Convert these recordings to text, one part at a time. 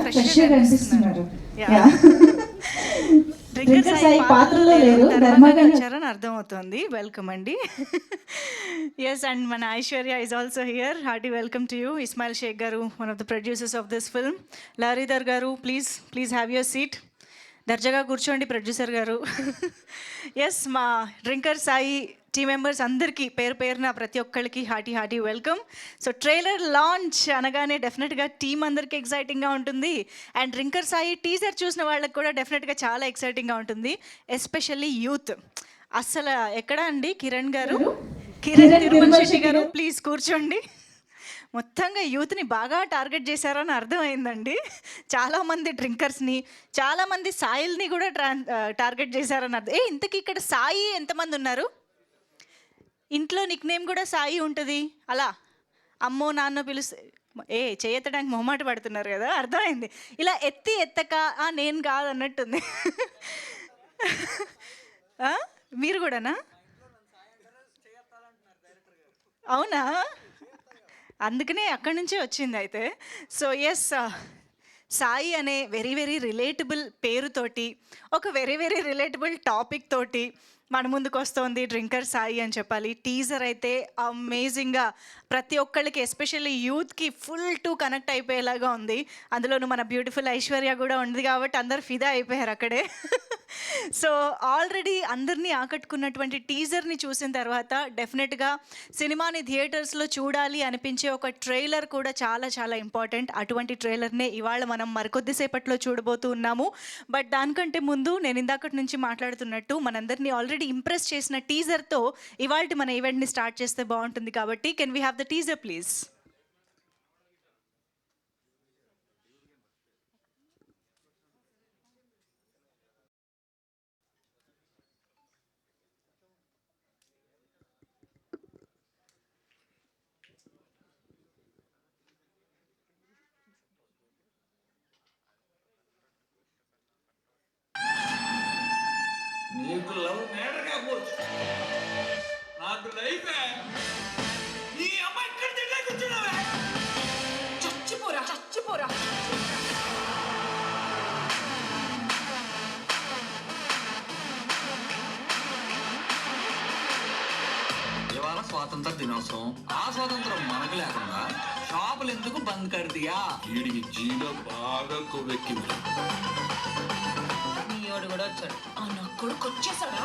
ఫ్రెష్గా కనిపిస్తున్నారు. డ్రింకర్ సాయి పాత్రలో లేరు, ధర్మగా వచ్చారని అర్థమవుతుంది. వెల్కమ్ అండి. ఎస్, అండ్ మన Aishwarya is also here. Hearty welcome to you. Ismail Shaik గారు, one of the producers of this film. Laharidhar గారు, ప్లీజ్ హ్యావ్ యువర్ సీట్. దర్జాగా కూర్చోండి ప్రొడ్యూసర్ గారు. ఎస్, మా డ్రింకర్ సాయి టీమ్ మెంబర్స్ అందరికీ పేరు పేరున ప్రతి ఒక్కరికి hearty welcome. So trailer launch అనగానే డెఫినెట్గా టీం అందరికీ ఎక్సైటింగ్గా ఉంటుంది. అండ్ డ్రింకర్ సాయి టీజర్ చూసిన వాళ్ళకి కూడా డెఫినెట్గా చాలా ఎక్సైటింగ్గా ఉంటుంది, ఎస్పెషల్లీ యూత్. అసలు ఎక్కడ అండి కిరణ్ తిరుమల శెట్టి గారు, ప్లీజ్ కూర్చోండి. మొత్తంగా యూత్ని బాగా టార్గెట్ చేశారని అర్థమైందండి. చాలామంది డ్రింకర్స్ని, చాలామంది సాయిల్ని కూడా టార్గెట్ చేశారని అర్థం. ఇంతకీ ఇక్కడ సాయి ఎంతమంది ఉన్నారు? ఇంట్లో నిక్ నేమ్ కూడా సాయి ఉంటుంది, అలా అమ్మో నాన్న పిలుస్తే చేయెత్తడానికి మొహమాట పడుతున్నారు కదా, అర్థమైంది. ఇలా ఎత్తక నేను కాదు అన్నట్టుంది. మీరు కూడానా? అవునా? అందుకనే అక్కడి నుంచే వచ్చింది అయితే. సో ఎస్, సాయి అనే వెరీ రిలేటబుల్ పేరుతోటి, ఒక వెరీ రిలేటబుల్ టాపిక్ తోటి మన ముందుకు వస్తుంది డ్రింకర్ సాయి అని చెప్పాలి. టీజర్ అయితే అమేజింగ్గా ప్రతి ఒక్కళ్ళకి, ఎస్పెషల్లీ యూత్కి ఫుల్ టు కనెక్ట్ అయిపోయేలాగా ఉంది. అందులోనూ మన బ్యూటిఫుల్ ఐశ్వర్య కూడా ఉంది కాబట్టి అందరు ఫిదా అయిపోయారు అక్కడే. సో ఆల్రెడీ అందరినీ ఆకట్టుకున్నటువంటి టీజర్ని చూసిన తర్వాత డెఫినెట్గా సినిమాని థియేటర్స్లో చూడాలి అనిపించే ఒక ట్రైలర్ కూడా చాలా ఇంపార్టెంట్. అటువంటి ట్రైలర్నే ఇవాళ మనం మరికొద్దిసేపట్లో చూడబోతూ ఉన్నాము. బట్ దానికంటే ముందు నేను ఇందాకటి నుంచి మాట్లాడుతున్నట్టు మనందరినీ ఆల్రెడీ ఇంప్రెస్ చేసిన టీజర్తో ఇవాళ మన ఈవెంట్ని స్టార్ట్ చేస్తే బాగుంటుంది. కాబట్టి can we have the teaser please? నీకు లవ్ మేటర్ కాకపోవచ్చు, నాకు లైఫ్. నీ అమ్మ ఇక్కడ తింటే కూర్చున్నావే. చచ్చిపోరా. ఇవాళ స్వాతంత్ర దినోత్సవం. ఆ స్వాతంత్రం మనకు లేకుండా షాపులు ఎందుకు బంద్ కర్దియా? వీడికి జీలో బాగా కొవ్వెక్కింది. కూడా వచ్చాడు. నా కొడుకు వచ్చేసాడా?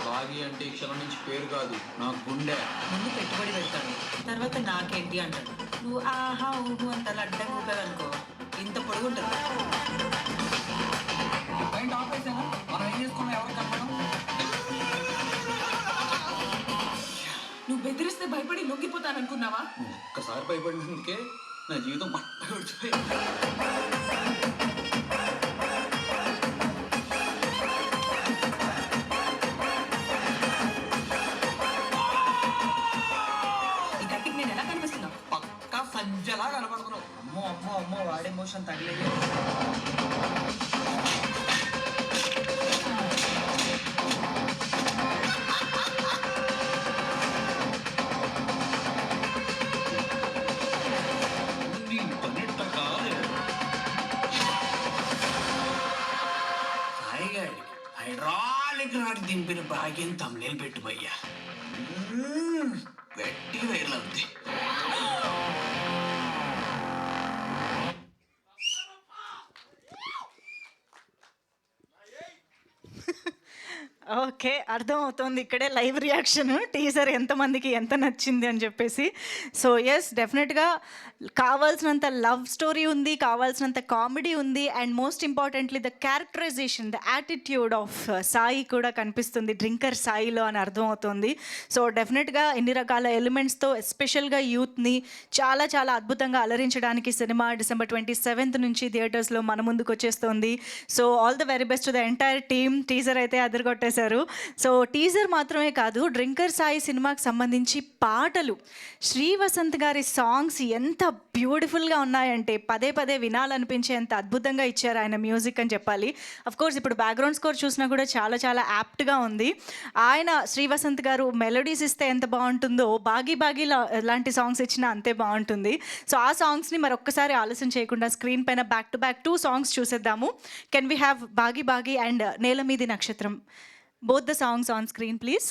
బాగి అంటే ఈ క్షణం నుంచి పేరు కాదు, నా గుండె. ముందు పెట్టుబడి పెడతాడు, తర్వాత నాకేంటి అంటాడు. నువ్వు ఆహా ఊహు అంత అడ్డం ఊపావనుకో ఇంత పొడుగుంటుంది. మనం ఏం చేసుకున్నాం? ఎవరు కనపడం? నువ్వు బెదిరిస్తే భయపడి లొంగిపోతాననుకున్నావా? ఒక్కసారి భయపడినందుకే నా జీవితం మట్ట గడిచిపోయింది. సంజలా కనపడుతున్నావు. అమ్మో వాడే మోషన్ తగలేదు. హైడ్రాలిక్ రాడ్ దింపిన భాగ్యం తమ్నేలు పెట్టుబయ్యా. గట్టి వైర్లు అవుతాయి. ఓకే, అర్థమవుతుంది ఇక్కడే లైవ్ రియాక్షన్. టీజర్ ఎంతమందికి ఎంత నచ్చింది అని చెప్పేసి. సో ఎస్, డెఫినెట్గా కావాల్సినంత లవ్ స్టోరీ ఉంది, కావాల్సినంత కామెడీ ఉంది, and most importantly the characterization, the attitude of Sai కూడా కనిపిస్తుంది డ్రింకర్ సాయిలో అని అర్థమవుతుంది. సో డెఫినెట్గా ఎన్ని రకాల ఎలిమెంట్స్తో ఎస్పెషల్గా యూత్ని చాలా అద్భుతంగా అలరించడానికి సినిమా December 27th నుంచి థియేటర్స్లో మన ముందుకు వచ్చేస్తుంది. So all the very best to the entire team. Teaser అయితే అదరగొట్టేసి చేశారు. సో టీజర్ మాత్రమే కాదు, డ్రింకర్ సాయి సినిమాకి సంబంధించి పాటలు, శ్రీవసంత్ గారి సాంగ్స్ ఎంత బ్యూటిఫుల్గా ఉన్నాయంటే పదే పదే వినాలనిపించేంత అద్భుతంగా ఇచ్చారు ఆయన మ్యూజిక్ అని చెప్పాలి. కోర్స్ ఇప్పుడు బ్యాక్గ్రౌండ్ స్కోర్ చూసినా కూడా చాలా చాలా యాప్ట్గా ఉంది. ఆయన శ్రీవసంత్ గారు మెలోడీస్ ఇస్తే ఎంత బాగుంటుందో, బాగీ బాగీ లాంటి సాంగ్స్ ఇచ్చినా అంతే బాగుంటుంది. సో ఆ సాంగ్స్ని మరొక్కసారి ఆలస్యం చేయకుండా స్క్రీన్ పైన బ్యాక్ టు బ్యాక్ 2 సాంగ్స్ చూసేద్దాము. కెన్ వీ హ్యావ్ బాగీ బాగీ అండ్ నేలమీది నక్షత్రం, both the songs on screen please.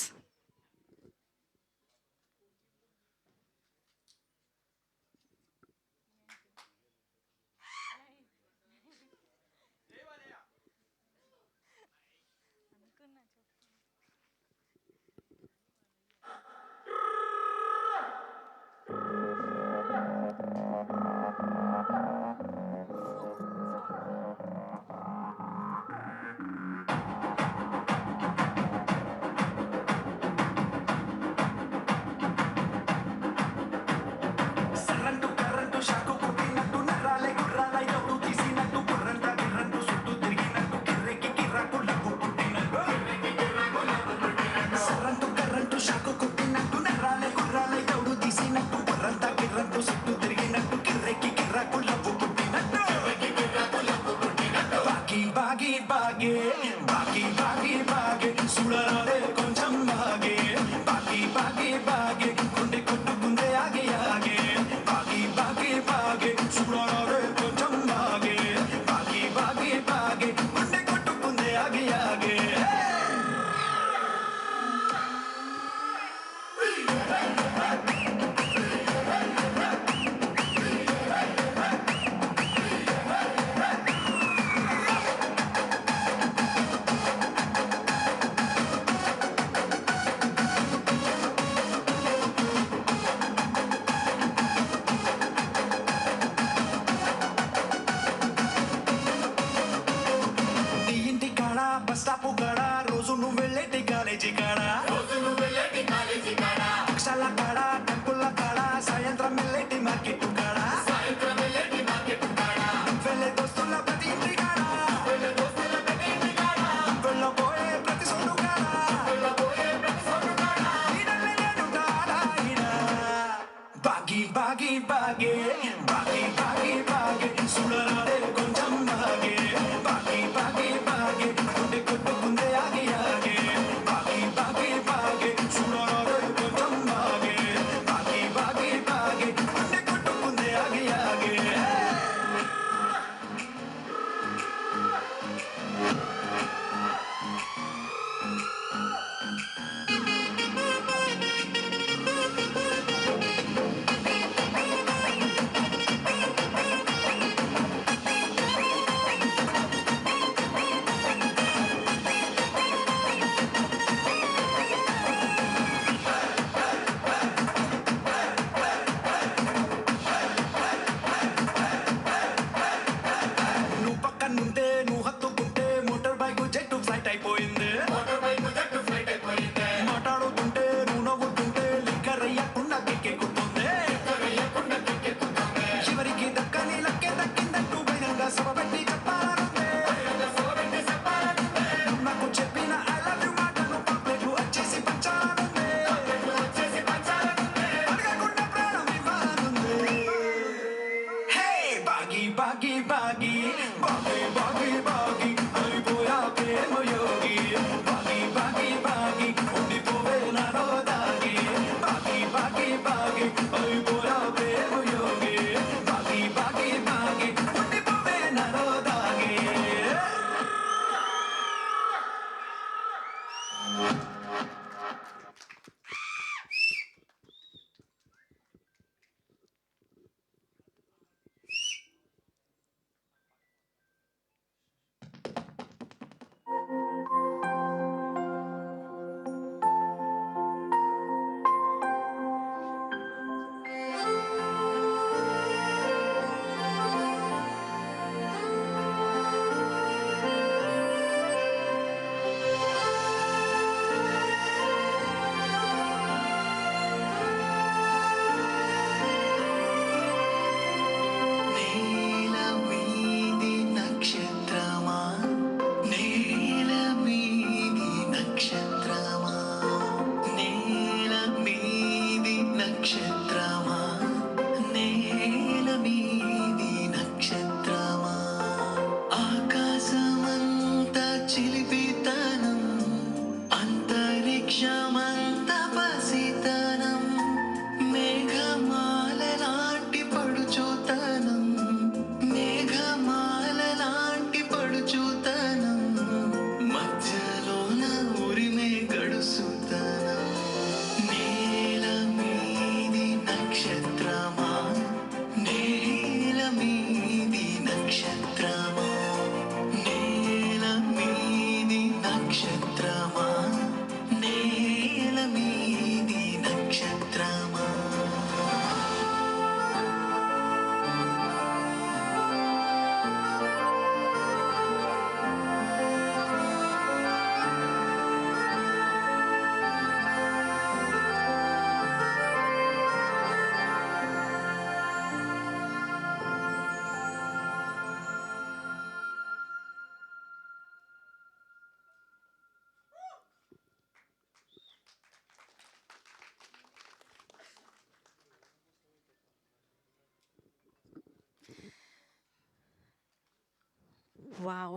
Wow!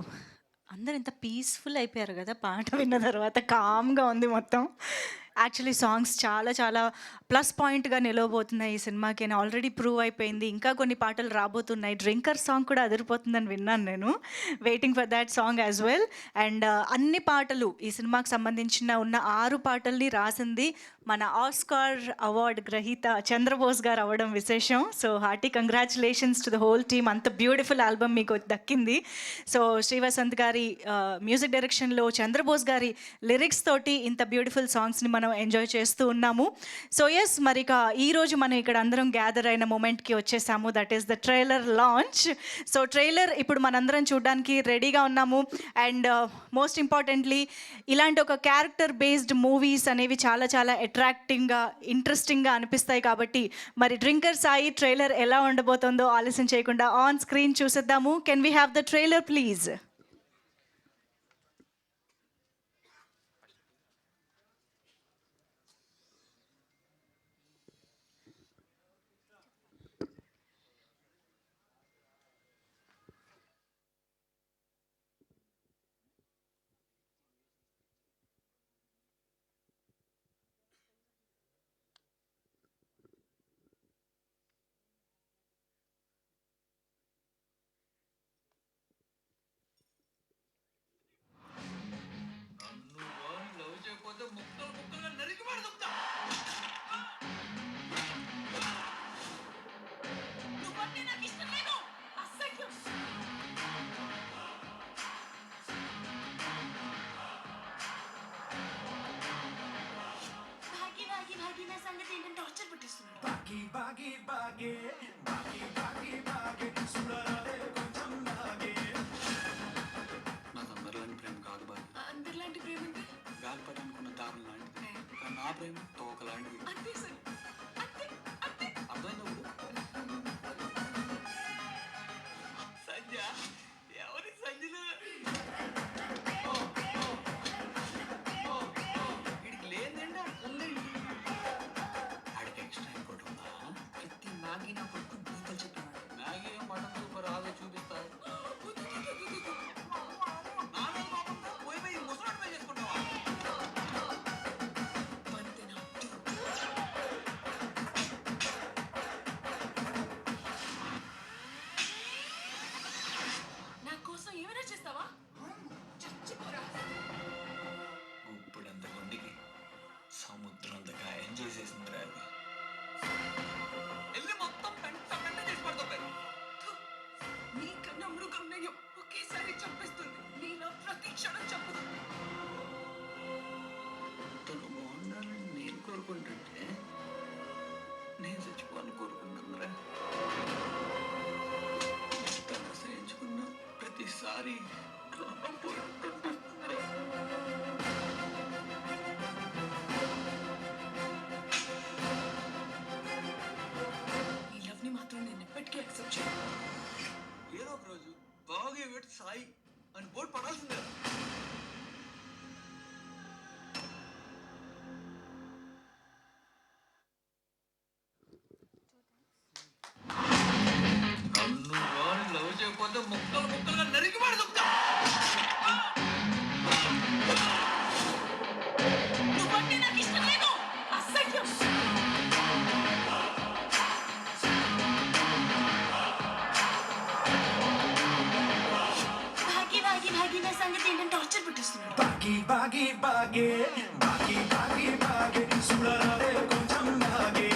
అందరూ ఎంత పీస్‌ఫుల్ అయిపోయారు గదా! పాట విన్న తర్వాత కామ్‌గా ఉంది మొత్తం. యాక్చువల్లీ సాంగ్స్ చాలా చాలా ప్లస్ పాయింట్‌గా నిలవబోతున్నాయి ఈ సినిమాకి అని ఆల్రెడీ ప్రూవ్ అయిపోయింది. ఇంకా కొన్ని పాటలు రాబోతున్నాయి. 'డ్రింకర్' సాంగ్ కూడా అదిరిపోతుందని విన్నాను నేను. Waiting for thought song as well. And అన్ని పాటలు ఈ సినిమాకి సంబంధించిన ఉన్న 6 పాటల్ని రాసింది మన ఆస్కార్ అవార్డ్ గ్రహీత చంద్రబోస్ గారు అవ్వడం విశేషం. So hearty congratulations to the whole team. అంత బ్యూటిఫుల్ ఆల్బమ్ మీకు దక్కింది. సో శ్రీవసంత్ గారి మ్యూజిక్ డైరెక్షన్లో చంద్రబోస్ గారి లిరిక్స్ తోటి ఇంత బ్యూటిఫుల్ సాంగ్స్ని మనం ఎంజాయ్ చేస్తూ ఉన్నాము. సో ఎస్, మరి ఇక ఈరోజు మనం ఇక్కడ అందరం గ్యాదర్ అయిన మూమెంట్కి వచ్చేసాము. That is the trailer launch. So trailer ఇప్పుడు మనందరం చూడడానికి రెడీగా ఉన్నాము. అండ్ మోస్ట్ ఇంపార్టెంట్లీ ఇలాంటి ఒక క్యారెక్టర్ బేస్డ్ మూవీస్ అనేవి చాలా చాలా అట్రాక్టింగ్గా ఇంట్రెస్టింగ్గా అనిపిస్తాయి. కాబట్టి మరి డ్రింకర్ సాయి ట్రైలర్ ఎలా ఉండబోతుందో ఆలస్యం చేయకుండా ఆన్ స్క్రీన్ చూసేద్దాము. Can we have the trailer please? నాకు అందరిలాంటి ప్రేమ కాదు బాగా. అందరిలాంటి ప్రేమ అంటే గాలి పట్టనుకున్న దారం లాంటిది. కానీ నా ప్రేమ తోక లాంటిది. అంతే సార్, అంతే అంతే. అర్థమైనప్పుడు సంజ ఎవరి సంజలు వీడికి లేదండి ఉందండి. ఆడికి ఎక్స్ట్రా ఇంకోటి ఉందా? ప్రతి మ్యాగీ నా కొడుకు బూతులు చెప్పేవాడు. మ్యాగీ మటన్ సూపర్ ఆదో చూపిస్తారు. అంతే నా నా కోసం ఏమైనా చేస్తావా? చచ్చిపోరా. గుప్పుడంత గుండికి సముద్రంతగా ఎంజాయ్ చేసింది రా అది. వెళ్ళి మొత్తం పెంట పెంట చేసి పడుతుంది. నీకన్నా మృగం నయం ఒకేసారి చంపేస్తుంది. నీలో ప్రతి క్షణం చంపుతుంది. తను బాగుండాలని నేను కోరుకుంటుంటే నేను చచ్చిపోవాలని కోరుకుంటుందిరా. తను అసహించుకున్న ప్రతిసారి ప్రాణం పోతుంటుందిరా. ఈ లవ్ ని మాత్రం నేను ఎప్పటికీ యాక్సెప్ట్ చేయను. ఏదో ఒక రోజు బాగా పెట్టి సాయి అని బోర్డు పడాల్సిందే. నన్ను వాడు లవ్ చేయకపోతే ముక్కలు ముక్కలుగా నరికి పడుతుంటా. నువ్వంటే నాకు ఇష్టం లేదు. అసహ్యం. భాగి నా సంగతి ఏంటంటే టార్చర్ పెట్టిస్తున్నాడు. బాగి బాగి బాగే బాగి బాగి బాగే సుడరాదే కొంచెం బాగే.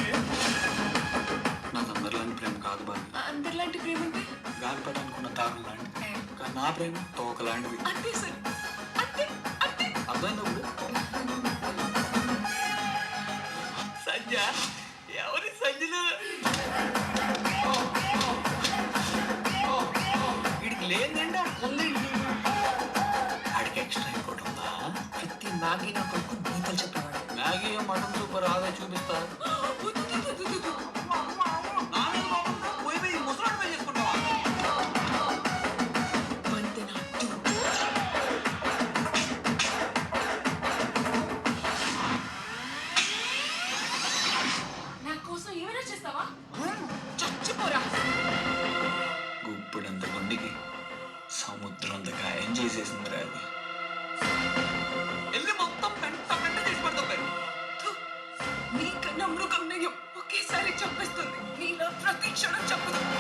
నాకు అందరిలాంటి ప్రేమ కాదు బాగా. అందరిలాంటి ప్రేమ అంటే గాలి పట్టనుకున్న దారం లాంటిది. కానీ నా ప్రేమ తోక లాంటిది. అంతే సార్, అంతే అంతే. అర్థమైనప్పుడు సంజ ఎవరి సంజలు వీడికి లేదండి ఉందండి. ఆడికి ఎక్స్ట్రా ఇంకోటి ఉందా? ప్రతి మ్యాగీ నా కొడుకు బూతులు చెప్పేవాడు. మ్యాగీ మటన్ సూపర్ ఆదో చూపిస్తారు. అంతే నా నా కోసం ఏమైనా చేస్తావా? చచ్చిపోరా. గుప్పుడంత గుండికి సముద్రం అంతగా ఎంజాయ్ చేసిందిరా అది. వెళ్ళి మొత్తం పెంట పెంట చేసి పడతావు. నీకన్నా మృగం నెయ్యం ఒకేసారి చంపేస్తుంది. నీలో ప్రతి క్షణం చంపుతుంది.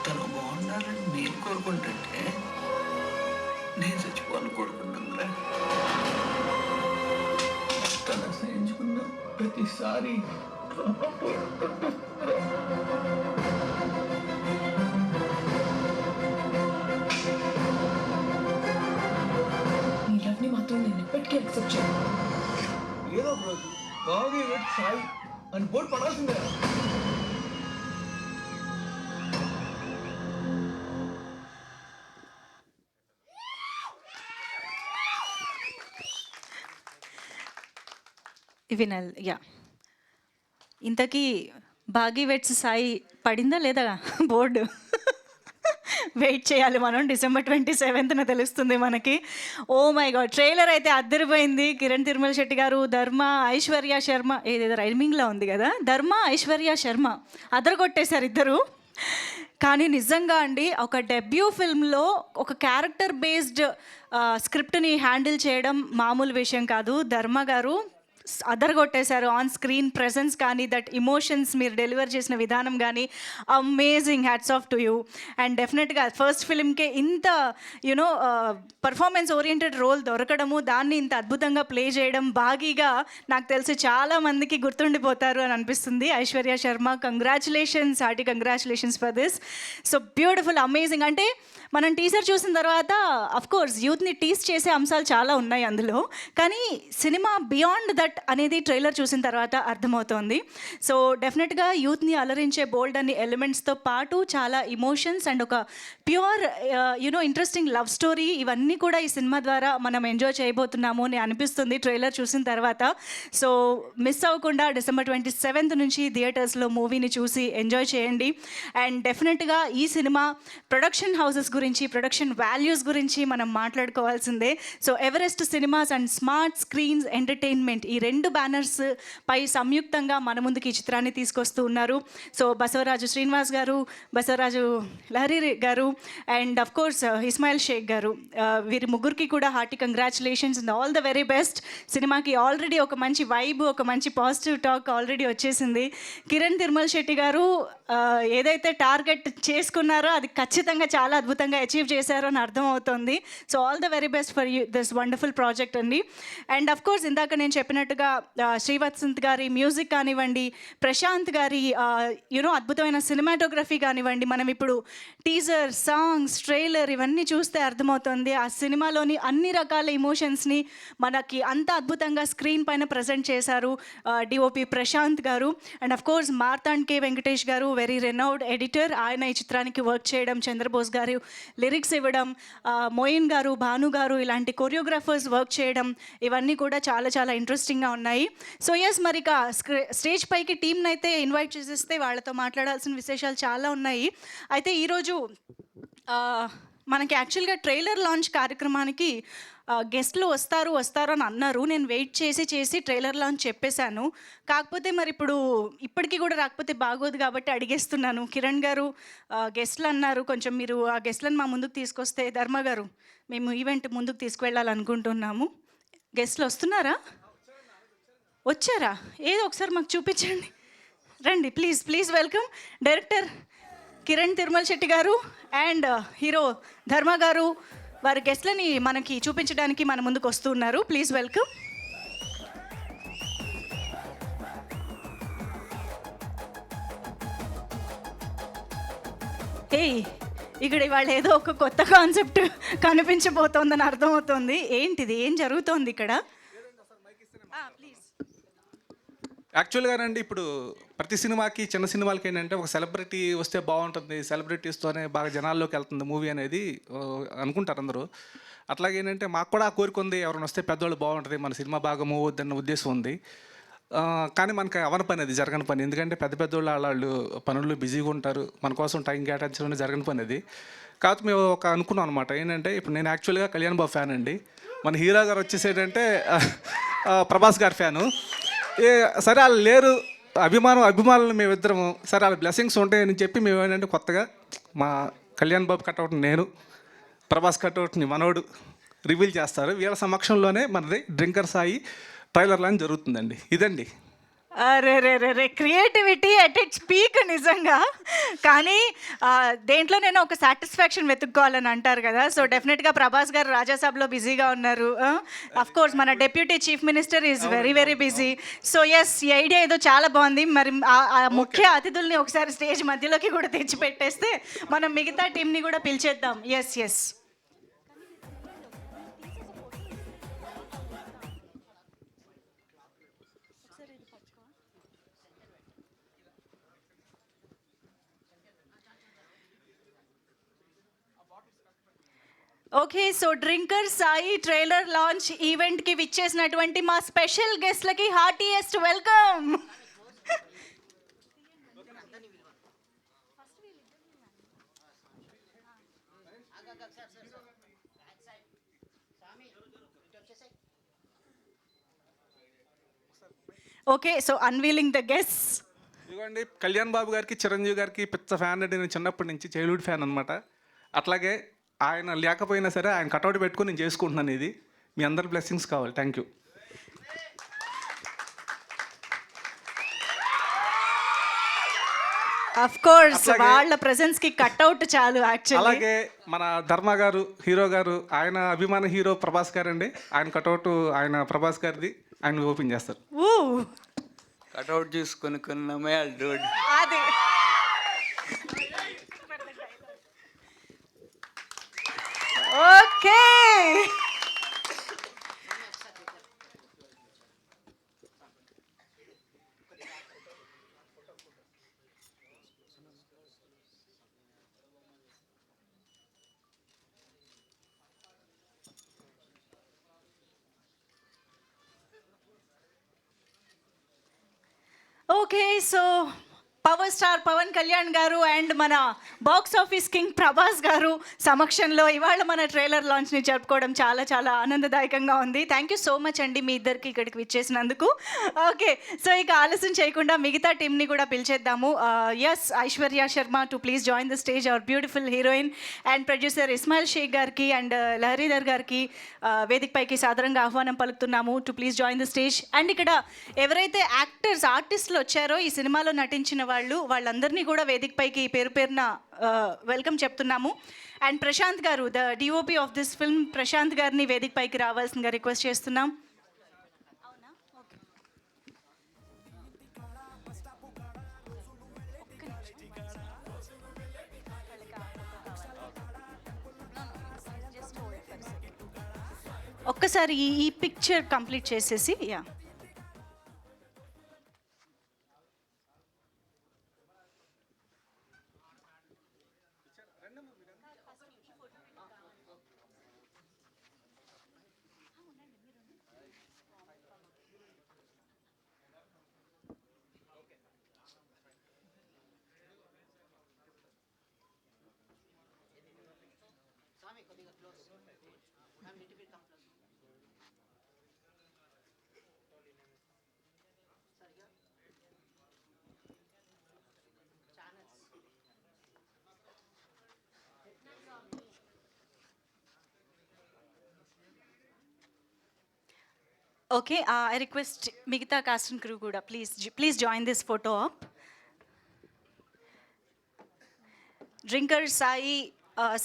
తను బాగుండాలని నేను కోరుకుంటుంటే నేను చచ్చిపోవాలని కోరుకుంటుందిరా. తను అసహించుకున్న ప్రతిసారి నీ లవ్ని మాత్రం నేను ఎప్పటికీ యాక్సెప్ట్ చేయను. ఏదో ఒక రోజు బాగా ఏడు సాయి అని బోర్డు పడాల్సిందే. వినల్ యా ఇంతకీ భాగీ వెట్స్ సాయి పడిందా లేదా బోర్డు? వెయిట్ చేయాలి మనం. డిసెంబర్ 27న తెలుస్తుంది మనకి. ఓ మై గాడ్, ట్రైలర్ అయితే అద్దరిపోయింది. కిరణ్ తిరుమల శెట్టి గారు, ధర్మ, ఐశ్వర్య శర్మ, ఏదేదో రైమింగ్లో ఉంది కదా, ధర్మ ఐశ్వర్య శర్మ అదరగొట్టేశారు ఇద్దరు. కానీ నిజంగా అండి, ఒక డెబ్యూ ఫిల్మ్లో ఒక క్యారెక్టర్ బేస్డ్ స్క్రిప్ట్ని హ్యాండిల్ చేయడం మామూలు విషయం కాదు. ధర్మ గారు అదరగొట్టేశారు. ఆన్ స్క్రీన్ ప్రెజెన్స్ కానీ, దట్ ఇమోషన్స్ మీరు డెలివర్ చేసిన విధానం కానీ amazing. Hats off to you. And డెఫినెట్గా ఫస్ట్ ఫిల్మ్కే ఇంత యునో పర్ఫార్మెన్స్ ఓరియంటెడ్ రోల్ దొరకడము, దాన్ని ఇంత అద్భుతంగా ప్లే చేయడం భాగీగా నాకు తెలిసి చాలా మందికి గుర్తుండిపోతారు అని అనిపిస్తుంది. Aishwarya Sharma, congratulations, hearty congratulations for this. So beautiful, amazing. అంటే మనం టీజర్ చూసిన తర్వాత అఫ్కోర్స్ యూత్ని టీస్ చేసే అంశాలు చాలా ఉన్నాయి అందులో, కానీ సినిమా బియాండ్ దట్ అనేది ట్రైలర్ చూసిన తర్వాత అర్థమవుతోంది. సో డెఫినెట్గా యూత్ని అలరించే బోల్డ్ అన్ని ఎలిమెంట్స్తో పాటు చాలా ఇమోషన్స్ అండ్ ఒక pure you know interesting love story, ఇవన్నీ కూడా ఈ సినిమా ద్వారా మనం ఎంజాయ్ చేయబోతున్నాము అని అనిపిస్తుంది ట్రైలర్ చూసిన తర్వాత. సో మిస్ అవ్వకుండా డిసెంబర్ 27th నుంచి థియేటర్స్లో మూవీని చూసి ఎంజాయ్ చేయండి. అండ్ డెఫినెట్గా ఈ సినిమా ప్రొడక్షన్ హౌసెస్ గురించి, ప్రొడక్షన్ వాల్యూస్ గురించి మనం మాట్లాడుకోవాల్సిందే. So Everest cinemas and smart screens entertainment, ఈ రెండు బ్యానర్స్ పై సంయుక్తంగా మన ముందుకి ఈ చిత్రాన్ని తీసుకొస్తూ ఉన్నారు. సో బసవరాజు శ్రీనివాస్ గారు, బసవరాజు లహరి గారు and of course Ismail Shaik గారు, వీరి ముగ్గురికి కూడా hearty congratulations and all the very best. సినిమాకి ఆల్రెడీ ఒక మంచి వైబ్, ఒక మంచి పాజిటివ్ టాక్ ఆల్రెడీ వచ్చేసింది. కిరణ్ తిరుమల శెట్టి గారు ఏదైతే టార్గెట్ చేసుకున్నారో అది ఖచ్చితంగా చాలా అద్భుతంగా అచీవ్ చేశారో అని అర్థమవుతుంది. So all the very best for you this wonderful project అండి. అండ్ అఫ్ కోర్స్ ఇందాక నేను చెప్పినట్టుగా శ్రీవత్సంత్ గారి మ్యూజిక్ కానివ్వండి, ప్రశాంత్ గారి యూనో అద్భుతమైన సినిమాటోగ్రఫీ కానివ్వండి, మనం ఇప్పుడు టీజర్, సాంగ్స్, ట్రైలర్ ఇవన్నీ చూస్తే అర్థమవుతుంది ఆ సినిమాలోని అన్ని రకాల ఇమోషన్స్ని మనకి అంత అద్భుతంగా స్క్రీన్ పైన ప్రజెంట్ చేశారు డిఓపి ప్రశాంత్ గారు. అండ్ అఫ్ కోర్స్ మార్తాండ్ కే వెంకటేష్ గారు, వెరీ రెనౌడ్ ఎడిటర్, ఆయన ఈ చిత్రానికి వర్క్ చేయడం, చంద్రబోస్ గారు లిరిక్స్ ఇవ్వడం, మోయిన్ గారు, భాను గారు ఇలాంటి కొరియోగ్రాఫర్స్ వర్క్ చేయడం, ఇవన్నీ కూడా చాలా చాలా ఇంట్రెస్టింగ్గా ఉన్నాయి. సో ఎస్, మరి ఇక స్టేజ్ పైకి టీంని అయితే ఇన్వైట్ చేసేస్తే వాళ్ళతో మాట్లాడాల్సిన విశేషాలు చాలా ఉన్నాయి. అయితే ఈరోజు మనకి యాక్చువల్గా ట్రైలర్ లాంచ్ కార్యక్రమానికి గెస్ట్లు వస్తారు అని అన్నారు. నేను వెయిట్ చేసి ట్రైలర్ లాంచ్ చెప్పేశాను. కాకపోతే మరి ఇప్పటికీ కూడా రాకపోతే బాగోదు కాబట్టి అడిగేస్తున్నాను. కిరణ్ గారు గెస్ట్లు అన్నారు, కొంచెం మీరు ఆ గెస్ట్లను మా ముందుకు తీసుకొస్తే. ధర్మ గారు, మేము ఈవెంట్ ముందుకు తీసుకువెళ్ళాలనుకుంటున్నాము. గెస్ట్లు వస్తున్నారా? వచ్చారా? ఏదో ఒకసారి మాకు చూపించండి. రండి please, please welcome director Kiran Tirumala Shetty గారు అండ్ హీరో ధర్మ గారు. వారి గెస్ట్లని మనకి చూపించడానికి మన ముందుకు వస్తున్నారు. Please welcome. ఏయ్, ఇక్కడ ఇవాళ ఏదో ఒక కొత్త కాన్సెప్ట్ కనిపించబోతోందని అర్థమవుతోంది. ఏంటిది, ఏం జరుగుతోంది ఇక్కడ? ప్లీజ్. యాక్చువల్గా అండి, ఇప్పుడు ప్రతి సినిమాకి, చిన్న సినిమాలకి ఏంటంటే ఒక సెలబ్రిటీ వస్తే బాగుంటుంది, సెలబ్రిటీస్తోనే బాగా జనాల్లోకి వెళ్తుంది మూవీ అనేది అనుకుంటారు అందరూ. అట్లాగే ఏంటంటే మాకు కూడా ఆ కోరిక ఉంది, ఎవరైనా వస్తే పెద్దవాళ్ళు బాగుంటుంది, మన సినిమా బాగా మూవ్ అవుద్దన్న ఉద్దేశం ఉంది. కానీ మనకి అవని పని, అది జరగని పని. ఎందుకంటే పెద్దవాళ్ళు వాళ్ళు పనులు బిజీగా ఉంటారు, మన కోసం టైం కేటాయించడం జరగని పని అది. కాకపోతే మేము అనుకున్నాం అనమాట, ఏంటంటే ఇప్పుడు నేను యాక్చువల్గా కళ్యాణ్ బాబు ఫ్యాన్ అండి, మన హీరో గారు వచ్చేసేటంటే ప్రభాస్ గారి ఫ్యాను. సరే వాళ్ళు లేరు, అభిమానులు మేమిద్దరము, సరే వాళ్ళ బ్లెస్సింగ్స్ ఉంటాయని చెప్పి మేము ఏంటంటే కొత్తగా మా కళ్యాణ్ బాబు కట్అవుట్ నేను, ప్రభాస్ కట్అవుట్ని మనోడు రివీల్ చేస్తారు. వీళ్ళ సమక్షంలోనే మనది డ్రింకర్ సాయి ట్రైలర్ లాంచ్ జరుగుతుందండి. ఇదండి. అరే రే రే రే క్రియేటివిటీ అట్ ఇట్స్ పీక్ నిజంగా. కానీ దేంట్లో నేను ఒక సాటిస్ఫాక్షన్ వెతుక్కోవాలని అంటారు కదా. సో డెఫినెట్గా ప్రభాస్ గారు రాజాసాబ్లో బిజీగా ఉన్నారు. అఫ్ కోర్స్ మన deputy chief minister is very very busy. So yes, ఈ ఐడియా ఏదో చాలా బాగుంది. మరి ఆ ముఖ్య అతిథుల్ని ఒకసారి స్టేజ్ మధ్యలోకి కూడా తెచ్చి పెట్టేస్తే మనం మిగతా టీంని కూడా పిలిచేద్దాం. Yes yes. Okay, so drinker Sai trailer launch ఈవెంట్కి విచ్చేసినటువంటి మా స్పెషల్ గెస్ట్లకి heartiest welcome. Okay, so unveiling the guests. ఇదిగోండి, కళ్యాణ్ బాబు గారికి చిరంజీవి గారికి పిచ్చ ఫ్యాన్ అండి. నేను చిన్నప్పటి నుంచి చైల్డ్హుడ్ ఫ్యాన్ అనమాట. అట్లాగే ఆయన లేకపోయినా సరే ఆయన కటౌట్ పెట్టుకుని నేను చేసుకుంటున్నాను. ఇది మీ అందరి బ్లెస్సింగ్స్ కావాలి. Thank you. అఫ్ కోర్స్ వాళ్ళ ప్రెసెన్స్ కి కట్అవుట్ చాలు యాక్చువల్లీ. అలాగే మన ధర్మ గారు, హీరో గారు, ఆయన అభిమాన హీరో ప్రభాస్ గారు అండి. ఆయన కటౌట్ ఆయన ప్రభాస్ గారిది ఆయన ఓపెన్ చేస్తారు. ఊ కట్అవుట్ చూసుకొని కొన్నామే డూడ్. అది okay. Okay, so power star Pawan Kalyan గారు అండ్ మన బాక్స్ ఆఫీస్ కింగ్ ప్రభాస్ గారు సమక్షంలో ఇవాళ మన ట్రైలర్ లాంచ్ని జరుపుకోవడం చాలా చాలా ఆనందదాయకంగా ఉంది. థ్యాంక్ యూ సో మచ్ అండి మీ ఇద్దరికి ఇక్కడికి విచ్చేసినందుకు. ఓకే, సో ఇక ఆలస్యం చేయకుండా మిగతా టీంని కూడా పిలిచేద్దాము. Yes, Aishwarya Sharma to please join the stage, our beautiful heroine and producer Ismail Shaik గారికి అండ్ లహరీధర్ గారికి వేదికపైకి సాదరంగా ఆహ్వానం పలుకుతున్నాము to please join the stage. And ఇక్కడ ఎవరైతే యాక్టర్స్ ఆర్టిస్టులు వచ్చారో ఈ సినిమాలో నటించిన వాళ్ళందరినీ కూడా వేదికపైకి పేరు పేరున వెల్కమ్ చెప్తున్నాము. అండ్ ప్రశాంత్ గారు, the DOP of this film, Prashant గారిని వేదికపైకి రావాల్సిందిగా రిక్వెస్ట్ చేస్తున్నాం. ఒక్కసారి ఈ పిక్చర్ కంప్లీట్ చేసేసి యా. ఓకే, ఐ రిక్వెస్ట్ మిగతా కాస్ట్ అండ్ క్రూ కూడా please join this photo up. Drinker Sai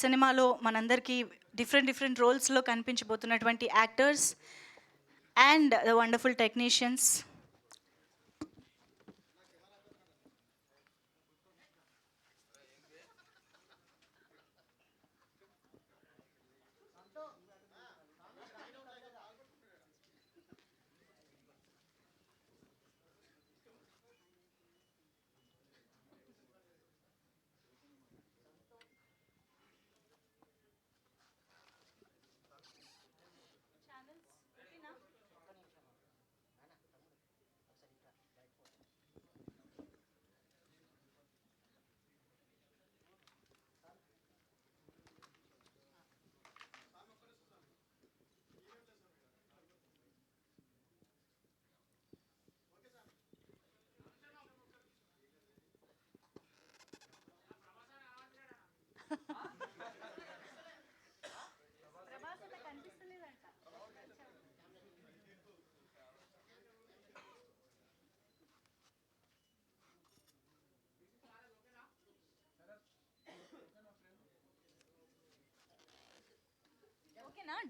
సినిమాలో మనందరికీ డిఫరెంట్ రోల్స్లో కనిపించబోతున్నటువంటి actors and the wonderful technicians.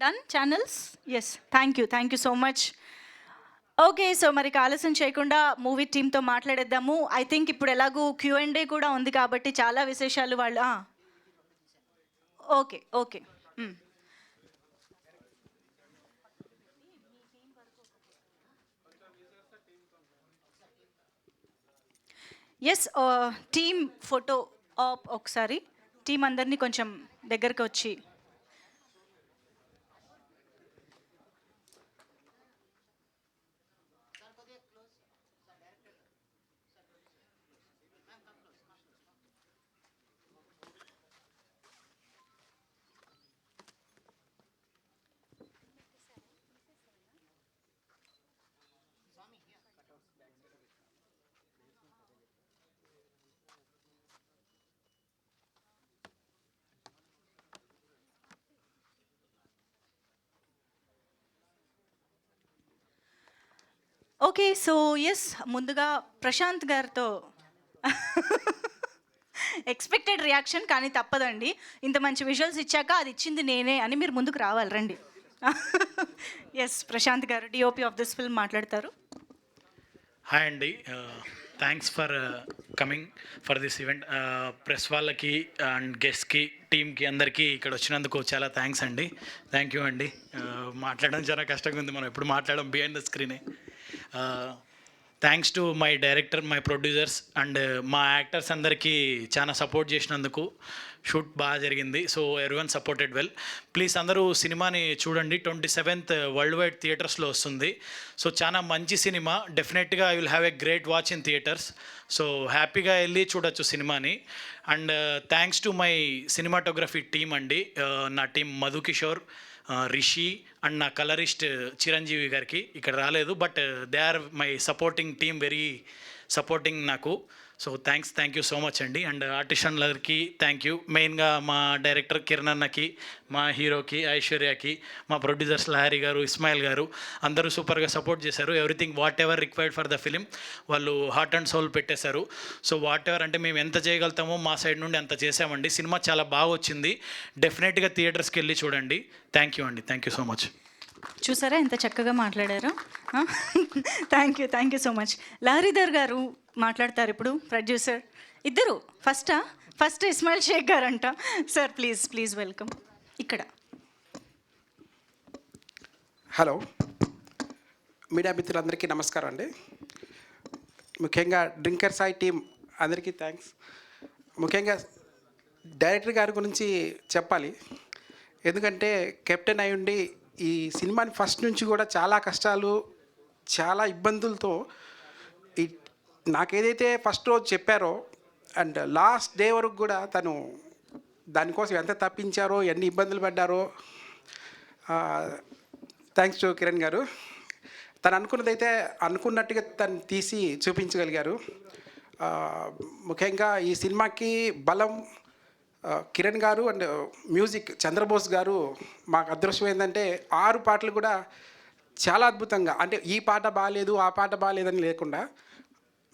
Done channels? Yes, thank you so much. Okay, so మరి ఆలస్యం చేయకుండా మూవీ టీమ్తో మాట్లాడేద్దాము. ఐ థింక్ ఇప్పుడు ఎలాగూ Q&A కూడా ఉంది కాబట్టి చాలా విశేషాలు వాళ్ళు ఓకే. ఎస్, టీమ్ ఫోటో ఆప్ ఒకసారి. టీం అందరినీ కొంచెం దగ్గరికి వచ్చి. ఓకే, సో ఎస్, ముందుగా ప్రశాంత్ గారితో ఎక్స్పెక్టెడ్ రియాక్షన్, కానీ తప్పదండి. ఇంత మంచి విజువల్స్ ఇచ్చాక అది ఇచ్చింది నేనే అని మీరు ముందుకు రావాలి, రండి. ఎస్, ప్రశాంత్ గారు డిఓపి ఆఫ్ దిస్ ఫిల్మ్ మాట్లాడతారు. హాయ్ అండి, thanks for coming for this event. Press వాళ్ళకి అండ్ గెస్ట్కి టీమ్కి అందరికీ ఇక్కడ వచ్చినందుకు చాలా థ్యాంక్స్ అండి. థ్యాంక్ యూ అండి. మాట్లాడడం చాలా కష్టంగా ఉంది, మనం ఎప్పుడు మాట్లాడడం బిహైండ్ ద స్క్రీనే. Thanks to my director, my producers and మా యాక్టర్స్ అందరికీ చాలా సపోర్ట్ చేసినందుకు. షూట్ బాగా జరిగింది, so everyone supported well. Please అందరూ సినిమాని చూడండి. 27th వరల్డ్ వైడ్ థియేటర్స్లో వస్తుంది. సో చాలా మంచి సినిమా, డెఫినెట్గా you will have a great watch in theatres. So హ్యాపీగా వెళ్ళి చూడొచ్చు సినిమాని. And thanks to my cinematography team అండి. నా టీం మధు కిషోర్, రిషి అండ్ నా కలరిస్ట్ చిరంజీవి గారికి ఇక్కడ రాలేదు, but they are my supporting team, very supporting నాకు. So thank you so much అండి. అండ్ ఆర్టిస్టులకి థ్యాంక్ యూ. మెయిన్గా మా డైరెక్టర్ కిరణ్ అన్నకి, మా హీరోకి ఐశ్వర్యకి, మా ప్రొడ్యూసర్స్ లహరి గారు, ఇస్మాయిల్ గారు, అందరూ సూపర్గా సపోర్ట్ చేశారు. Everything what ever required for the film వాళ్ళు హార్ట్ అండ్ సోల్ పెట్టేశారు. సో వాట్ ఎవర్ అంటే మేము ఎంత చేయగలుగుతామో మా సైడ్ నుండి అంత చేసామండి. సినిమా చాలా బాగా వచ్చింది, డెఫినెట్గా థియేటర్స్కి వెళ్ళి చూడండి. థ్యాంక్ యూ అండి, థ్యాంక్ యూ సో మచ్. చూసారా ఎంత చక్కగా మాట్లాడారు. Thank you so much. Laharidhar గారు మాట్లాడతారు ఇప్పుడు, ప్రొడ్యూసర్. ఇద్దరు ఫస్ట్ ఇస్మాయిల్ షేక్ గారు అంట. Sir please welcome. ఇక్కడ హలో, మీడియా మిత్రులందరికీ నమస్కారం అండి. ముఖ్యంగా డ్రింకర్ సాయి టీం అందరికీ థ్యాంక్స్. ముఖ్యంగా డైరెక్టర్ గారి గురించి చెప్పాలి, ఎందుకంటే కెప్టెన్ అయి ఉండి ఈ సినిమాని ఫస్ట్ నుంచి కూడా చాలా కష్టాలు, చాలా ఇబ్బందులతో నాకేదైతే ఫస్ట్ రోజు చెప్పారో అండ్ లాస్ట్ డే వరకు కూడా తను దానికోసం ఎంత తప్పించారో, ఎన్ని ఇబ్బందులు పడ్డారో. థ్యాంక్స్ టు కిరణ్ గారు. తను అనుకున్నదైతే అనుకున్నట్టుగా తను తీసి చూపించగలిగారు. ముఖ్యంగా ఈ సినిమాకి బలం కిరణ్ గారు అండ్ మ్యూజిక్ చంద్రబోస్ గారు. మాకు అదృష్టం ఏంటంటే 6 పాటలు కూడా చాలా అద్భుతంగా, అంటే ఈ పాట బాగాలేదు ఆ పాట బాగాలేదని లేకుండా,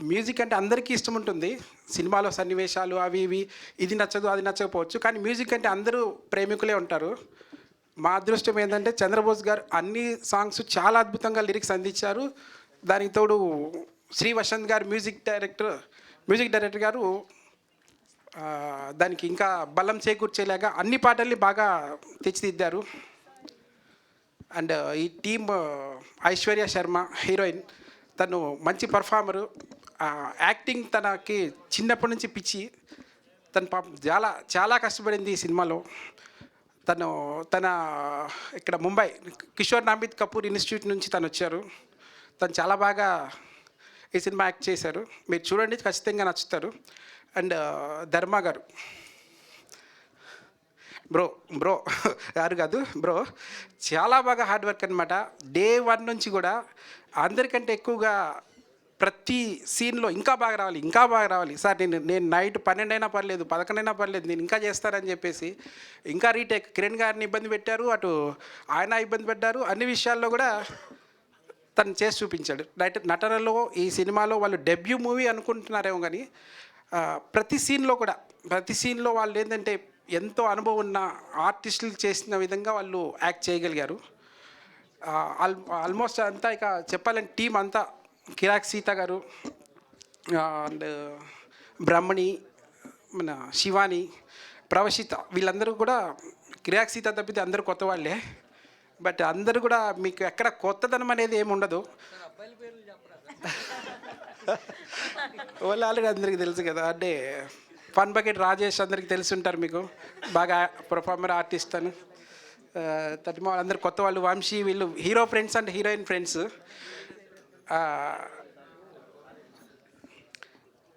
మ్యూజిక్ అంటే అందరికీ ఇష్టం ఉంటుంది. సినిమాలో సన్నివేశాలు అవి ఇవి, ఇది నచ్చదు అది నచ్చకపోవచ్చు, కానీ మ్యూజిక్ అంటే అందరూ ప్రేమికులే ఉంటారు. మా అదృష్టం ఏంటంటే చంద్రబోస్ గారు అన్ని సాంగ్స్ చాలా అద్భుతంగా లిరిక్స్ అందించారు. దానికి తోడు శ్రీ వసంత్ గారు మ్యూజిక్ డైరెక్టర్ గారు దానికి ఇంకా బలం చేకూర్చేలాగా అన్ని పాటల్ని బాగా తెచ్చిదిద్దారు. అండ్ ఈ టీమ్ ఐశ్వర్య శర్మ హీరోయిన్, తను మంచి పర్ఫార్మరు. యాక్టింగ్ తనకి చిన్నప్పటి నుంచి పిచ్చి. తను పాపం చాలా కష్టపడింది ఈ సినిమాలో. తన ఇక్కడ ముంబై కిషోర్ నామిత్ కపూర్ ఇన్స్టిట్యూట్ నుంచి తను వచ్చారు. తను చాలా బాగా ఈ సినిమా యాక్ట్ చేశారు. మీరు చూడండి, ఖచ్చితంగా నచ్చుతారు. అండ్ ధర్మ గారు, బ్రో చాలా బాగా హార్డ్ వర్క్ అనమాట. డే 1 నుంచి కూడా అందరికంటే ఎక్కువగా ప్రతి సీన్లో ఇంకా బాగా రావాలి సార్, నేను నైట్ 12 అయినా పర్లేదు, 11 అయినా పర్లేదు, నేను ఇంకా చేస్తానని చెప్పేసి ఇంకా రీటేక్. కిరణ్ గారిని ఇబ్బంది పెట్టారు, అటు ఆయన ఇబ్బంది పెట్టారు. అన్ని విషయాల్లో కూడా తను చేసి చూపించాడు. నటనలో ఈ సినిమాలో వాళ్ళు డెబ్యూ మూవీ అనుకుంటున్నారేమో, కానీ ప్రతి సీన్లో వాళ్ళు ఏంటంటే ఎంతో అనుభవం ఉన్న ఆర్టిస్టులు చేసిన విధంగా వాళ్ళు యాక్ట్ చేయగలిగారు. ఆల్మోస్ట్ అంతా ఇక చెప్పాలంటే టీం అంతా కిరాక్ సీత గారు అండ్ బ్రహ్మణి, మన శివాని, ప్రవశిత, వీళ్ళందరూ కూడా కిరాక్ సీత తప్పితే అందరూ కొత్త వాళ్ళే. బట్ అందరూ కూడా మీకు ఎక్కడ కొత్తదనం అనేది ఏమి ఉండదు. వాళ్ళు ఆల్రెడీ అందరికీ తెలుసు కదా. అంటే ఫన్ బకెట్ రాజేష్ అందరికీ తెలిసి ఉంటారు మీకు, బాగా పర్ఫార్మర్ ఆర్టిస్ట్ అని. తటిమా అందరు కొత్త వాళ్ళు, వంశీ, వీళ్ళు hero friends and heroine friends.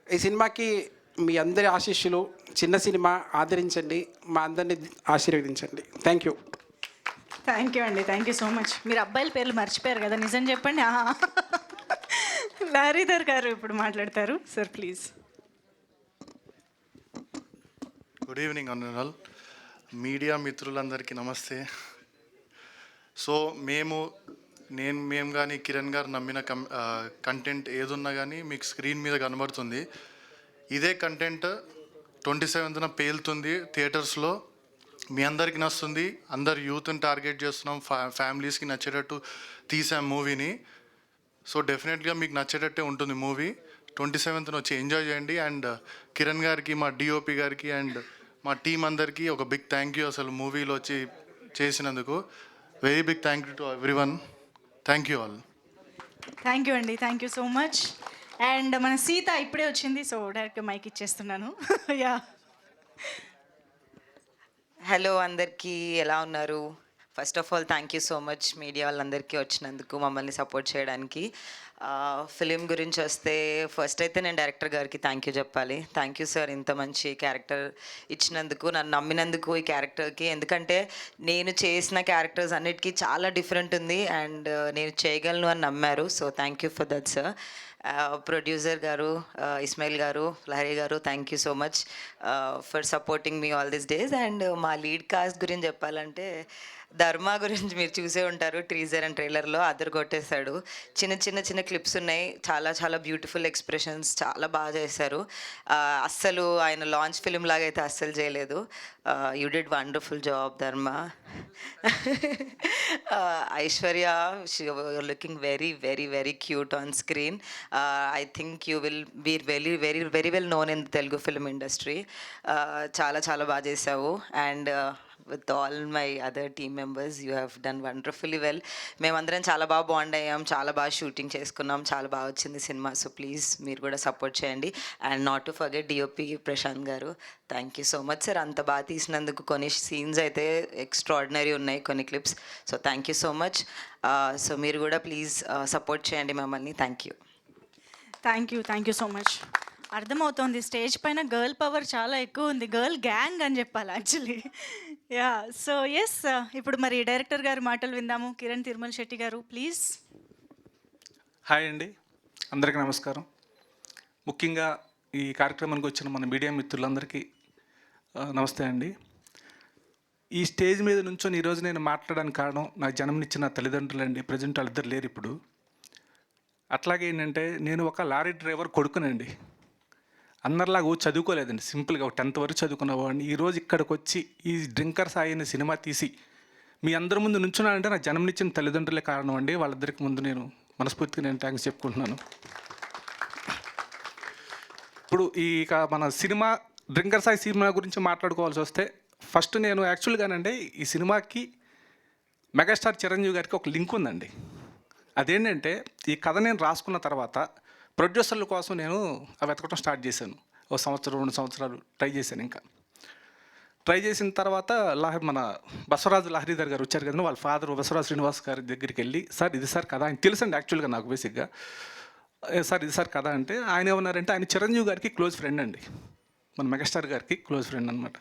ఈ సినిమాకి మీ అందరి ఆశీస్సులు, చిన్న సినిమా ఆదరించండి, మా అందరినీ ఆశీర్వదించండి. Thank you. థ్యాంక్ యూ అండి, థ్యాంక్ యూ సో మచ్. మీరు అబ్బాయిల పేర్లు మర్చిపోయారు కదా, నిజం చెప్పండి. లారీధర్ గారు ఇప్పుడు మాట్లాడతారు. Sir please. గుడ్ ఈవినింగ్ అన్నల్ మీడియా మిత్రులందరికీ నమస్తే. సో మేము కానీ కిరణ్ గారు నమ్మిన కంటెంట్ ఏదున్నా కానీ మీకు స్క్రీన్ మీద కనబడుతుంది. ఇదే కంటెంట్ 27న పేలుతుంది థియేటర్స్లో. మీ అందరికీ నచ్చుతుంది. అందరు యూత్ని టార్గెట్ చేస్తున్నాం, ఫ్యామిలీస్కి నచ్చేటట్టు తీసాం మూవీని. సో డెఫినెట్గా మీకు నచ్చేటట్టే ఉంటుంది మూవీ. 27న వచ్చి ఎంజాయ్ చేయండి. అండ్ కిరణ్ గారికి, మా డిఓపి గారికి అండ్ మా టీం అందరికీ ఒక బిగ్ థ్యాంక్ యూ అసలు మూవీలో వచ్చి చేసినందుకు. Very big thank you to everyone. Thank you all. Thank you అండి, thank you so much. And మన సీత ఇప్పుడే వచ్చింది, సో డైరెక్ట్గా మైక్ ఇచ్చేస్తున్నాను. యా. హలో అందరికీ, ఎలా ఉన్నారు? First of all thank you so much media వాళ్ళందరికీ వచ్చినందుకు, మమ్మల్ని సపోర్ట్ చేయడానికి. ఫిలిం గురించి వస్తే ఫస్ట్ అయితే నేను డైరెక్టర్ గారికి థ్యాంక్ యూ చెప్పాలి. థ్యాంక్ యూ సార్, ఇంత మంచి క్యారెక్టర్ ఇచ్చినందుకు, నన్ను నమ్మినందుకు ఈ క్యారెక్టర్కి. ఎందుకంటే నేను చేసిన క్యారెక్టర్స్ అన్నిటికీ చాలా డిఫరెంట్ ఉంది అండ్ నేను చేయగలను అని నమ్మారు. So thank you for that sir. Producer గారు, ఇస్మాయిల్ గారు, లహరి గారు, thank you so much for supporting me all this days. And మా లీడ్ కాస్ట్ గురించి చెప్పాలంటే ధర్మ గురించి మీరు చూసే ఉంటారు టీజర్ అండ్ ట్రైలర్లో, అదర్ కొట్టేశాడు. చిన్న క్లిప్స్ ఉన్నాయి, చాలా బ్యూటిఫుల్ ఎక్స్ప్రెషన్స్, చాలా బాగా చేశారు. అస్సలు ఆయన లాంచ్ ఫిలిం లాగా అయితే అస్సలు చేయలేదు. You did wonderful job Dharma. Aishwarya, looking very cute on screen. I think you will be very well known in Telugu film industry. చాలా బాగా చేసావు. And with all my other team members, you have done wonderfully well. మేమందరం చాలా బాగా bond అయ్యాం, చాలా బాగా shooting చేసుకున్నాం, చాలా బాగా వచ్చింది సినిమా. సో ప్లీజ్ మీరు కూడా సపోర్ట్ చేయండి. And not to forget DOP Prashanth గారు, thank you so much sir. అంత బాగా తీసినందుకు. కొన్ని సీన్స్ అయితే ఎక్స్ట్రాడినరీ ఉన్నాయి, కొన్ని clips. So thank you so much. So మీరు కూడా ప్లీజ్ సపోర్ట్ చేయండి మమ్మల్ని. Thank you. Thank you so much. అర్థమవుతోంది స్టేజ్ పైన గర్ల్ పవర్ చాలా ఎక్కువ ఉంది, గర్ల్ గ్యాంగ్ అని చెప్పాలి యాక్చువల్లీ. యా. సో ఎస్, ఇప్పుడు మరి డైరెక్టర్ గారి మాటలు విందాము. కిరణ్ తిరుమల శెట్టి గారు ప్లీజ్. హాయ్ అండి, అందరికీ నమస్కారం. ముఖ్యంగా ఈ కార్యక్రమానికి వచ్చిన మన మీడియా మిత్రులందరికీ నమస్తే అండి. ఈ స్టేజ్ మీద నుంచొని ఈరోజు నేను మాట్లాడడానికి కారణం నాకు జన్మనిచ్చిన తల్లిదండ్రులు అండి. ప్రజెంట్ వాళ్ళిద్దరు లేరు ఇప్పుడు. అట్లాగే ఏంటంటే నేను ఒక లారీ డ్రైవర్ కొడుకునండి. అందరిలాగా చదువుకోలేదండి, సింపుల్గా ఒక 10th వరకు చదువుకున్నవాడిని. ఈరోజు ఇక్కడికి వచ్చి ఈ డ్రింకర్ సాయి అనే సినిమా తీసి మీ అందరి ముందు నుంచున్నానంటే నాకు జన్మనిచ్చిన తల్లిదండ్రులే కారణం అండి. వాళ్ళిద్దరికి ముందు నేను మనస్ఫూర్తిగా నేను థ్యాంక్స్ చెప్పుకుంటున్నాను. ఇప్పుడు మన సినిమా డ్రింకర్ సాయి సినిమా గురించి మాట్లాడుకోవాల్సి వస్తే ఫస్ట్ నేను యాక్చువల్గానండి ఈ సినిమాకి మెగాస్టార్ చిరంజీవి గారికి ఒక లింక్ ఉందండి. అదేంటంటే ఈ కథ నేను రాసుకున్న తర్వాత ప్రొడ్యూసర్ల కోసం నేను వెతకడం స్టార్ట్ చేశాను. 1 సంవత్సరం 2 సంవత్సరాలు ట్రై చేశాను. ఇంకా ట్రై చేసిన తర్వాత మన బసవరాజు లహరీధర్ గారు వచ్చారు కదండి, వాళ్ళ ఫాదర్ బసవరాజు శ్రీనివాస్ గారి దగ్గరికి వెళ్ళి, సార్ ఇది సార్ కథ, ఆయన తెలుసండి యాక్చువల్గా నాకు బేసిక్గా. సార్ ఇది సార్ కథ అంటే ఆయన ఏమన్నారంటే, ఆయన చిరంజీవి గారికి క్లోజ్ ఫ్రెండ్ అండి, మన మెగాస్టార్ గారికి క్లోజ్ ఫ్రెండ్ అనమాట.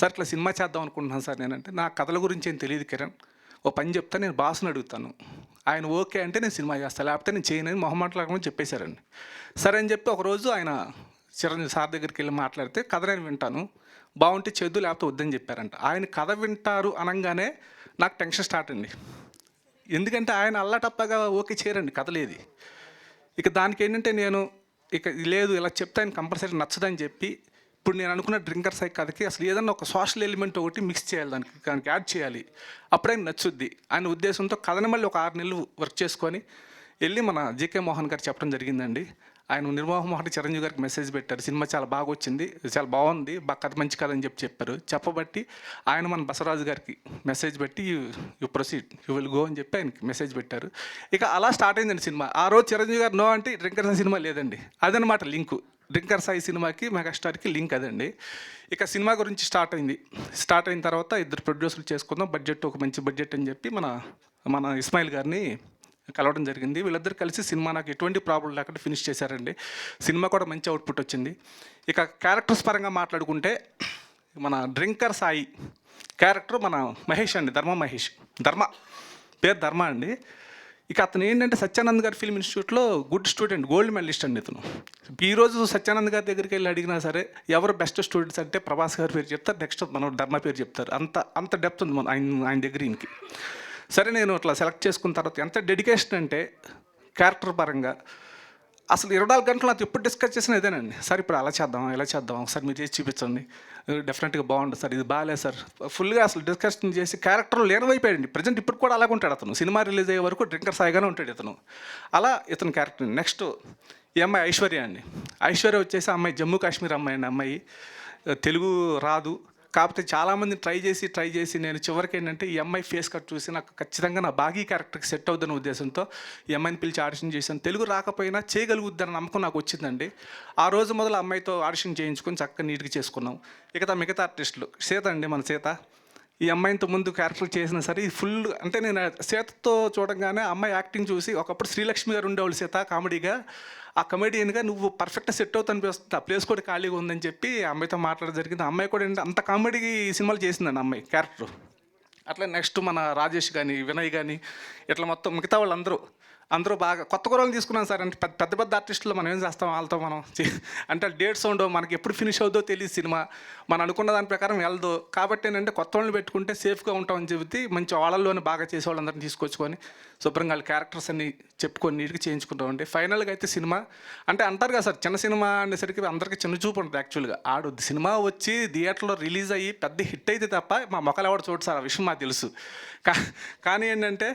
సార్ ఇట్లా సినిమా చేద్దాం అనుకుంటున్నాను సార్ నేనంటే, నా కథల గురించి ఏం తెలియదు కిరణ్, ఓ పని చెప్తా, నేను బాస్ని అడుగుతాను, ఆయన ఓకే అంటే నేను సినిమా చేస్తాను, లేకపోతే నేను చేయనని మొహమాటలాగమని చెప్పేశారండి. సరే అని చెప్పి ఒకరోజు ఆయన చిరంజీవి సార్ దగ్గరికి వెళ్ళి మాట్లాడితే, కథ నేను వింటాను, బాగుంటే చేద్దు లేకపోతే వద్దని చెప్పారంట. ఆయన కథ వింటారు అనగానే నాకు టెన్షన్ స్టార్ట్ అండి. ఎందుకంటే ఆయన అల్లటప్పగా ఓకే చేయరండి కథలేది. ఇక దానికి ఏంటంటే నేను ఇక లేదు ఇలా చెప్తే ఆయన కంపల్సరీ నచ్చదని చెప్పి ఇప్పుడు నేను అనుకున్న డ్రింకర్ సై కథకి అసలు ఏదన్నా ఒక సోషల్ ఎలిమెంట్ ఒకటి మిక్స్ చేయాలి, దానికి యాడ్ చేయాలి, అప్పుడే నచ్చుద్ది అనే ఉద్దేశంతో కథని మళ్ళీ ఒక 6 నెలలు వర్క్ చేసుకొని వెళ్ళి మన జేకే మోహన్ గారు చెప్పడం జరిగిందండి. ఆయన నిర్మోహన్ చిరంజీవి గారికి మెసేజ్ పెట్టారు, సినిమా చాలా బాగా వచ్చింది, చాలా బాగుంది, కథ మంచి కథ అని చెప్పారు. చెప్పబట్టి ఆయన మన బసవరాజు గారికి మెసేజ్ పెట్టి you proceed, you will go అని చెప్పి ఆయనకి మెసేజ్ పెట్టారు. ఇక అలా స్టార్ట్ అయిందండి సినిమా. ఆ రోజు చిరంజీవి గారు నో అంటే డ్రింకర్ సాయి సినిమా లేదండి. అదనమాట లింకు, డ్రింకర్ సాయి సినిమాకి మెగాస్టార్కి లింక్ అదండి. ఇక సినిమా గురించి స్టార్ట్ అయిన తర్వాత 2 ప్రొడ్యూసర్లు చేసుకుందాం, బడ్జెట్ ఒక మంచి బడ్జెట్ అని చెప్పి మన ఇస్మాయిల్ గారిని కలవడం జరిగింది. వీళ్ళిద్దరు కలిసి సినిమా నాకు ఎటువంటి ప్రాబ్లం లేకుండా ఫినిష్ చేశారండి. సినిమా కూడా మంచి అవుట్పుట్ వచ్చింది. ఇక క్యారెక్టర్స్ పరంగా మాట్లాడుకుంటే మన డ్రింకర్ సాయి క్యారెక్టర్ మన మహేష్ అండి, ధర్మ పేరు ధర్మ అండి. ఇక అతను ఏంటంటే సత్యానంద్ గారి ఫిల్మ్ ఇన్స్టిట్యూట్లో గుడ్ స్టూడెంట్, గోల్డ్ మెడలిస్ట్ అండి ఇతను. ఈరోజు సత్యానంద్ గారి దగ్గరికి వెళ్ళి అడిగినా సరే ఎవరు బెస్ట్ స్టూడెంట్స్ అంటే ప్రభాస్ గారి పేరు చెప్తారు, నెక్స్ట్ మన ధర్మ పేరు చెప్తారు. అంత డెప్త్ ఉంది ఆయన దగ్గర ఇంకి. సరే నేను అట్లా సెలెక్ట్ చేసుకున్న తర్వాత ఎంత డెడికేషన్ అంటే క్యారెక్టర్ పరంగా అసలు 24 గంటలు నాకు ఎప్పుడు డిస్కస్ చేసిన ఇదేనండి. సార్ ఇప్పుడు అలా చేద్దాం, ఇలా చేద్దాం, ఒకసారి మీరు చేసి చూపించండి, డెఫినెట్గా బాగుంటుంది సార్, ఇది బాగాలేదు సార్, ఫుల్గా అసలు డిస్కషన్ చేసి క్యారెక్టర్ లీనమైపోయాడండి. ప్రజెంట్ ఇప్పుడు కూడా అలాగే ఉంటాడు అతను. సినిమా రిలీజ్ అయ్యే వరకు డ్రింకర్ సాయిగానే ఉంటాడు ఇతను. అలా ఇతను క్యారెక్టర్. నెక్స్ట్ ఈ అమ్మాయి ఐశ్వర్య అండి. ఐశ్వర్య వచ్చేసి అమ్మాయి జమ్మూ కాశ్మీర్ అమ్మాయి అండి. అమ్మాయి తెలుగు రాదు, కాకపోతే చాలామంది ట్రై చేసి నేను చివరికి ఏంటంటే ఈ అమ్మాయి ఫేస్ కట్ చూసి నాకు ఖచ్చితంగా నా బాగీ క్యారెక్టర్కి సెట్ అవుద్దన్న ఉద్దేశంతో ఈ అమ్మాయిని పిలిచి ఆడిషన్ చేశాను. తెలుగు రాకపోయినా చేయగలుగుద్దన్న నమ్మకం నాకు వచ్చిందండి. ఆ రోజు మొదలు అమ్మాయితో ఆడిషన్ చేయించుకొని చక్కగా నీట్గా చేసుకున్నాం. ఇక మిగతా ఆర్టిస్టులు సీత అండి, మన సీత. ఈ అమ్మాయితో ముందు క్యారెక్టర్ చేసినా సరే ఇది ఫుల్ అంటే నేను సీతతో చూడంగానే అమ్మాయి యాక్టింగ్ చూసి ఒకప్పుడు శ్రీలక్ష్మి గారు ఉండేవాళ్ళు సీత కామెడీగా, ఆ కమెడియన్గా నువ్వు పర్ఫెక్ట్గా సెట్ అవుతా అనిపిస్తుంది, ఆ ప్లేస్ కూడా ఖాళీగా ఉందని చెప్పి అమ్మాయితో మాట్లాడడం జరిగింది. అమ్మాయి కూడా ఏంటంటే అంత కామెడీ సినిమాలు చేసిందండి అమ్మాయి క్యారెక్టర్. అట్లా నెక్స్ట్ మన రాజేష్ కానీ వినయ్ కానీ ఇట్లా మొత్తం మిగతా వాళ్ళందరూ బాగా కొత్త కూరలు తీసుకున్నాం సార్. అంటే పెద్ద ఆర్టిస్టులు మనం ఏం చేస్తాం వాళ్ళతో మనం అంటే డేట్స్ ఉండవు, మనకి ఎప్పుడు ఫినిష్ అవుతుందో తెలియదు సినిమా, మనం అనుకున్న దాని ప్రకారం వెళ్దో. కాబట్టి ఏంటంటే కొత్త వాళ్ళని పెట్టుకుంటే సేఫ్గా ఉంటామని చెబితే మంచి వాళ్ళల్లోనే బాగా చేసే వాళ్ళందరినీ తీసుకొచ్చుకొని శుభ్రంగా వాళ్ళ క్యారెక్టర్స్ అన్ని చెప్పుకొని నీట్గా చేయించుకుంటామండి. ఫైనల్గా అయితే సినిమా అంటే అంటారు కదా సార్, చిన్న సినిమా అనేసరికి అందరికీ చిన్న చూపు ఉంటుంది. యాక్చువల్గా సినిమా వచ్చి థియేటర్లో రిలీజ్ అయ్యి పెద్ద హిట్ అయితే తప్ప మా మొక్కలు ఎవరు చూడు సార్, ఆ విషయం మాకు తెలుసు. కానీ ఏంటంటే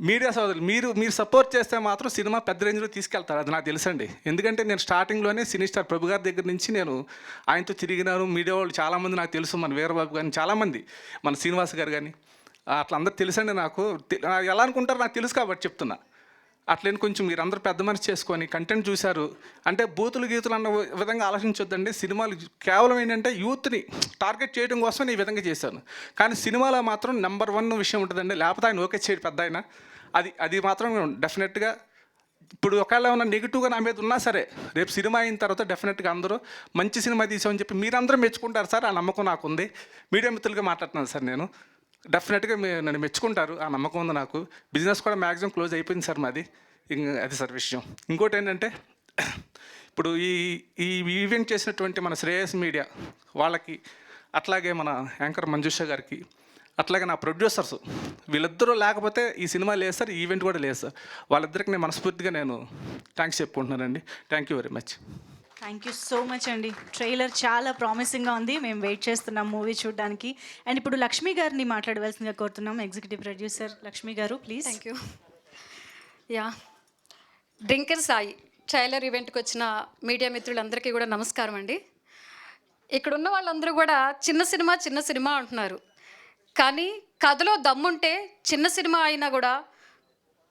మీడియా సోదరులు మీరు సపోర్ట్ చేస్తే మాత్రం సినిమా పెద్ద రేంజ్లో తీసుకెళ్తారు, అది నాకు తెలుసండి. ఎందుకంటే నేను స్టార్టింగ్లోనే సినీ స్టార్ ప్రభు గారి దగ్గర నుంచి నేను ఆయనతో తిరిగినాను. మీడియా వాళ్ళు చాలామంది నాకు తెలుసు, మన వీరబాబు కానీ చాలామంది, మన శ్రీనివాస్ గారు కానీ అట్లా అందరూ తెలుసండి. నాకు ఎలా అనుకుంటారో నాకు తెలుసు కాబట్టి చెప్తున్నా. అట్లని కొంచెం మీరు అందరూ పెద్ద మనసు చేసుకొని కంటెంట్ చూశారు అంటే బూతులు గీతులు అన్న విధంగా ఆలోచించొద్దండి. సినిమాలు కేవలం ఏంటంటే యూత్ని టార్గెట్ చేయడం కోసం ఈ విధంగా చేశాను. కానీ సినిమాలో మాత్రం నెంబర్ 1 విషయం ఉంటుందండి, లేకపోతే ఆయన ఓకే చేయడు పెద్ద ఆయన. అది మాత్రం డెఫినెట్గా ఇప్పుడు ఒకవేళ ఏమైనా నెగిటివ్గా నా మీద ఉన్నా సరే రేపు సినిమా అయిన తర్వాత డెఫినెట్గా అందరూ మంచి సినిమా తీసామని చెప్పి మీరందరూ మెచ్చుకుంటారు సార్, ఆ నమ్మకం నాకు ఉంది. మీడియా మిత్రులుగా మాట్లాడుతున్నాను సార్ నేను. డెఫినెట్గా నన్ను మెచ్చుకుంటారు, ఆ నమ్మకం ఉంది నాకు. బిజినెస్ కూడా మ్యాక్సిమం క్లోజ్ అయిపోయింది సార్ మాది. అది సార్ విషయం. ఇంకోటి ఏంటంటే ఇప్పుడు ఈ ఈవెంట్ చేసినటువంటి మన శ్రేయస్ మీడియా వాళ్ళకి, అట్లాగే మన యాంకర్ మంజుష గారికి, అట్లాగే నా ప్రొడ్యూసర్స్, వీళ్ళిద్దరూ లేకపోతే ఈ సినిమా లేదు సార్, ఈ ఈవెంట్ కూడా లేదు సార్. వాళ్ళిద్దరికి నేను మనస్ఫూర్తిగా థ్యాంక్స్ చెప్పుకుంటున్నానండి. Thank you very much. Thank you so much అండి. ట్రైలర్ చాలా ప్రామిసింగ్గా ఉంది, మేము వెయిట్ చేస్తున్నాం మూవీ చూడడానికి. అండ్ ఇప్పుడు లక్ష్మి గారిని మాట్లాడవలసిందిగా కోరుతున్నాం, ఎగ్జిక్యూటివ్ ప్రొడ్యూసర్ లక్ష్మి గారు please. Thank you. Drinker Sai trailer ఈవెంట్కి వచ్చిన మీడియా మిత్రులందరికీ కూడా నమస్కారం అండి. ఇక్కడ ఉన్న వాళ్ళందరూ కూడా చిన్న సినిమా అంటున్నారు, కానీ కథలో దమ్ముంటే చిన్న సినిమా అయినా కూడా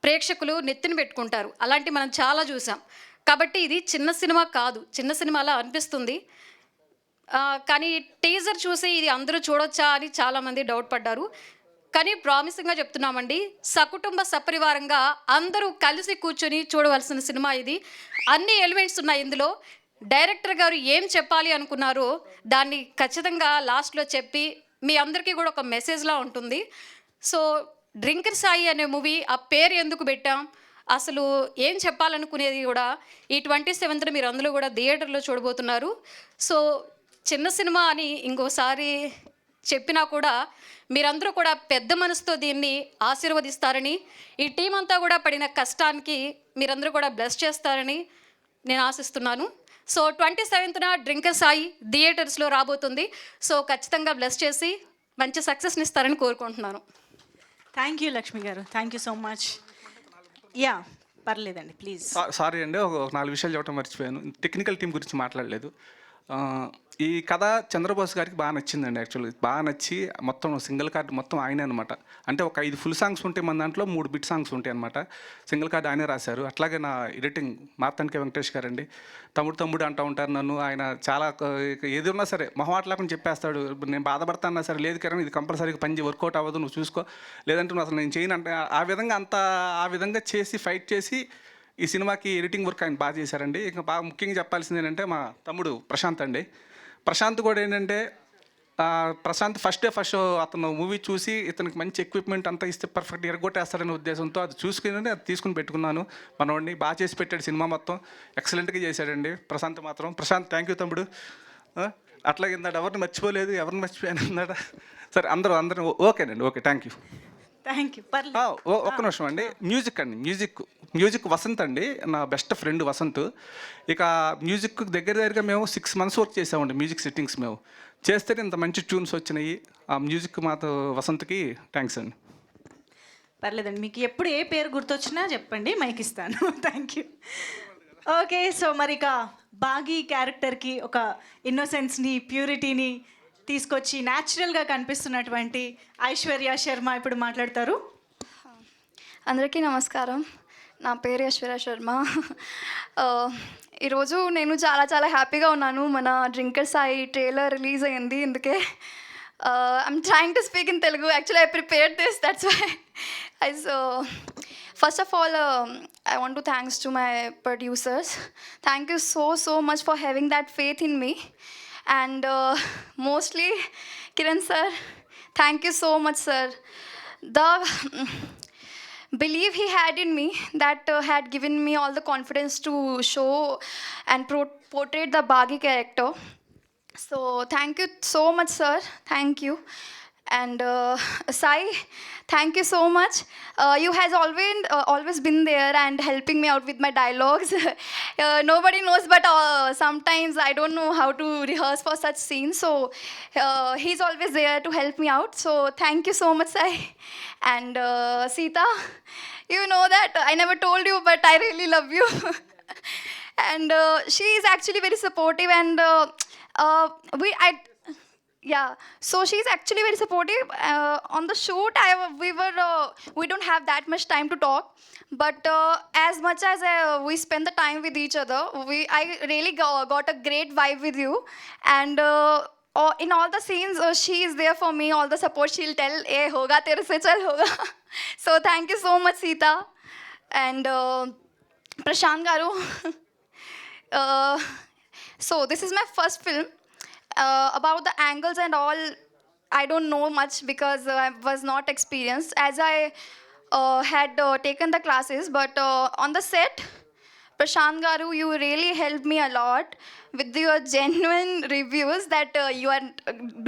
ప్రేక్షకులు నెత్తిన పెట్టుకుంటారు. అలాంటి మనం చాలా చూసాం. కాబట్టి ఇది చిన్న సినిమా కాదు, చిన్న సినిమాలా అనిపిస్తుంది. కానీ టీజర్ చూసి ఇది అందరూ చూడొచ్చా అని చాలామంది డౌట్ పడ్డారు. కానీ ప్రామిసింగ్గా చెప్తున్నామండి, సకుటుంబ సపరివారంగా అందరూ కలిసి కూర్చొని చూడవలసిన సినిమా ఇది. అన్ని ఎలిమెంట్స్ ఉన్నాయి ఇందులో. డైరెక్టర్ గారు ఏం చెప్పాలి అనుకున్నారో దాన్ని ఖచ్చితంగా లాస్ట్లో చెప్పి మీ అందరికీ కూడా ఒక మెసేజ్లా ఉంటుంది. సో డ్రింకర్ సాయి అనే మూవీ, ఆ పేరు ఎందుకు పెట్టాం, అసలు ఏం చెప్పాలనుకునేది కూడా ఈ 27th మీరు అందులో కూడా థియేటర్లో చూడబోతున్నారు. సో చిన్న సినిమా అని ఇంకోసారి చెప్పినా కూడా మీరందరూ కూడా పెద్ద మనసుతో దీన్ని ఆశీర్వదిస్తారని, ఈ టీం అంతా కూడా పడిన కష్టానికి మీరందరూ కూడా బ్లెస్ చేస్తారని నేను ఆశిస్తున్నాను. సో 27న డ్రింకర్ సాయి థియేటర్స్లో రాబోతుంది. సో ఖచ్చితంగా బ్లెస్ చేసి మంచి సక్సెస్ని ఇస్తారని కోరుకుంటున్నాను. థ్యాంక్ యూ లక్ష్మి గారు, thank you so much. Yeah పర్లేదండి ప్లీజ్. సారీ అండి, ఒక 4 విషయాలు చెప్పడం మర్చిపోయాను. టెక్నికల్ టీం గురించి మాట్లాడలేదు. ఈ కథ చంద్రబోస్ గారికి బాగా నచ్చిందండి. యాక్చువల్లీ బాగా నచ్చి మొత్తం సింగిల్ కార్డ్ మొత్తం ఆయనే అనమాట. అంటే ఒక 5 ఫుల్ సాంగ్స్ ఉంటాయి మన దాంట్లో, 3 బిట్ సాంగ్స్ ఉంటాయి అనమాట. సింగిల్ కార్డ్ ఆయనే రాశారు. అట్లాగే నా ఎడిటింగ్ మార్తాండ్కే వెంకటేష్ గారండి. తమ్ముడు అంటూ ఉంటారు నన్ను. ఆయన చాలా ఏది ఉన్నా సరే మొహమాటలాగా చెప్పేస్తాడు. నేను బాధపడతాన్నా సరే, లేదు కిరణ్ ఇది కంపల్సరీగా పని వర్కౌట్ అవ్వదు, నువ్వు చూసుకో, లేదంటే నువ్వు అసలు నేను చేయను అంటే ఆ విధంగా చేసి ఫైట్ చేసి ఈ సినిమాకి ఎడిటింగ్ వర్క్ ఆయన బాగా చేశారండి. ఇంకా బాగా ముఖ్యంగా చెప్పాల్సింది ఏంటంటే మా తమ్ముడు ప్రశాంత్ అండి. ప్రశాంత్ కూడా ఏంటంటే ప్రశాంత్ ఫస్ట్ అతను మూవీ చూసి ఇతనికి మంచి ఎక్విప్మెంట్ అంతా ఇస్తే పర్ఫెక్ట్ ఎరగొట్టేస్తారనే ఉద్దేశంతో అది చూసుకుని అది తీసుకుని పెట్టుకున్నాను. మనోడిని బాగా చేసి పెట్టాడు, సినిమా మొత్తం ఎక్సలెంట్గా చేశాడండి ప్రశాంత్ మాత్రం. ప్రశాంత్ థ్యాంక్ యూ తమ్ముడు. అట్లాగే ఇందాడు ఎవరిని మర్చిపోలేదు, ఎవరిని మర్చిపోయాను అన్నాడు. సరే అందరూ ఓకేనండి, okay thank you. Thank you. ఒక్క నిమిషం అండి. మ్యూజిక్ వసంత్ అండి, నా బెస్ట్ ఫ్రెండ్ వసంత్. ఇక మ్యూజిక్ దగ్గరగా మేము 6 months వర్క్ చేసామండి. మ్యూజిక్ సెట్టింగ్స్ మేము చేస్తే ఇంత మంచి ట్యూన్స్ వచ్చినాయి. ఆ మ్యూజిక్ మాతో వసంత్కి థ్యాంక్స్ అండి. పర్లేదండి, మీకు ఎప్పుడు ఏ పేరు గుర్తొచ్చినా చెప్పండి, మైక్ ఇస్తాను. Thank you. ఓకే, సో మరి ఇక బాగీ క్యారెక్టర్కి ఒక ఇన్నోసెన్స్ని, ప్యూరిటీని తీసుకొచ్చి న్యాచురల్గా కనిపిస్తున్నటువంటి ఐశ్వర్య శర్మ ఇప్పుడు మాట్లాడతారు. అందరికీ నమస్కారం. నా పేరు ఐశ్వర్య శర్మ. ఈరోజు నేను చాలా హ్యాపీగా ఉన్నాను. మన డ్రింకర్ సాయి ట్రైలర్ రిలీజ్ అయ్యింది, అందుకే I'm trying to speak in Telugu. Actually I prepared this, that's why. First of all, I want to thanks to my producers. Thank you so much for having that faith in me. And mostly Kiran sir, thank you so much sir. The belief he had in me that had given me all the confidence to show and portray the Bagi character. So thank you so much sir, thank you. And Sai, thank you so much. You has always been there and helping me out with my dialogues. Nobody knows, but sometimes I don't know how to rehearse for such scenes. So he's always there to help me out. So thank you so much, Sai. And Sita, you know that I never told you, but I really love you. And she is actually very supportive, and yeah, so she's actually very supportive. On the shoot, we don't have that much time to talk, but as much as we spend the time with each other, I really got a great vibe with you. And in all the scenes, she is there for me. All the support she'll tell, "Hey, hoga tere se chal hoga." So thank you so much, Sita. And Prashant garu. So this is my first film. About the angles and all, I don't know much because I was not experienced as I had taken the classes. But on the set, Prashant garu, you really helped me a lot with your genuine reviews that you are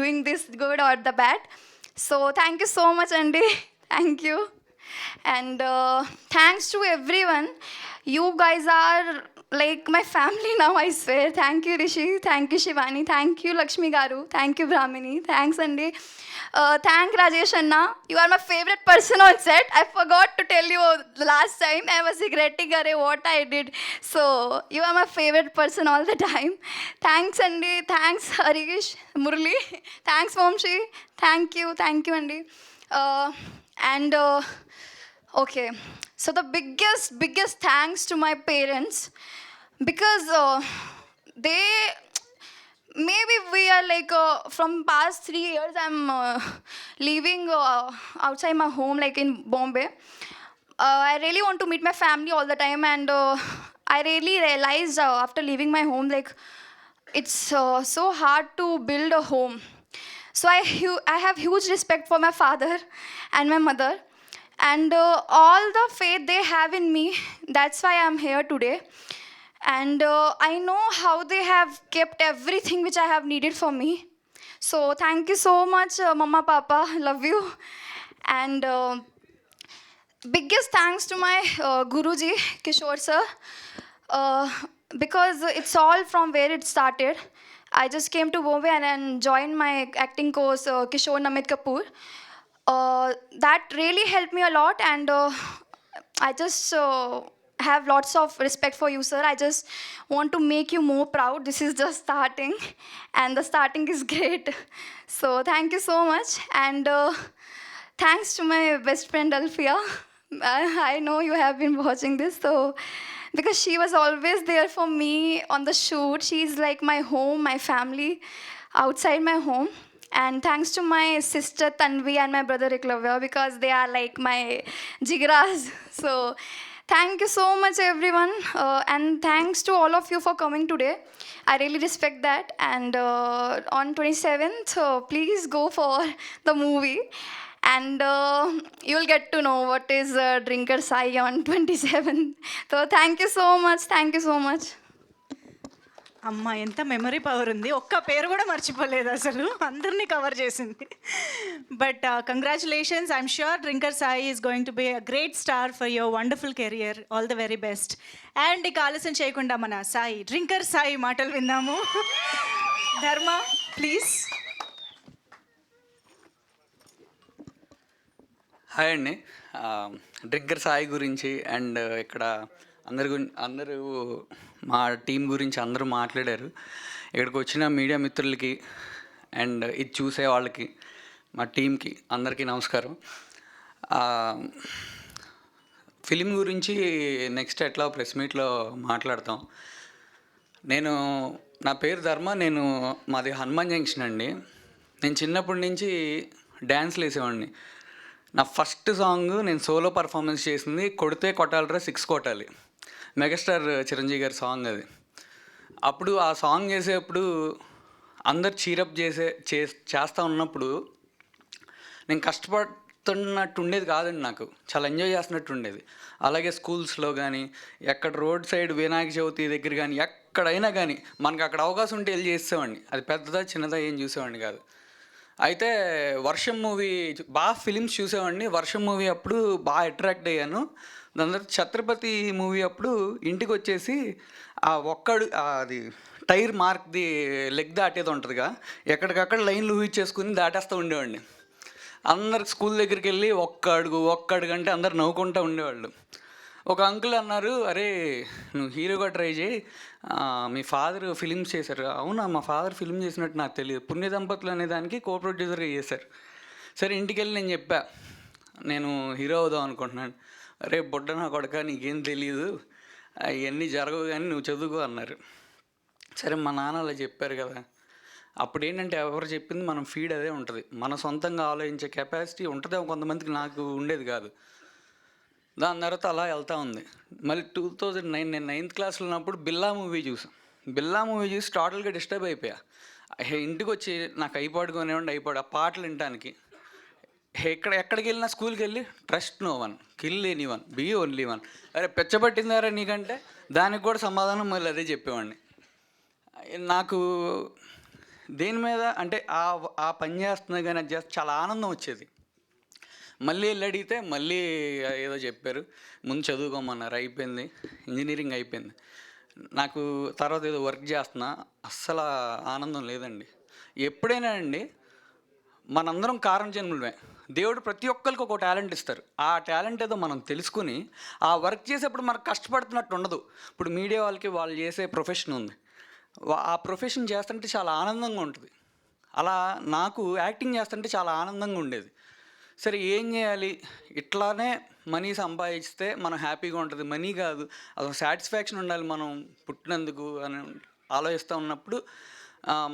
doing this good or the bad. So thank you so much, Andy. Thank you. And thanks to everyone. You guys are like my family now, I swear. Thank you, Rishi. Thank you, Shivani. Thank you, Lakshmi garu. Thank you, Brahmini. Thanks, Andy. Thank Rajesh Anna. You are my favorite person on set. I forgot to tell you last time. I was regretting what I did. So you are my favorite person all the time. Thanks, Andy. Thanks, Harish, Murli. Thanks, Momshi. Thank you, Andy. And okay. So the biggest thanks to my parents, because they, maybe we are like from past 3 years I'm living outside my home, like in Bombay. I really want to meet my family all the time, and I really realized after leaving my home, like it's so hard to build a home. So I have huge respect for my father and my mother. And all the faith they have in me, that's why I'm here today. And I know how they have kept everything which I have needed for me. So thank you so much, Mama, Papa, love you. And biggest thanks to my Guruji, Kishore sir. because it's all from where it started. I just came to Bombay and then joined my acting course, Kishore Namit Kapoor. That really helped me a lot, and I just have lots of respect for you, sir. I just want to make you more proud. This is just starting, and the starting is great. So thank you so much, and thanks to my best friend Alfia. I know you have been watching this, so because she was always there for me on the shoot. She's like my home, my family outside my home. And thanks to my sister Tanvi and my brother Iklavya, because they are like my jigras. So thank you so much, everyone. And thanks to all of you for coming today. I really respect that. And on 27th, please go for the movie. And you'll get to know what is Drinker Sai on 27th. So thank you so much. Thank you so much. అమ్మ ఎంత memory power ఉంది, ఒక్క పేరు కూడా మర్చిపోలేదు, అసలు అందరినీ cover చేసింది. But congratulations, I'm sure drinker Sai is going to be a great star for your wonderful career. All the very best. And ఇక ఆలస్యం చేయకుండా మన సాయి, డ్రింకర్ సాయి మాటలు విందాము. ధర్మ ప్లీజ్. హాయ్ అండి. డ్రింకర్ సాయి గురించి అండ్ ఇక్కడ అందరూ మా టీం గురించి అందరూ మాట్లాడారు. ఇక్కడికి వచ్చిన మీడియా మిత్రులకి అండ్ ఇది చూసే వాళ్ళకి, మా టీంకి అందరికీ నమస్కారం. ఫిలిం గురించి నెక్స్ట్ ఎట్లా ప్రెస్ మీట్లో మాట్లాడతాం. నా పేరు ధర్మ, మాది హనుమాన్ జంక్షన్ అండి. నేను చిన్నప్పటి నుంచి డ్యాన్స్లు వేసేవాడిని. నా ఫస్ట్ సాంగ్ నేను సోలో పర్ఫార్మెన్స్ చేసింది కొడితే కొట్టాలరా 6 కొట్టాలి, మెగాస్టార్ చిరంజీవి గారి సాంగ్ అది. అప్పుడు ఆ సాంగ్ చేసేటప్పుడు అందరు చీరప్ చేస్తూ ఉన్నప్పుడు నేను కష్టపడుతున్నట్టు ఉండేది కాదండి, నాకు చాలా ఎంజాయ్ చేస్తున్నట్టు ఉండేది. అలాగే స్కూల్స్లో కానీ, ఎక్కడ రోడ్ సైడ్ వినాయక చవితి దగ్గర కానీ, ఎక్కడైనా కానీ మనకు అక్కడ అవకాశం ఉంటే వెళ్ళి చేసేవాడిని. అది పెద్దదా చిన్నదా ఏం చూసేవాడిని కాదు. అయితే వర్షం మూవీ బాగా ఫిలిమ్స్ చూసేవాడిని. వర్షం మూవీ అప్పుడు బాగా అట్రాక్ట్ అయ్యాను. దాని తర్వాత ఛత్రపతి మూవీ అప్పుడు ఇంటికి వచ్చేసి ఆ అది టైర్ మార్క్ది లెగ్ దాటేది ఉంటుందిగా, ఎక్కడికక్కడ లైన్లు ఊహించేసుకుని దాటేస్తూ ఉండేవాడిని. అందరికి స్కూల్ దగ్గరికి వెళ్ళి ఒక్క అడుగు అంటే అందరు నవ్వుకుంటూ ఉండేవాళ్ళు. ఒక అంకుల్ అన్నారు, అరే నువ్వు హీరోగా ట్రై చేయి, మీ ఫాదర్ ఫిలిమ్స్ చేశారు. అవునా, మా ఫాదర్ ఫిలిం చేసినట్టు నాకు తెలియదు. పుణ్య దంపతులు అనే దానికి కో ప్రొడ్యూసర్గా చేశారు. సరే ఇంటికి వెళ్ళి నేను చెప్పా, నేను హీరో అవుదాం అనుకుంటున్నాను. అరే బొడ్డ నా కొడక, నీకేం తెలియదు, అవన్నీ జరగవు కానీ నువ్వు చదువుకో అన్నారు. సరే మా నాన్న అలా చెప్పారు కదా. అప్పుడు ఏంటంటే ఎవరు చెప్పింది మనం ఫీడ్ అదే ఉంటుంది. మన సొంతంగా ఆలోచించే కెపాసిటీ ఉంటుంది కొంతమందికి, నాకు ఉండేది కాదు. దాని తర్వాత అలా వెళ్తూ ఉంది. మళ్ళీ 2009 నేను 9th క్లాస్లో ఉన్నప్పుడు బిల్లా మూవీ చూసి టోటల్గా డిస్టర్బ్ అయిపోయా. ఇంటికి వచ్చి నాకు ఐపాడ్ కొనేవాడి, ఐపాడ్ ఆ పాటలు వినడానికి. ఎక్కడికి వెళ్ళినా స్కూల్కి వెళ్ళి trust no one, kill anyone, be only one. అరే పెచ్చబట్టిందారా నీకంటే దానికి కూడా సమాధానం మళ్ళీ అదే చెప్పేవాడిని. నాకు దేని మీద అంటే ఆ పని చేస్తున్నా కానీ అది చేస్తే చాలా ఆనందం వచ్చేది. మళ్ళీ వెళ్ళి అడిగితే మళ్ళీ ఏదో చెప్పారు, ముందు చదువుకోమన్నారు. అయిపోయింది, ఇంజనీరింగ్ అయిపోయింది. నాకు తర్వాత ఏదో వర్క్ చేస్తున్నా, అస్సలు ఆనందం లేదండి. ఎప్పుడైనా అండి మనందరం కారణ జన్ములమే. దేవుడు ప్రతి ఒక్కరికి ఒక టాలెంట్ ఇస్తారు. ఆ టాలెంట్ ఏదో మనం తెలుసుకుని ఆ వర్క్ చేసేప్పుడు మనకు కష్టపడుతున్నట్టు ఉండదు. ఇప్పుడు మీడియా వాళ్ళకి వాళ్ళు చేసే ప్రొఫెషన్ ఉంది, ఆ ప్రొఫెషన్ చేస్తుంటే చాలా ఆనందంగా ఉంటుంది. అలా నాకు యాక్టింగ్ చేస్తుంటే చాలా ఆనందంగా ఉండేది. సరే ఏం చేయాలి, ఇట్లానే మనీ సంపాదిస్తే మనం హ్యాపీగా ఉంటుంది. మనీ కాదు, అదొక సాటిస్ఫాక్షన్ ఉండాలి మనం పుట్టినందుకు అని ఆలోచిస్తూ ఉన్నప్పుడు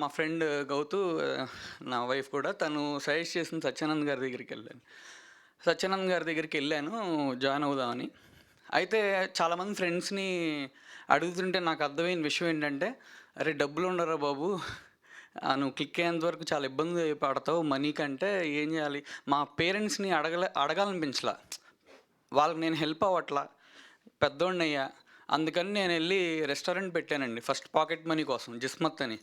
మా ఫ్రెండ్ గౌతు, నా వైఫ్ కూడా, తను సజెస్ట్ చేసిన సత్యానంద్ గారి దగ్గరికి వెళ్ళాను జాయిన్ అవుదామని. అయితే చాలామంది ఫ్రెండ్స్ని అడుగుతుంటే నాకు అర్థమైన విషయం ఏంటంటే, అరే డబ్బులు ఉండరా బాబు, నువ్వు క్లిక్ అయ్యేంత వరకు చాలా ఇబ్బంది పడతావు మనీ కంటే, ఏం చేయాలి. మా పేరెంట్స్ని అడగాలనిపించలా, వాళ్ళకి నేను హెల్ప్ అవ్వట్లా, పెద్దోడిని అయ్యా. అందుకని నేను వెళ్ళి రెస్టారెంట్ పెట్టానండి ఫస్ట్, పాకెట్ మనీ కోసం, జిస్మత్ అని.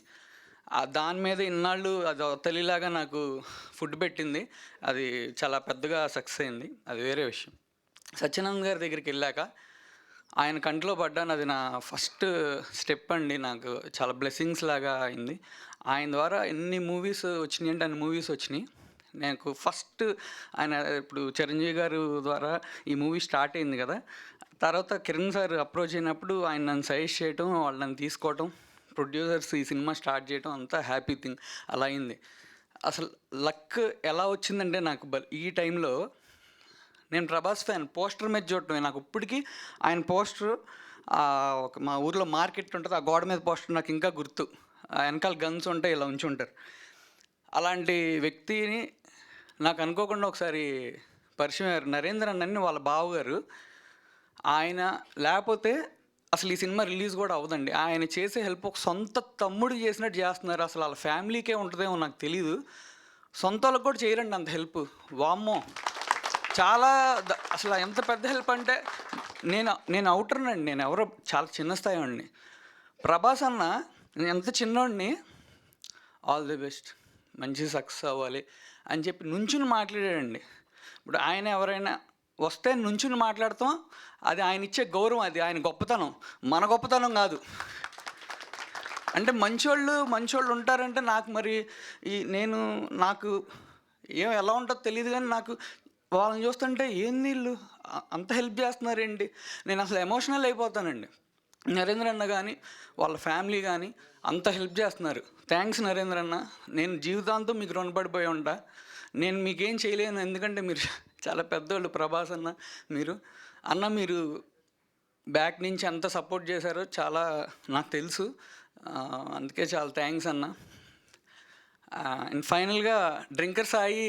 దాని మీద ఇన్నాళ్ళు అది తల్లిలాగా నాకు ఫుడ్ పెట్టింది. అది చాలా పెద్దగా సక్సెస్ అయింది, అది వేరే విషయం. సత్యానంద్ గారి దగ్గరికి వెళ్ళాక ఆయన కంట్లో పడ్డాను. అది నా ఫస్ట్ స్టెప్ అండి. నాకు చాలా బ్లెస్సింగ్స్ లాగా అయింది. ఆయన ద్వారా ఎన్ని మూవీస్ వచ్చినాయి అంటే అన్ని మూవీస్ వచ్చినాయి. నాకు ఫస్ట్ ఆయన ఇప్పుడు చిరంజీవి గారు ద్వారా ఈ మూవీ స్టార్ట్ అయింది కదా, తర్వాత కిరణ్ సార్ అప్రోచ్ అయినప్పుడు ఆయన నన్ను సజెస్ట్ చేయటం, వాళ్ళు నన్ను తీసుకోవటం, ప్రొడ్యూసర్స్ ఈ సినిమా స్టార్ట్ చేయటం అంతా హ్యాపీ థింగ్ అలా అయింది. అసలు లక్ ఎలా వచ్చిందంటే నాకు ఈ టైంలో నేను ప్రభాస్ ఫ్యాన్, పోస్టర్ మీద చూడటమే. నాకు ఇప్పటికీ ఆయన పోస్టర్ ఒక మా ఊర్లో మార్కెట్ ఉంటుంది, ఆ గోడ మీద పోస్టర్ నాకు ఇంకా గుర్తు. వెనకాల గన్స్ ఉంటాయి, ఇలా ఉంచి ఉంటారు. అలాంటి వ్యక్తిని నాకు అనుకోకుండా ఒకసారి పరిచయం అయ్యారు. నరేంద్ర అన్నని వాళ్ళ బావగారు. ఆయన లేకపోతే అసలు ఈ సినిమా రిలీజ్ కూడా అవ్వదండి. ఆయన చేసే హెల్ప్ ఒక సొంత తమ్ముడు చేసినట్టు చేస్తున్నారు. అసలు వాళ్ళ ఫ్యామిలీకే ఉంటుందేమో నాకు తెలీదు, సొంత వాళ్ళకి కూడా చేయరండి అంత హెల్ప్. వామ్మో, చాలా అసలు ఎంత పెద్ద హెల్ప్ అంటే నేను అవుటర్నండి, నేను ఎవరో చాలా చిన్న స్థాయి వాడిని. ప్రభాస్ అన్న నేను ఎంత చిన్నోడిని, ఆల్ ది బెస్ట్, మంచి సక్సెస్ అవ్వాలి అని చెప్పి నుంచుని మాట్లాడాడండి. ఇప్పుడు ఆయన ఎవరైనా వస్తే నుంచుని మాట్లాడతాం, అది ఆయన ఇచ్చే గౌరవం, అది ఆయన గొప్పతనం, మన గొప్పతనం కాదు. అంటే మంచోళ్ళు ఉంటారంటే నాకు మరి నాకు ఎలా ఉంటుందో తెలియదు, కానీ నాకు వాళ్ళని చూస్తుంటే ఏంది వీళ్ళు అంత హెల్ప్ చేస్తున్నారేంటి, నేను అసలు ఎమోషనల్ అయిపోతానండి. నరేంద్ర అన్న కానీ వాళ్ళ ఫ్యామిలీ కానీ అంత హెల్ప్ చేస్తున్నారు. థ్యాంక్స్ నరేంద్ర అన్న, నేను జీవితాంతం మీకు రుణపడిపోయి ఉంటా. నేను మీకేం చేయలేను, ఎందుకంటే మీరు చాలా పెద్దోళ్ళు. ప్రభాస్ అన్న మీరు బ్యాక్ నుంచి ఎంత సపోర్ట్ చేశారో చాలా నాకు తెలుసు, అందుకే చాలా థ్యాంక్స్ అన్న. అండ్ ఫైనల్గా డ్రింకర్ సాయి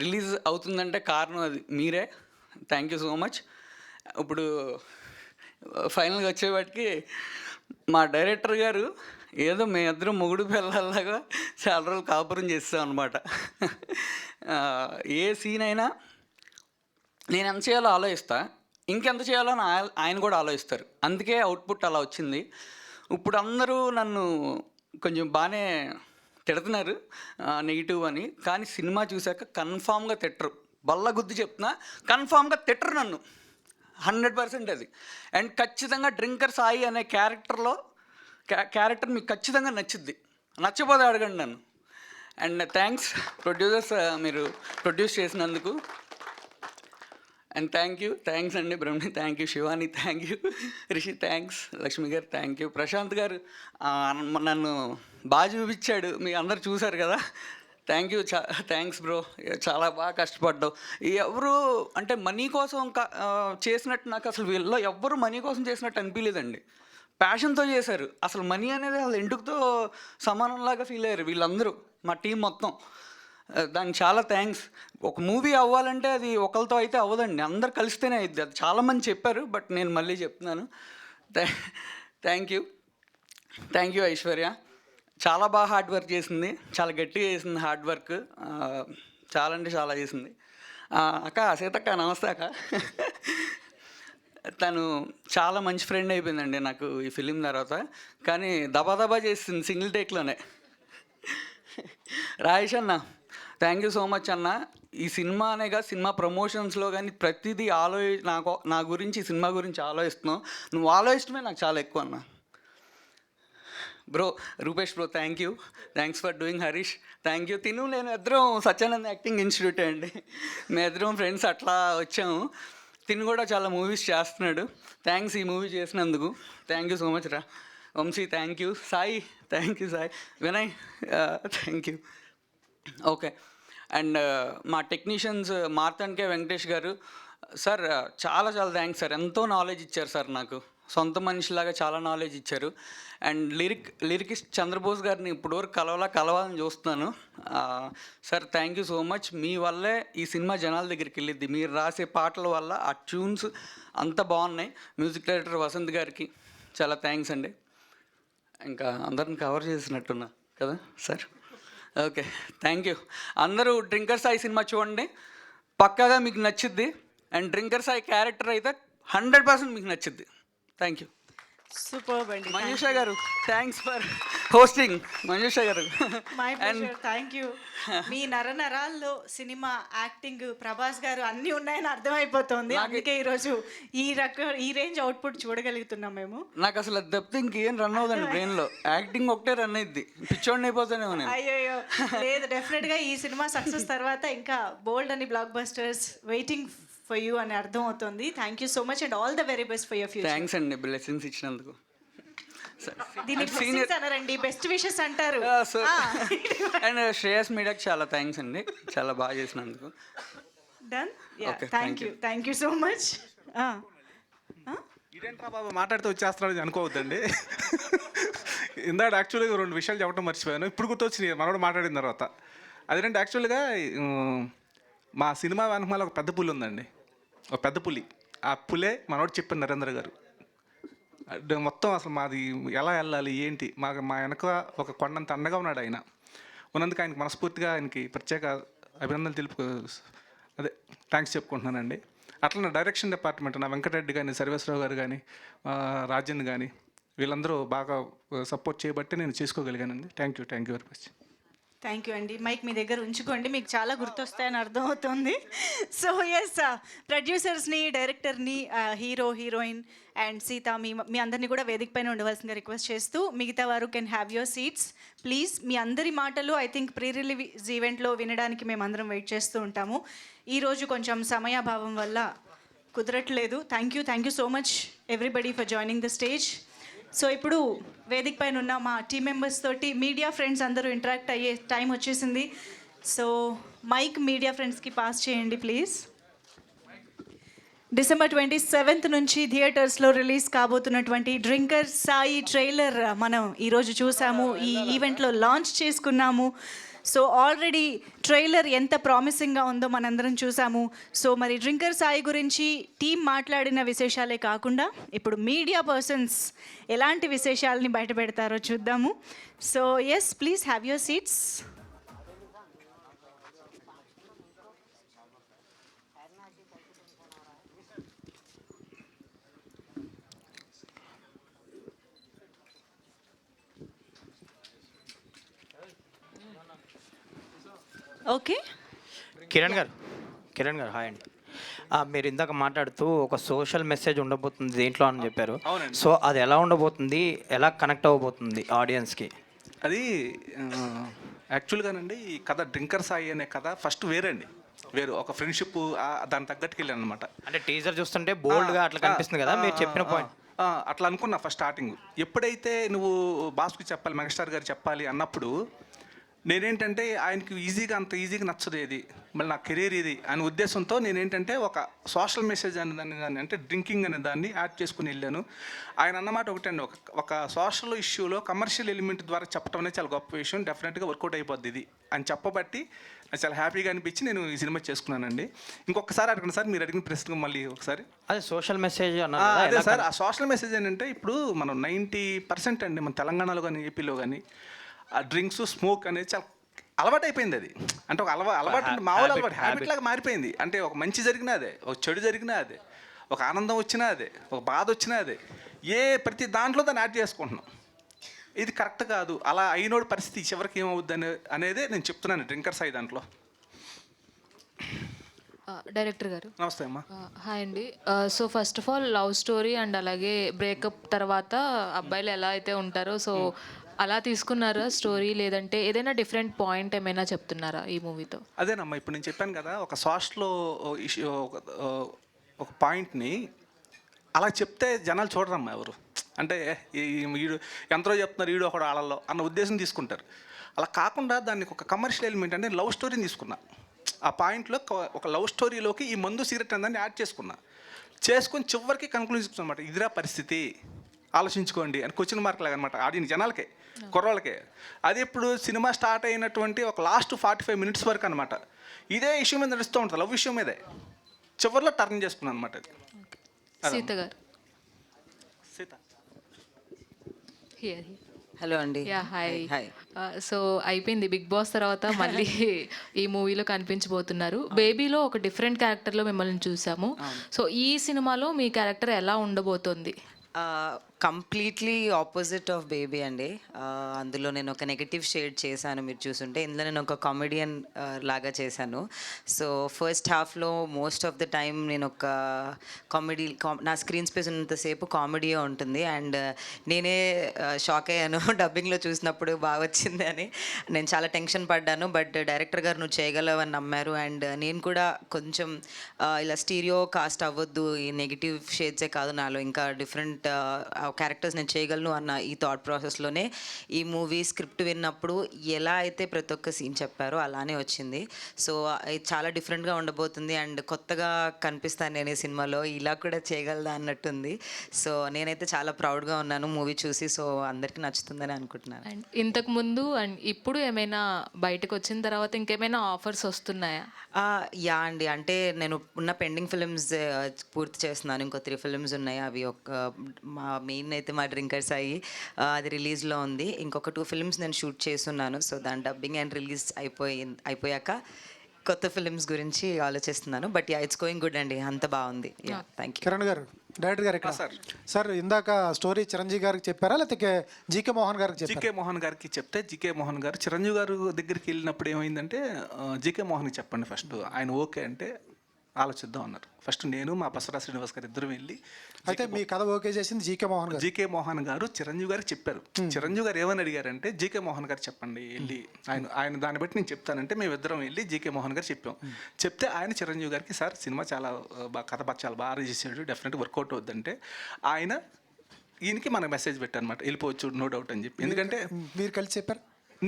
రిలీజ్ అవుతుందంటే కారణం అది మీరే, థ్యాంక్ యూ సో మచ్. ఇప్పుడు ఫైనల్గా వచ్చేవాటికి మా డైరెక్టర్ గారు ఏదో మేమిద్దరం మొగుడు పిల్లల్లాగా చాలా రోజులు కాపురం చేస్తాం అనమాట. ఏ సీన్ అయినా నేను ఎంత చేయాలో ఆలోచిస్తా, ఇంకెంత చేయాలో ఆయన కూడా ఆలోచిస్తారు. అందుకే అవుట్పుట్ అలా వచ్చింది. ఇప్పుడు అందరూ నన్ను కొంచెం బాగానే తిడుతున్నారు నెగిటివ్ అని, కానీ సినిమా చూశాక కన్ఫామ్గా తిట్టరు. బల్ల గుద్ది చెప్తున్నా, కన్ఫామ్గా తిట్టరు నన్ను 100% అది. అండ్ ఖచ్చితంగా డ్రింకర్ సాయి అనే క్యారెక్టర్ మీకు ఖచ్చితంగా నచ్చుద్ది, నచ్చపోతే అడగండి నన్ను. అండ్ థ్యాంక్స్ ప్రొడ్యూసర్స్, మీరు ప్రొడ్యూస్ చేసినందుకు. అండ్ థ్యాంక్స్ అండి Brahmani, thank you Shivani, thank you Rishi, thanks Lakshmi గారు, థ్యాంక్ యూ ప్రశాంత్ గారు, నన్ను బాగా చూపించాడు, మీ అందరు చూశారు కదా, థ్యాంక్ యూ, థ్యాంక్స్ బ్రో, చాలా బాగా కష్టపడ్డావు. ఎవరు అంటే మనీ కోసం చేసినట్టు నాకు అసలు వీళ్ళలో ఎవ్వరు మనీ కోసం చేసినట్టు అనిపించలేదండి, ప్యాషన్తో చేశారు. అసలు మనీ అనేది అసలు ఎందుకుతో సమానంలాగా ఫీల్ అయ్యారు వీళ్ళందరూ, మా టీం మొత్తం. దానికి చాలా థ్యాంక్స్. ఒక మూవీ అవ్వాలంటే అది ఒకరితో అయితే అవ్వదండి, అందరు కలిస్తేనే అయింది. అది చాలామంది చెప్పారు, బట్ నేను మళ్ళీ చెప్తున్నాను. థ్యాంక్ యూ ఐశ్వర్య, చాలా బాగా హార్డ్ వర్క్ చేసింది, చాలా గట్టిగా చేసింది హార్డ్ వర్క్, చాలా అంటే చాలా చేసింది. అక్క సీతక్క నమస్తే అక్క. తను చాలా మంచి ఫ్రెండ్ అయిపోయిందండి నాకు ఈ ఫిలిం తర్వాత, కానీ దబా చేసింది సింగిల్ టేక్లోనే. రాయేష్ అన్న థ్యాంక్ యూ సో మచ్ అన్న. ఈ సినిమా అనేగా సినిమా ప్రమోషన్స్లో కానీ ప్రతిదీ నా గురించి సినిమా గురించి ఆలోచిస్తున్నావు, నువ్వు ఆలోచించడమే నాకు చాలా ఎక్కువ అన్న. Bro Rupesh bro thanks for doing. Harish thank you. నేను ఇద్దరం సత్యానంద్ యాక్టింగ్ ఇన్స్టిట్యూట్ అండి, మేము ఇద్దరం ఫ్రెండ్స్ అట్లా వచ్చాము. కూడా చాలా మూవీస్ చేస్తున్నాడు, థ్యాంక్స్ ఈ మూవీ చేసినందుకు, థ్యాంక్ యూ సో మచ్ రా. Vamshi thank you. Sai thank you. Sai Vinay thank you. Okay. And మా టెక్నీషియన్స్ మార్తాండ్కే వెంకటేష్ గారు సార్, చాలా థ్యాంక్స్ సార్, ఎంతో నాలెడ్జ్ ఇచ్చారు సార్, నాకు సొంత మనిషిలాగా చాలా నాలెడ్జ్ ఇచ్చారు. అండ్ లిరికిస్ట్ చంద్రబోస్ గారిని ఇప్పటివరకు కలవాలని చూస్తున్నాను sir, thank you so much. మీ వల్లే ఈ సినిమా జనాల దగ్గరికి వెళ్ళిద్ది, మీరు రాసే పాటల వల్ల ఆ ట్యూన్స్ అంత బాగున్నాయి. మ్యూజిక్ డైరెక్టర్ వసంత్ గారికి చాలా థ్యాంక్స్ అండి. ఇంకా అందరిని కవర్ చేసినట్టున్నా కదా సార్. Okay thank you. అందరూ డ్రింకర్ సాయి సినిమా చూడండి, పక్కాగా మీకు నచ్చిద్ది. అండ్ డ్రింకర్ సాయి క్యారెక్టర్ అయితే 100% మీకు నచ్చిద్ది. Thank you. సూపర్ అండి. మంజుష గారు థ్యాంక్స్ ఫర్ హోస్టింగ్. మంజుష గారు మై ప్లెజర్, థ్యాంక్ యూ. మీ నరాల్లో సినిమా, యాక్టింగ్, ప్రభాస్ గారు అన్నీ ఉన్నాయని అర్థమైపోతుంది. అందుకే ఈరోజు ఈ రేంజ్ అవుట్పుట్ చూడగలుగుతున్నాం మేము. నాకు అసలు అది తప్పితే ఇంకేం రన్ అవుతుంది బ్రెయిన్లో. యాక్టింగ్ ఒకటే రన్ అయింది, పిచ్చోడిని అయిపోతానే నేను. అయ్యో లేదు, డెఫినెట్గా ఈ సినిమా సక్సెస్ తర్వాత ఇంకా బోల్డ్ అని black busters waiting for you అని అర్థం అవుతుంది. Thank you so much and all the very best for your future. Thanks అండి బ్లెస్సింగ్స్ ఇచ్చినందుకు. దీన్ని blessings అనరండి, బెస్ట్ విషెస్ అంటారు. అండ్ శ్రేయస్ మీడియాకి చాలా థ్యాంక్స్ అండి, చాలా బాగా చేసినందుకు. Done. Thank you so much. ఇదేంట్రా బాబు మాట్లాడితే వచ్చేస్తున్నాడు అనుకోవద్దండి. ఇందాక యాక్చువల్గా 2 విషయాలు చెప్పడం మర్చిపోయాను, ఇప్పుడు గుర్తొచ్చినాయి మనోడు మాట్లాడిన తర్వాత. అదేంటే యాక్చువల్గా మా సినిమా వెనకమాల ఒక పెద్ద పులి ఉందండి, ఒక పెద్ద పులి. ఆ పులే మనోడు చెప్పిన నరేంద్ర గారు. మొత్తం అసలు మాది ఎలా వెళ్ళాలి ఏంటి, మా వెనక ఒక కొండంత అండగా ఉన్నాడు ఆయన. ఉన్నందుకు ఆయనకి మనస్ఫూర్తిగా ఆయనకి ప్రత్యేక అభినందనలు థ్యాంక్స్ చెప్పుకుంటున్నానండి. అట్లా డైరెక్షన్ డిపార్ట్మెంట్ నా వెంకటరెడ్డి కానీ, సర్వేశ్వరరావు గారు కానీ, రాజన్ కానీ వీళ్ళందరూ బాగా సపోర్ట్ చేయబట్టి నేను చేసుకోగలిగానండి. Thank you very much. Thank you అండి. మైక్ మీ దగ్గర ఉంచుకోండి, మీకు చాలా గుర్తొస్తాయని అర్థమవుతుంది. సో ఎస్, ప్రొడ్యూసర్స్ని, డైరెక్టర్ని, హీరో, హీరోయిన్ అండ్ సీత మీ అందరినీ కూడా వేదిక పైన ఉండవలసిందిగా రిక్వెస్ట్ చేస్తూ, మిగతా వారు can have your seats please. మీ అందరి మాటలు ఐ థింక్ ప్రీ రిలీజ్ ఈవెంట్లో వినడానికి మేమందరం వెయిట్ చేస్తూ ఉంటాము. ఈరోజు కొంచెం సమయాభావం వల్ల కుదరట్లేదు. Thank you so much everybody for joining the stage. So ఇప్పుడు వేదిక పైన ఉన్న మా టీమ్ మెంబర్స్ తోటి మీడియా ఫ్రెండ్స్ అందరూ ఇంటరాక్ట్ అయ్యే టైం వచ్చేసింది. సో మైక్ మీడియా ఫ్రెండ్స్కి పాస్ చేయండి ప్లీజ్. December 27th నుంచి థియేటర్స్లో రిలీజ్ కాబోతున్నటువంటి డ్రింకర్ సాయి ట్రైలర్ మనం ఈరోజు చూసాము, ఈ ఈవెంట్లో లాంచ్ చేసుకున్నాము. సో ఆల్రెడీ ట్రైలర్ ఎంత ప్రామిసింగ్గా ఉందో మనందరం చూసాము. సో మరి డ్రింకర్ సాయి గురించి టీం మాట్లాడిన విశేషాలే కాకుండా ఇప్పుడు మీడియా పర్సన్స్ ఎలాంటి విశేషాలని బయట పెడతారో చూద్దాము. So yes, please have your seats. Okay, Kiran గారు హాయ్ అండి. మీరు ఇందాక మాట్లాడుతూ ఒక సోషల్ మెసేజ్ ఉండబోతుంది దేంట్లో అని చెప్పారు. సో అది ఎలా ఉండబోతుంది, ఎలా కనెక్ట్ అవ్వబోతుంది ఆడియన్స్కి? అది యాక్చువల్గానండి ఈ కథ డ్రింకర్ సాయి అనే కథ ఫస్ట్ వేరు ఒక ఫ్రెండ్షిప్ దాని తగ్గట్టుకు వెళ్ళాను అనమాట. అంటే టీజర్ చూస్తుంటే బోల్డ్గా అట్లా కనిపిస్తుంది కదా మీరు చెప్పిన పాయింట్. అట్లా అనుకున్నా ఫస్ట్ స్టార్టింగ్. ఎప్పుడైతే నువ్వు బాస్కు చెప్పాలి, మెగాస్టార్ గారు చెప్పాలి అన్నప్పుడు నేనేంటంటే ఆయనకి అంత ఈజీగా నచ్చదు ఏది, మళ్ళీ నా కెరీర్ ఇది అనే ఉద్దేశంతో నేనేంటంటే ఒక సోషల్ మెసేజ్ అనే దాన్ని అంటే డ్రింకింగ్ అనే దాన్ని యాడ్ చేసుకుని వెళ్ళాను. ఆయన అన్నమాట ఒకటండి, ఒక సోషల్ ఇష్యూలో కమర్షియల్ ఎలిమెంట్ ద్వారా చెప్పడం అనేది చాలా గొప్ప విషయం, డెఫినెట్గా వర్కౌట్ అయిపోద్ది ఇది అని చెప్పబట్టి నాకు చాలా హ్యాపీగా అనిపించి నేను ఈ సినిమా చేసుకున్నానండి. ఇంకొకసారి అడగండి సార్, మీరు అడిగిన ప్రశ్న మళ్ళీ ఒకసారి. అదే సోషల్ మెసేజ్ అదే సార్, ఆ సోషల్ మెసేజ్ ఏంటంటే ఇప్పుడు మనం 90% అండి మన తెలంగాణలో కానీ ఏపీలో కానీ ఆ డ్రింక్స్ స్మోక్ అనేది చాలా అలవాటు అయిపోయింది. అది అంటే ఒక అలవాటు మామూలు అలవాటు హ్యాబిట్ లాగా మారిపోయింది. అంటే ఒక మంచి జరిగినా అదే, ఒక చెడు జరిగినా అదే, ఒక ఆనందం వచ్చినా అదే, ఒక బాధ వచ్చినా అదే, ప్రతి దాంట్లో దాన్ని యాడ్ చేసుకుంటున్నాం. ఇది కరెక్ట్ కాదు. అలా అయినోడు పరిస్థితి చివరికి ఏమవుద్ది అనేదే నేను చెప్తున్నాను డ్రింకర్ సాయి దాంట్లో. డైరెక్టర్ గారు నమస్తే అమ్మా. హాయ్ అండి. So first of all love story and అలాగే బ్రేకప్ తర్వాత అబ్బాయిలు ఎలా అయితే ఉంటారో సో అలా తీసుకున్నారా స్టోరీ, లేదంటే ఏదైనా డిఫరెంట్ పాయింట్ ఏమైనా చెప్తున్నారా ఈ మూవీతో? అదేనమ్మా, ఇప్పుడు నేను చెప్పాను కదా ఒక సోషల్లో ఇష్యూ ఒక పాయింట్ని అలా చెప్తే జనాలు చూడరమ్మా ఎవరు. అంటే వీడు ఎంతలో చెప్తున్నారు వీడు ఒకడు ఆళ్ళల్లో అన్న ఉద్దేశం తీసుకుంటారు. అలా కాకుండా దానికి ఒక కమర్షియల్ ఎలిమెంట్ అంటే లవ్ స్టోరీని తీసుకున్నా. ఆ పాయింట్లో ఒక లవ్ స్టోరీలోకి ఈ మందు సిగరెట్ అని యాడ్ చేసుకుని చివరికి కన్క్లూజన్ అనమాట, ఇదిరా పరిస్థితి ఆలోచించుకోండి అని క్వశ్చన్ మార్క్ లాగా అనమాట ఆడియన్స్ జనాలకే, కుర్రోళ్ళకే. అది ఇప్పుడు సినిమా స్టార్ట్ అయినటువంటి ఒక లాస్ట్ 45 minutes వరకు అనమాట ఇదే ఇష్యూ మీద నడుస్తూ ఉంటుంది, లవ్ ఇష్యూ మీదే. చివరిలో టర్న్ చేసుకున్నాను అనమాట అది. సీత గారు. సీత హలో అండి. Yeah hi. సో అయిపోయింది బిగ్ బాస్ తర్వాత మళ్ళీ ఈ మూవీలో కనిపించబోతున్నారు. బేబీలో ఒక డిఫరెంట్ క్యారెక్టర్లో మిమ్మల్ని చూసాము. సో ఈ సినిమాలో మీ క్యారెక్టర్ ఎలా ఉండబోతోంది? కంప్లీట్లీ ఆపోజిట్ ఆఫ్ బేబీ అండి. అందులో నేను ఒక నెగటివ్ షేడ్ చేశాను, మీరు చూసుంటే. ఇందులో నేను ఒక కామెడియన్ లాగా చేశాను. సో ఫస్ట్ హాఫ్లో మోస్ట్ ఆఫ్ ద టైం నేను ఒక నా స్క్రీన్ స్పేస్ ఉన్నంతసేపు కామెడీయే ఉంటుంది. అండ్ నేనే షాక్ అయ్యాను డబ్బింగ్లో చూసినప్పుడు బాగా వచ్చింది అని. నేను చాలా టెన్షన్ పడ్డాను. బట్ డైరెక్టర్ గారు నువ్వు చేయగలవని నమ్మారు. అండ్ నేను కూడా కొంచెం ఇలా స్టీరియో కాస్ట్ అవ్వద్దు, ఈ నెగిటివ్ షేడ్సే కాదు, నాలో ఇంకా డిఫరెంట్ క్యారెక్టర్స్ నేను చేయగలను అన్న ఈ థాట్ ప్రాసెస్లోనే ఈ మూవీ స్క్రిప్ట్ విన్నప్పుడు ఎలా అయితే ప్రతి ఒక్క సీన్ చెప్పారో అలానే వచ్చింది. సో ఇది చాలా డిఫరెంట్గా ఉండబోతుంది అండ్ కొత్తగా కనిపిస్తాను నేను ఈ సినిమాలో, ఇలా కూడా చేయగలదా అన్నట్టుంది. సో నేనైతే చాలా ప్రౌడ్గా ఉన్నాను మూవీ చూసి. సో అందరికీ నచ్చుతుందని అనుకుంటున్నాను. అండ్ ఇంతకు ముందు అండ్ ఇప్పుడు ఏమైనా బయటకు వచ్చిన తర్వాత ఇంకేమైనా ఆఫర్స్ వస్తున్నాయా? యా అండి, అంటే నేను ఉన్న పెండింగ్ ఫిల్మ్స్ పూర్తి చేస్తున్నాను. ఇంకో 3 ఫిల్మ్స్ ఉన్నాయి. అవి మా మెయిన్ అయితే మా డ్రింకర్స్ అయ్యి అది రిలీజ్లో ఉంది. ఇంకొక 2 ఫిల్మ్స్ నేను షూట్ చేస్తున్నాను. సో దాని డబ్బింగ్ అండ్ రిలీజ్ అయిపోయాక కొత్త ఫిల్మ్స్ గురించి ఆలోచిస్తున్నాను. But yeah, it's going good అండి, అంత బాగుంది. Yeah, thank you. కిరణ్ గారు, డైరెక్టర్ గారు ఇక్కడ సార్ ఇందాక స్టోరీ చిరంజీవి గారికి చెప్పారా లేకపోతే జీకే మోహన్ గారికి చెప్పారా? జీకే మోహన్ గారికి చెప్తే జీకే మోహన్ గారు చిరంజీవి గారు దగ్గరికి వెళ్ళినప్పుడు ఏమైందంటే జీకే మోహన్కి చెప్పండి ఫస్ట్, ఆయన ఓకే అంటే ఆలోచిద్దాం అన్నారు. ఫస్ట్ నేను మా బసవరాజ్ శ్రీనివాస్ గారు ఇద్దరు వెళ్ళి, అయితే మీ కథ ఓకే చేసింది జీకే మోహన్ గారు. జీకే మోహన్ గారు చిరంజీవి గారికి చెప్పారు. చిరంజీవి గారు ఏమని అడిగారంటే జీకే మోహన్ గారు చెప్పండి వెళ్ళి, ఆయన దాన్ని బట్టి నేను చెప్తానంటే మేమిద్దరం వెళ్ళి జీకే మోహన్ గారు చెప్పాం. చెప్తే ఆయన చిరంజీవి గారికి సార్ సినిమా చాలా కథ చాలా బాగా చేసాడు, డెఫినెట్గా వర్కౌట్ అవుద్దంటే ఆయన ఈయనకి మనకు మెసేజ్ పెట్టారనమాట, వెళ్ళిపోవచ్చు నో డౌట్ అని చెప్పి. ఎందుకంటే మీరు కలిసి చెప్పారు?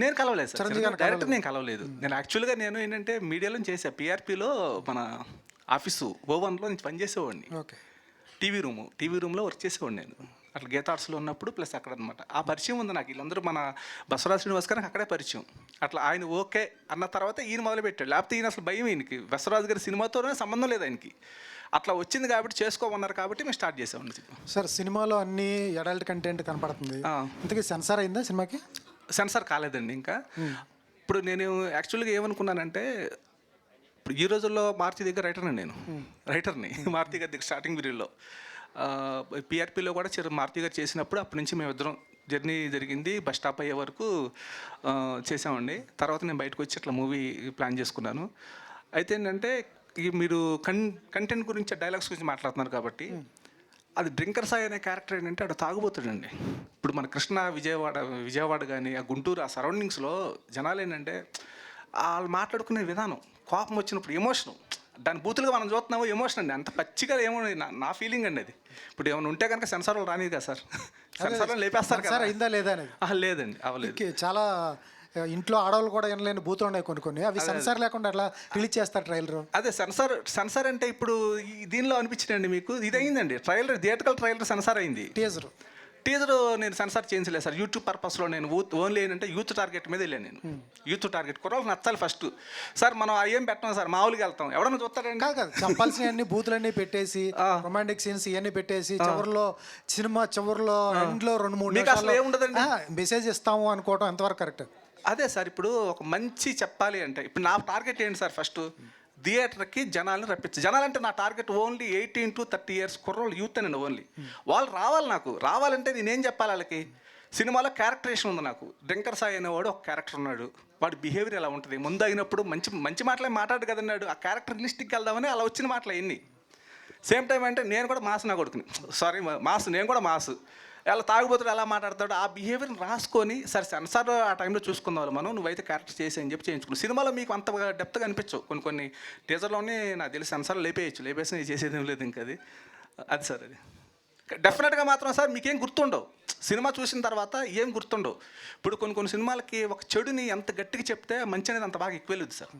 నేను కలవలేదు సార్, డైరెక్టర్ నేను కలవలేదు. నేను యాక్చువల్గా నేను ఏంటంటే మీడియాలో చేసా, పిఆర్పిలో మన ఆఫీసు ఓవన్లో నుంచి పనిచేసేవాడిని. ఓకే. టీవీ రూమ్లో వర్క్ చేసేవాడిని నేను. అట్లా గీతార్ట్స్లో ఉన్నప్పుడు ప్లస్ అక్కడ అనమాట. ఆ పరిచయం ఉంది నాకు. వీళ్ళందరూ మన బసవరాజ్ శ్రీనివాస్ గారికి అక్కడే పరిచయం. అట్లా ఆయన ఓకే అన్న తర్వాత ఈయన మొదలుపెట్టాడు. లేకపోతే ఈయన అసలు భయం, ఈయనకి బసవరాజ్ గారి సినిమాతోనే సంబంధం లేదు ఆయనకి. అట్లా వచ్చింది కాబట్టి చేసుకోమన్నారు కాబట్టి మేము స్టార్ట్ చేసామండి. సార్ సినిమాలో అన్ని అడల్ట్ కంటెంట్ కనపడుతుంది, ఇంతకీ సెన్సార్ అయిందా సినిమాకి? సెన్సార్ కాలేదండి ఇంకా. ఇప్పుడు నేను యాక్చువల్గా ఏమనుకున్నానంటే, ఇప్పుడు ఈ రోజుల్లో మారుతి దగ్గర రైటర్ని మారుతి గారి దగ్గర స్టార్టింగ్ పీరియడ్లో పిఆర్పిలో కూడా మారుతి గారు చేసినప్పుడు అప్పటి నుంచి మేమిద్దరం జర్నీ జరిగింది. బస్ స్టాప్ అయ్యే వరకు చేసామండి. తర్వాత నేను బయటకు వచ్చి అట్లా మూవీ ప్లాన్ చేసుకున్నాను. అయితే ఏంటంటే మీరు కంటెంట్ గురించి, డైలాగ్స్ గురించి మాట్లాడుతున్నారు కాబట్టి, అది డ్రింకర్ సాయి అనే క్యారెక్టర్ ఏంటంటే అక్కడ తాగుబోతాడండి. ఇప్పుడు మన కృష్ణ విజయవాడ కానీ ఆ గుంటూరు ఆ సరౌండింగ్స్లో జనాలు ఏంటంటే వాళ్ళు మాట్లాడుకునే విధానం, కోపం వచ్చినప్పుడు ఎమోషను, దాని బూతులుగా మనం చూస్తున్నాము ఎమోషన్ అండి. అంత పచ్చిగా ఏమో నా ఫీలింగ్ అండి అది. ఇప్పుడు ఏమైనా ఉంటే కనుక సెన్సార్లో రానిది కదా సార్, సెన్సార్లో లేపేస్తారు కదా. అయిందా లేదా అనేది? లేదండి, అవ్వలేదు. చాలా ఇంట్లో ఆడవాళ్ళు కూడా వినలేని బూతులు ఉన్నాయి కొన్ని, అవి సెన్సార్ లేకుండా అట్లా రిలీజ్ చేస్తారు ట్రైలర్. అదే సెన్సార్ అంటే ఇప్పుడు దీనిలో అనిపించిందండి మీకు, ఇది అయిందండి ట్రైలర్, థియేట్రికల్ ట్రైలర్ సెన్సార్ అయింది. టీజర్ నేను సెన్సార్ చేయించలేదు సార్. యూట్యూబ్ పర్పస్లో నేను ఓన్లీ ఏంటంటే యూత్ టార్గెట్ మీద వెళ్ళాను నేను. యూత్ టార్గెట్ కుర్రాళ్ళకి నచ్చాలి ఫస్ట్ సార్. మనం ఏం పెట్టాం సార్, మామూలుగా వెళ్తాం, ఎవడన్నా చూస్తాడండి. కాదు, చంపాల్సిన అన్ని బూతులన్నీ పెట్టేసి రొమాంటిక్ సీన్స్ ఇవన్నీ పెట్టేసి సినిమా చివరిలో ఎండ్లో 2-3 ఏముండదండి మెసేజ్ ఇస్తాము అనుకోవడం ఎంతవరకు కరెక్ట్? అదే సార్, ఇప్పుడు ఒక మంచి చెప్పాలి అంటే ఇప్పుడు నా టార్గెట్ ఏంటి సార్, ఫస్ట్ థియేటర్కి జనాలను రప్పించి, జనాలంటే నా టార్గెట్ ఓన్లీ 18 to 30 years కుర్రోళ్ళు, యూత్ అనండి ఓన్లీ. వాళ్ళు నాకు రావాలంటే నేనేం చెప్పాలి వాళ్ళకి? సినిమాలో క్యారెక్టరేషన్ ఉంది నాకు. డ్రింకర్ సాయి అనేవాడు ఒక క్యారెక్టర్ ఉన్నాడు, వాడి బిహేవియర్ ఎలా ఉంటుంది, ముందు అయినప్పుడు మంచి మాటలే మాట్లాడు కదన్నాడు. ఆ క్యారెక్టర్ రిలిస్టిక్కి వెళ్దామని అలా వచ్చిన మాటలు ఎన్ని. సేమ్ టైం అంటే నేను కూడా మాస్, నా కొడుకుని నేను కూడా మాస్. ఎలా తాగుబోతాడు, ఎలా మాట్లాడతాడు, ఆ బిహేవియర్ని రాసుకొని సరే సెన్సార్ ఆ టైంలో చూసుకుందాం మనం, నువ్వైతే క్యారెక్టర్ చేసి అని చెప్పి చేయించుకున్నావు. సినిమాలో మీకు అంత డెప్త్గా అనిపించవు, కొన్ని టీజర్లోనే నాకు తెలిసి సెన్సార్ లేపేసి చేసేదేం లేదు ఇంకా. అది సార్, అది డెఫినెట్గా మాత్రం సార్ మీకేం గుర్తుండవు, సినిమా చూసిన తర్వాత ఏం గుర్తుండవు. ఇప్పుడు కొన్ని సినిమాలకి ఒక చెడుని ఎంత గట్టిగా చెప్తే మంచి అనేది అంత బాగా ఎక్కువ వెళ్ళదు సార్.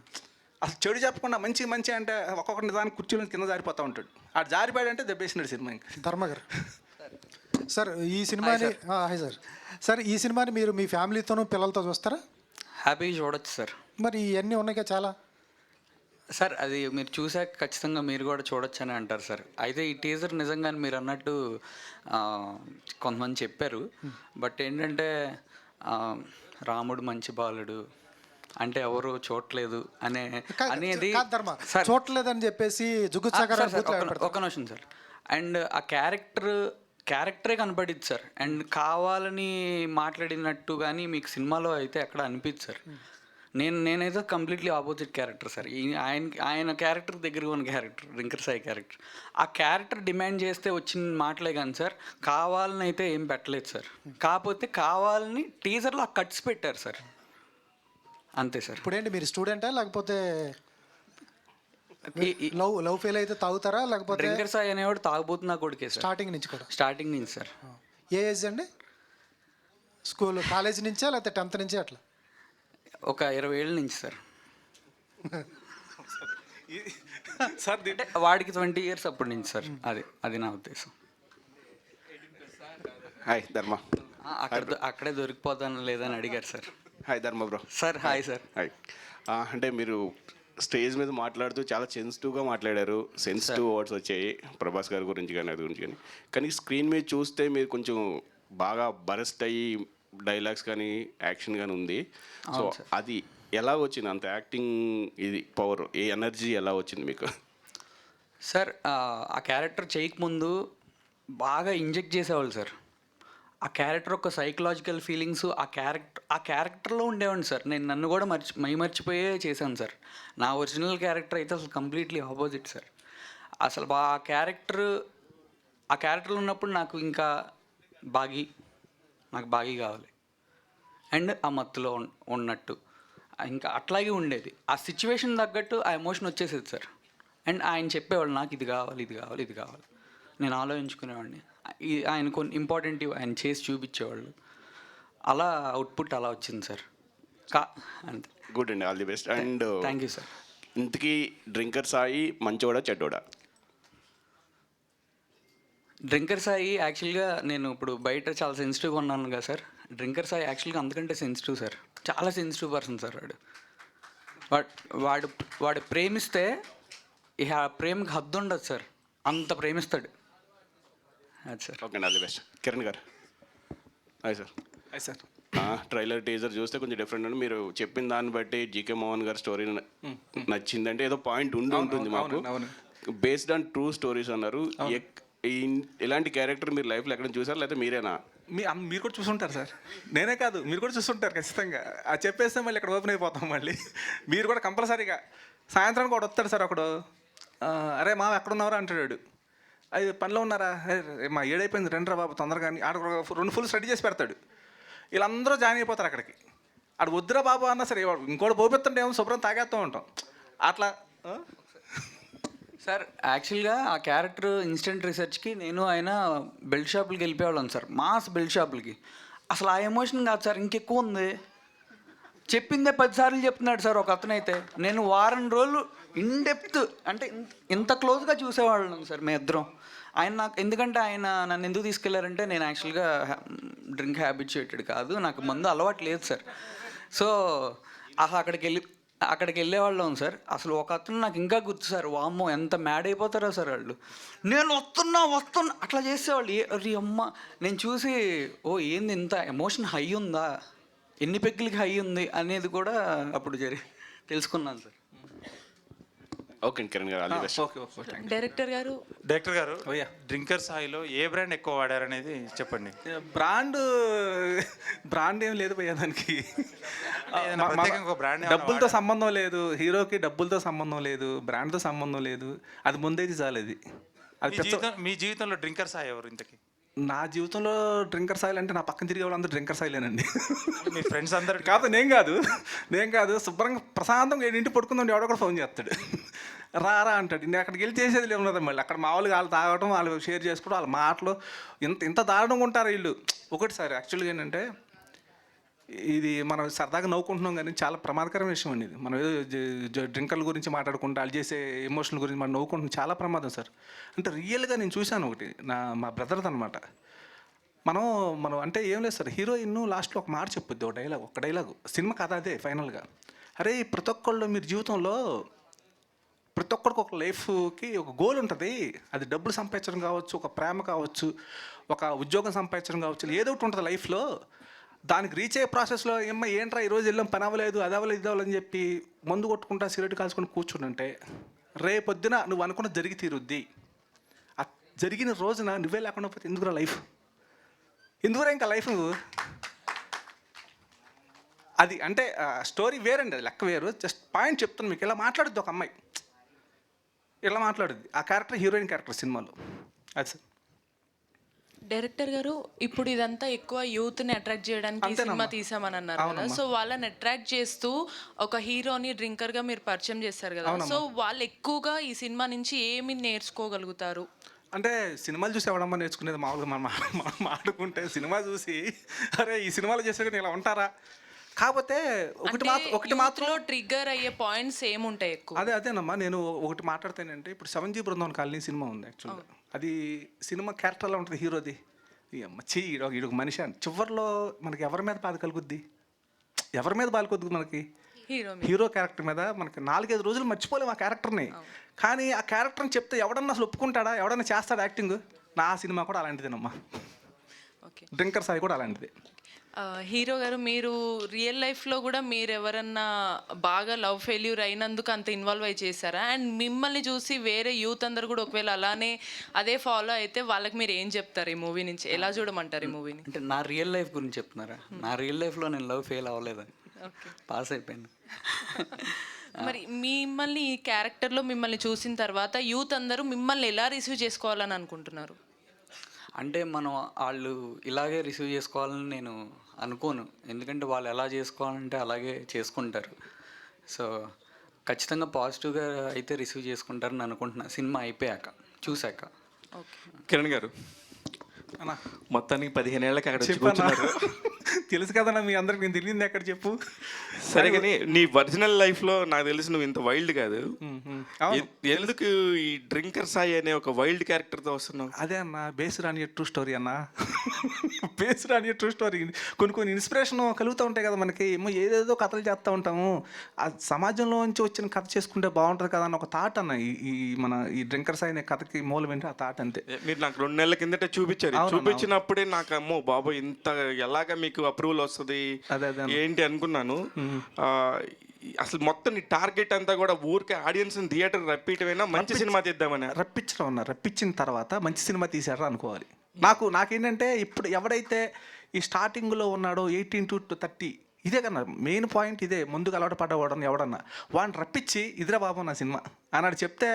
అసలు చెడు చెప్పకుండా మంచి అంటే ఒక్కొక్కటి దాని కుర్చీలో కింద జారిపోతూ ఉంటాడు. ఆ జారిపోయాడంటే దెబ్బేసినాడు సినిమా ఇంకా. ధర్మగారు సార్, ఈ సినిమాని సార్ ఈ సినిమాని మీరు మీ ఫ్యామిలీతోనూ పిల్లలతో చూస్తారా? హ్యాపీగా చూడొచ్చు సార్. మరి ఇవన్నీ ఉన్నాయి చాలా సార్, అది మీరు చూసాక ఖచ్చితంగా మీరు కూడా చూడొచ్చు అని అంటారు సార్. అయితే ఈ టీజర్ నిజంగానే మీరు అన్నట్టు కొంతమంది చెప్పారు. బట్ ఏంటంటే రాముడు మంచి బాలుడు అంటే ఎవరు చూడలేదు అనేది చూడలేదని చెప్పేసి ఒక నిమిషం సార్. అండ్ ఆ క్యారెక్టర్ క్యారెక్టరే కనపడిద్ది సార్. అండ్ కావాలని మాట్లాడినట్టు కానీ మీకు సినిమాలో అయితే ఎక్కడ అనిపించదు సార్. నేనైతే కంప్లీట్లీ ఆపోజిట్ క్యారెక్టర్ సార్. ఆయన క్యారెక్టర్ దగ్గర ఉన్న క్యారెక్టర్ డ్రింకర్ సాయి క్యారెక్టర్. ఆ క్యారెక్టర్ డిమాండ్ చేస్తే వచ్చిన మాటలే కానీ సార్, కావాలని అయితే ఏం పెట్టలేదు సార్. కాకపోతే కావాలని టీజర్లో ఆ కట్స్ పెట్టారు సార్, అంతే సార్. ఇప్పుడేంటి మీరు స్టూడెంటా లేకపోతే లవ్ ఫెయిల్ అయితే తాగుతారా లేకపోతే? డ్రింకర్ సాయి అనేవాడు తాగుబోతున్నా కొడుకే సార్. స్టార్టింగ్ నుంచి కూడా? స్టార్టింగ్ నుంచి సార్. ఏ ఏజ్ అండి? స్కూల్ కాలేజ్ నుంచా లేకపోతే 10th నుంచి అట్లా? ఒక 20 ఏళ్ళ నుంచి సార్. సార్ అంటే వాడికి 20 years అప్పటి నుంచి సార్. అది నా ఉద్దేశం. హాయ్ ధర్మ. అక్కడే దొరికిపోతాను లేదని అడిగారు సార్. హాయ్ ధర్మ bro. Sir hi sir. Hi. అంటే మీరు స్టేజ్ మీద మాట్లాడుతూ చాలా సెన్సిటివ్గా మాట్లాడారు. సెన్సిటివ్ వర్డ్స్ వచ్చాయి ప్రభాస్ గారి గురించి కానీ అది గురించి కానీ స్క్రీన్ మీద చూస్తే మీరు కొంచెం బాగా బరస్ట్ అయ్యి డైలాగ్స్ కానీ యాక్షన్ కానీ ఉంది. సో అది ఎలా వచ్చింది అంత యాక్టింగ్ ఇది పవర్, ఏ ఎనర్జీ ఎలా వచ్చింది మీకు? సార్ ఆ క్యారెక్టర్ చేయకముందు బాగా ఇంజెక్ట్ చేసేవాళ్ళు సార్. ఆ క్యారెక్టర్ ఒక సైకలాజికల్ ఫీలింగ్స్ ఆ క్యారెక్టర్లో ఉండేవాడిని సార్. నేను నన్ను కూడా మర్చిపోయే చేశాను సార్. నా ఒరిజినల్ క్యారెక్టర్ అయితే అసలు కంప్లీట్లీ ఆపోజిట్ సార్. అసలు ఆ క్యారెక్టర్లో ఉన్నప్పుడు నాకు ఇంకా నాకు బాగి కావాలి అండ్ ఆ మత్తులో ఉన్నట్టు ఇంకా అట్లాగే ఉండేది. ఆ సిచ్యువేషన్ తగ్గట్టు ఆ ఎమోషన్ వచ్చేసేది సార్. అండ్ ఆయన చెప్పేవాళ్ళు నాకు ఇది కావాలి, ఇది కావాలి, ఇది కావాలి. నేను ఆలోచించుకునేవాడిని. ఆయన కొన్ని ఇంపార్టెంట్ ఆయన చేసి చూపించేవాళ్ళు. అలా అవుట్పుట్ అలా వచ్చింది సార్. అంతే. గుడ్ అండి, all the best. And thank you sir. ఇంతకీ డ్రింకర్ సాయి మంచోడా చెడ్డోడా? డ్రింకర్ సాయి యాక్చువల్గా నేను ఇప్పుడు బయట చాలా సెన్సిటివ్గా ఉన్నాను కదా సార్. డ్రింకర్ సాయి యాక్చువల్గా అంతకంటే సెన్సిటివ్ సార్. చాలా సెన్సిటివ్ పర్సన్ సార్ వాడు ప్రేమిస్తే ఇక ప్రేమకి హద్దు ఉండదు సార్. అంత ప్రేమిస్తాడు. అది sir. Okay, all the best. Kiran గారు. Hi sir. Hi sir. Trailer teaser చూస్తే కొంచెం డిఫరెంట్ అండి. మీరు చెప్పిన దాన్ని బట్టి జీకే మోహన్ గారి స్టోరీ నచ్చిందంటే ఏదో పాయింట్ ఉంటుంది మాకు. బేస్డ్ ఆన్ ట్రూ స్టోరీస్ అన్నారు. ఇలాంటి క్యారెక్టర్ మీరు లైఫ్లో ఎక్కడ చూసారు లేదా మీరేనా? మీరు కూడా చూసుంటారు సార్. నేనే కాదు, మీరు కూడా చూసుంటారు ఖచ్చితంగా. అది చెప్పేస్తే మళ్ళీ ఇక్కడ ఓపెన్ అయిపోతాం మళ్ళీ. మీరు కూడా కంపల్సరీగా సాయంత్రానికి కూడా వస్తాడు సార్ ఒకడు. అరే మామ ఎక్కడున్నారా అంటాడు. అది పనిలో ఉన్నారా, మా 7 అయిపోయింది రండి రా బాబు తొందరగా అని ఆడ 2 ఫుల్ స్టడీ చేసి పెడతాడు. వీళ్ళందరూ జాయిన్ అయిపోతారు అక్కడికి. ఆడు వద్దురా బాబు అన్నా సరే ఇంకోటి పోపిస్తుంటే ఏమో శుభ్రం తాగేస్తూ ఉంటాం అట్లా. సార్ యాక్చువల్గా ఆ క్యారెక్టర్ ఇన్స్టెంట్ రీసెర్చ్కి నేను ఆయన బెల్ట్ షాపులకి వెళ్ళిపోయేవాళ్ళం సార్. మాస్ బెల్ట్ షాపులకి. అసలు ఆ ఎమోషన్ కాదు సార్, ఇంకెక్కువ ఉంది. చెప్పిందే 10 సార్లు చెప్తున్నాడు సార్ ఒక అతనైతే. నేను వారం రోజులు ఇన్డెప్త్ అంటే ఇంత క్లోజ్గా చూసేవాళ్ళం సార్ మేము ఇద్దరం. ఆయన నాకు ఎందుకంటే ఆయన నన్ను ఎందుకు తీసుకెళ్లారంటే నేను యాక్చువల్గా డ్రింక్ హ్యాబిచుయేటెడ్ కాదు, నాకు మందు అలవాటు లేదు సార్. సో అసలు అక్కడికి వెళ్ళేవాళ్ళం సార్. అసలు ఒక అతను నాకు ఇంకా గుర్తు సార్. వామ్మో ఎంత మ్యాడ్ అయిపోతారో సార్ వాళ్ళు. నేను వస్తున్నా అట్లా చేసేవాళ్ళు. అరే అమ్మ, నేను చూసి ఏంది ఇంత ఎమోషన్ హై ఉందా, ఎన్ని పెగ్గులకి హై ఉంది అనేది కూడా అప్పుడు తెలుసుకున్నాను సార్. ఓకే కిరణ్ గారు, ఆల్ ది బెస్ట్. డైరెక్టర్ గారు డ్రింకర్ సాయిలో ఏ బ్రాండ్ ఎక్కువ వాడారనేది చెప్పండి. బ్రాండ్ ఏం లేదు భయ్యా దానికి. బ్రాండ్ డబ్బులతో సంబంధం లేదు, హీరోకి డబ్బులతో సంబంధం లేదు, బ్రాండ్తో సంబంధం లేదు. అది ముందేది చాలేదు. మీ జీవితంలో డ్రింకర్ సాయి ఎవరు ఇంతకి? నా జీవితంలో డ్రింకర్ సాయిల్ అంటే నా పక్కన తిరిగే వాళ్ళందరూ డ్రింకర్ సాయిలేనండి. మీ ఫ్రెండ్స్ అందరు కాదు, నేను కాదు. శుభ్రంగా ప్రశాంతంగా ఇంటి పడుకుందాం ఎవడో కూడా ఫోన్ చేస్తాడు. రారా అంటాడు. నేను అక్కడికి వెళ్ళి చేసేది ఏమున్నది మళ్ళీ. అక్కడ మామూలుగా వాళ్ళు తాగడం, వాళ్ళు షేర్ చేసుకోవడం, వాళ్ళ మాటలు ఇంత దారుణంగా ఉంటారు వీళ్ళు. ఒకటి సార్ యాక్చువల్గా ఏంటంటే ఇది మనం సరదాగా నవ్వుకుంటున్నాం కానీ చాలా ప్రమాదకరమైన విషయం అండి ఇది. మనం ఏదో డ్రింకర్ల గురించి మాట్లాడుకుంటూ వాళ్ళు చేసే ఎమోషనల్ గురించి మనం నవ్వుకుంటున్నాం, చాలా ప్రమాదం సార్. అంటే రియల్గా నేను చూశాను ఒకటి, మా బ్రదర్ది అనమాట. మనం అంటే ఏం లేదు సార్, హీరోయిన్ లాస్ట్లో ఒక మాట చెప్పుద్ది, ఒక డైలాగు సినిమా కథ అదే ఫైనల్గా. అరే ప్రతి ఒక్కళ్ళు మీరు జీవితంలో ప్రతి ఒక్కరికి ఒక లైఫ్కి ఒక గోల్ ఉంటుంది. అది డబ్బులు సంపాదించడం కావచ్చు, ఒక ప్రేమ కావచ్చు, ఒక ఉద్యోగం సంపాదించడం కావచ్చు, ఏదో ఒకటి ఉంటుంది లైఫ్లో. దానికి రీచ్ అయ్యే ప్రాసెస్లో ఏంట్రా ఈరోజు వెళ్ళాం పని అవ్వలేదు, అది అవ్వలేదు, ఇది అవ్వాలని చెప్పి మందు కొట్టుకుంటా సిగరెట్ కాల్చుకొని కూర్చుంటే రేపొద్దున నువ్వు అనుకున్న జరిగి తీరుద్ది. జరిగిన రోజున నువ్వే లేకుండా పోతే ఎందుకురా లైఫ్, ఎందుకురా ఇంకా లైఫ్ నువ్వు? అది అంటే స్టోరీ వేరండి, అది లెక్క వేరు. జస్ట్ పాయింట్ చెప్తాను మీకు. ఇలా మాట్లాడుద్ది ఒక అమ్మాయి, ఇలా మాట్లాడుద్ది. ఆ క్యారెక్టర్ హీరోయిన్ క్యారెక్టర్ సినిమాలో. అది సార్. డైరెక్టర్ గారు, ఇప్పుడు ఇదంతా ఎక్కువ యూత్ని అట్రాక్ట్ చేయడానికి ఈ సినిమా తీసామని అన్నారు కదా. సో వాళ్ళని అట్రాక్ట్ చేస్తూ ఒక హీరోని డ్రింకర్గా మీరు పరిచయం చేస్తారు కదా. సో వాళ్ళు ఎక్కువగా ఈ సినిమా నుంచి ఏమి నేర్చుకోగలుగుతారు? అంటే సినిమాలు చూసి ఎవడమ్మా నేర్చుకునేది? మామూలుగా మనం ఆడుకుంటే సినిమా చూసి అరే ఈ సినిమాలు చేసే ఇలా ఉంటారా? కాకపోతే ఒకటి మాత్రం ట్రిగ్గర్ అయ్యే పాయింట్స్ ఏముంటాయి ఎక్కువ? అదేనమ్మా, నేను ఒకటి మాట్లాడతానంటే ఇప్పుడు 7G బృందావన్ కాలనీ సినిమా ఉంది యాక్చువల్గా. అది సినిమా క్యారెక్టర్లో ఉంటుంది హీరోది. ఈ అమ్మ ఈడొక మనిషి అని చివరిలో మనకి ఎవరి మీద బాధ కలుగుద్ది? ఎవరి మీద బాధ కలుగుద్ది మనకి? హీరో క్యారెక్టర్ మీద. మనకి 4-5 రోజులు మర్చిపోలేము ఆ క్యారెక్టర్ని. కానీ ఆ క్యారెక్టర్ని చెప్తే ఎవడన్నా అసలు ఒప్పుకుంటాడా? ఎవడన్నా చేస్తాడా యాక్టింగ్? నా సినిమా కూడా అలాంటిదేనమ్మా. డ్రింకర్ సాయి కూడా అలాంటిదే. హీరో గారు, మీరు రియల్ లైఫ్లో కూడా మీరు ఎవరన్నా బాగా లవ్ ఫెయిల్యూర్ అయినందుకు అంత ఇన్వాల్వ్ అయి చేశారా? అండ్ మిమ్మల్ని చూసి వేరే యూత్ అందరు కూడా ఒకవేళ అలానే అదే ఫాలో అయితే వాళ్ళకి మీరు ఏం చెప్తారు? ఈ మూవీ నుంచి ఎలా చూడమంటారు ఈ మూవీని? అంటే నా రియల్ లైఫ్ గురించి చెప్తున్నారా? నా రియల్ లైఫ్లో నేను లవ్ ఫెయిల్ అవ్వలేదని, పాస్ అయిపోయాను. మరి మిమ్మల్ని ఈ క్యారెక్టర్లో మిమ్మల్ని చూసిన తర్వాత యూత్ అందరూ మిమ్మల్ని ఎలా రిసీవ్ చేసుకోవాలని అనుకుంటున్నారు? అంటే మనం వాళ్ళు ఇలాగే రిసీవ్ చేసుకోవాలని నేను అనుకోను. ఎందుకంటే వాళ్ళు ఎలా చేసుకోవాలంటే అలాగే చేసుకుంటారు. సో ఖచ్చితంగా పాజిటివ్గా అయితే రిసీవ్ చేసుకుంటారని అనుకుంటున్నా సినిమా అయిపోయాక, చూశాక. కిరణ్ గారు, మొత్తానికి 15 ఏళ్ళకి అక్కడ కూర్చున్నారు. తెలుసు కదన్నా మీ అందరికి, నేను తెలియదు ఎక్కడ చెప్పు. సరే, కానీ నీ ఒరిజినల్ లైఫ్లో నాకు తెలిసి నువ్వు ఇంత వైల్డ్ కాదు. ఎందుకు ఈ డ్రింకర్ సాయి అనే ఒక వైల్డ్ క్యారెక్టర్తో వస్తున్నావు? అదే అన్న, based on your true story అన్న. Based on your true story. కొన్ని ఇన్స్పిరేషన్ కలుగుతూ ఉంటాయి కదా మనకి. ఏమో ఏదేదో కథలు చేస్తూ ఉంటాము. ఆ సమాజంలో నుంచి వచ్చిన కథ చేసుకుంటే బాగుంటుంది కదా అన్న ఒక థాట్ అన్న. ఈ డ్రింకర్ సాయి అనే కథకి మూలం ఏంటి? ఆ థాట్ అంతే. మీరు నాకు 2 నెలల కిందట చూపించినప్పుడే నాకు అమ్మో బాబు ఇంత ఎలాగా మీకు అప్రూవల్ వస్తుంది ఏంటి అనుకున్నాను. అసలు మొత్తం నీ టార్గెట్ అంతా కూడా ఊరికే ఆడియన్స్ థియేటర్ రప్పించమైనా మంచి సినిమా తీద్దామని రప్పించిన తర్వాత మంచి సినిమా తీసారా అనుకోవాలి. నాకేంటంటే ఇప్పుడు ఎవడైతే ఈ స్టార్టింగ్లో ఉన్నాడో 18 to 30, ఇదే కన్నా మెయిన్ పాయింట్. ఇదే ముందుకు అలవాటు పడ్డవాడని ఎవడన్నా వాడిని రప్పించి ఇదిరా బాబు నా సినిమా అన్నాడు చెప్తే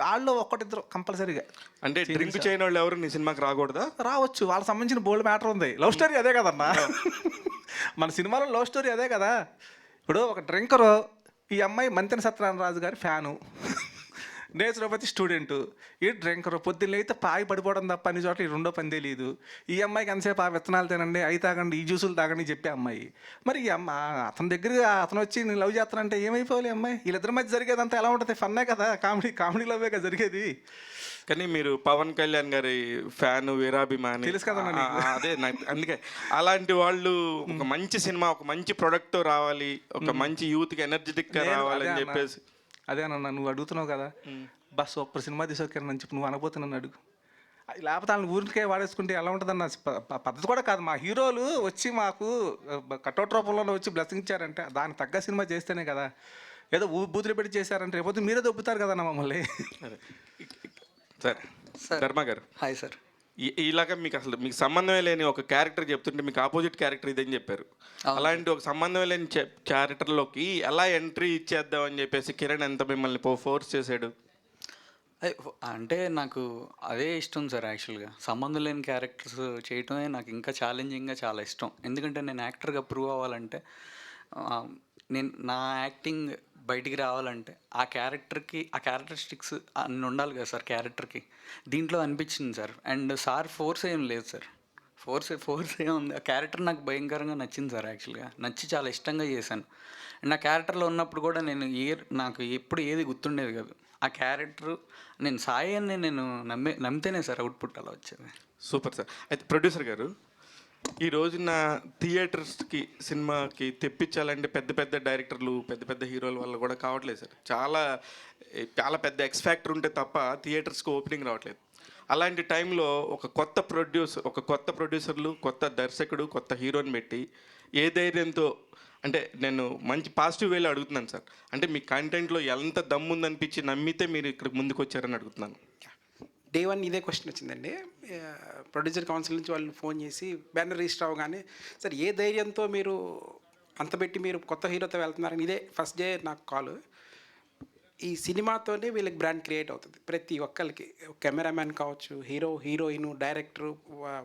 వాళ్ళు ఒక్కటిద్దరు కంపల్సరీగా. అంటే డ్రింక్ చేయని వాళ్ళు ఎవరు నీ సినిమాకి రాకూడదా? రావచ్చు, వాళ్ళకి సంబంధించిన బోల్డ్ మ్యాటర్ ఉంది. లవ్ స్టోరీ అదే కదన్నా. మన సినిమాలో లవ్ స్టోరీ అదే కదా. ఇప్పుడు ఒక డ్రింకరు, ఈ అమ్మాయి మంతెన సత్యనారాయణ రాజు గారి ఫ్యాను, నేచురోపతి స్టూడెంటు. ఈ డ్రింకరు పొద్దున్న అయితే పాయి పడిపోవడం తప్ప అన్ని చోట్ల ఈ రెండో పని తెలియదు. ఈ అమ్మాయికి ఎంతసేపు ఆ విత్తనాలు తినండి, అవి తాగండి, ఈ జ్యూసులు తాగండి చెప్పే అమ్మాయి. మరి ఈ అతని దగ్గర అతను వచ్చి నేను లవ్ చేస్తానంటే ఏమైపోవాలి అమ్మాయి? వీళ్ళిద్దరి మధ్య జరిగేదంతా ఎలా ఉంటుంది? ఫన్నే కదా, కామెడీ లవ్వే కదా జరిగేది. కానీ మీరు పవన్ కళ్యాణ్ గారి ఫ్యాన్, వీరాభిమాని, తెలుసు కదా. అదే అందుకే అలాంటి వాళ్ళు ఒక మంచి సినిమా, ఒక మంచి ప్రొడక్ట్ రావాలి, ఒక మంచి యూత్కి ఎనర్జెటిక్గా రావాలని చెప్పేసి. అదేనన్నా, నువ్వు అడుగుతున్నావు కదా, బస్ సూపర్ సినిమా తీసుకోకని చెప్పి నువ్వు అనబోతే నన్ను అడుగు. లేకపోతే వాళ్ళని ఊరికే వాడేసుకుంటే ఎలా ఉంటుందన్న పద్ధతి కూడా కాదు. మా హీరోలు వచ్చి మాకు కట్అవుట్ రూపంలో వచ్చి బ్లెస్సింగ్ ఇచ్చారంటే దానికి తగ్గ సినిమా చేస్తేనే కదా. ఏదో బూతులు పెట్టి చేశారంటే రేపు మీరే దొబ్బుతారు కదన్నా మమ్మల్ని. సరే ధర్మ గారు. Hi sir. ఇలాగ మీకు సంబంధమే లేని ఒక క్యారెక్టర్ చెప్తుంటే మీకు ఆపోజిట్ క్యారెక్టర్ ఇదని చెప్పారు. అలాంటి ఒక సంబంధమే లేని క్యారెక్టర్లోకి ఎలా ఎంట్రీ ఇచ్చేద్దామని చెప్పేసి కిరణ్ ఎంత మిమ్మల్ని ఫోర్స్ చేశాడు? అంటే నాకు అదే ఇష్టం సార్. యాక్చువల్గా సంబంధం లేని క్యారెక్టర్స్ చేయటమే నాకు ఇంకా ఛాలెంజింగ్గా చాలా ఇష్టం. ఎందుకంటే నేను యాక్టర్గా ప్రూవ్ అవ్వాలంటే, నా యాక్టింగ్ బయటికి రావాలంటే ఆ క్యారెక్టరిస్టిక్స్ అన్నీ ఉండాలి కదా సార్ క్యారెక్టర్కి. దీంట్లో అనిపించింది సార్. అండ్ సార్ ఫోర్స్ ఏం లేదు సార్. ఫోర్స్ ఏముంది, ఆ క్యారెక్టర్ నాకు భయంకరంగా నచ్చింది సార్. యాక్చువల్గా నచ్చి చాలా ఇష్టంగా చేశాను. అండ్ ఆ క్యారెక్టర్లో ఉన్నప్పుడు కూడా నాకు ఎప్పుడు ఏది గుర్తుండేది కాదు. ఆ క్యారెక్టర్ నేను సాయి అని నేను నమ్మితేనే సార్ అవుట్పుట్ అలా వచ్చేది. Super sir. అయితే ప్రొడ్యూసర్ గారు, ఈ రోజున థియేటర్స్కి సినిమాకి తెప్పించాలంటే పెద్ద డైరెక్టర్లు, పెద్ద హీరోల వల్ల కూడా కావట్లేదు సార్. చాలా పెద్ద ఎక్స్ ఫ్యాక్టర్ ఉంటే తప్ప థియేటర్స్కి ఓపెనింగ్ రావట్లేదు. అలాంటి టైంలో ఒక కొత్త ప్రొడ్యూసర్లు, కొత్త దర్శకుడు, కొత్త హీరోని పెట్టి ఏ ధైర్యంతో, అంటే నేను మంచి పాజిటివ్ వేలో అడుగుతున్నాను సార్. అంటే మీ కంటెంట్లో ఎంత దమ్ముందనిపించి నమ్మితే మీరు ఇక్కడ ముందుకు వచ్చారని అడుగుతున్నాను. డే 1 ఇదే క్వశ్చన్ వచ్చిందండి. ప్రొడ్యూసర్ కౌన్సిల్ నుంచి వాళ్ళు ఫోన్ చేసి బ్యానర్ రిజిస్టర్ అవ్వగానే, సార్ ఏ ధైర్యంతో మీరు అంత పెట్టి మీరు కొత్త హీరోతో వెళ్తున్నారని ఇదే ఫస్ట్ డే నాకు కాల్. ఈ సినిమాతోనే వీళ్ళకి బ్రాండ్ క్రియేట్ అవుతుంది ప్రతి ఒక్కరికి. కెమెరామ్యాన్ కావచ్చు, హీరోయిన్, డైరెక్టర్,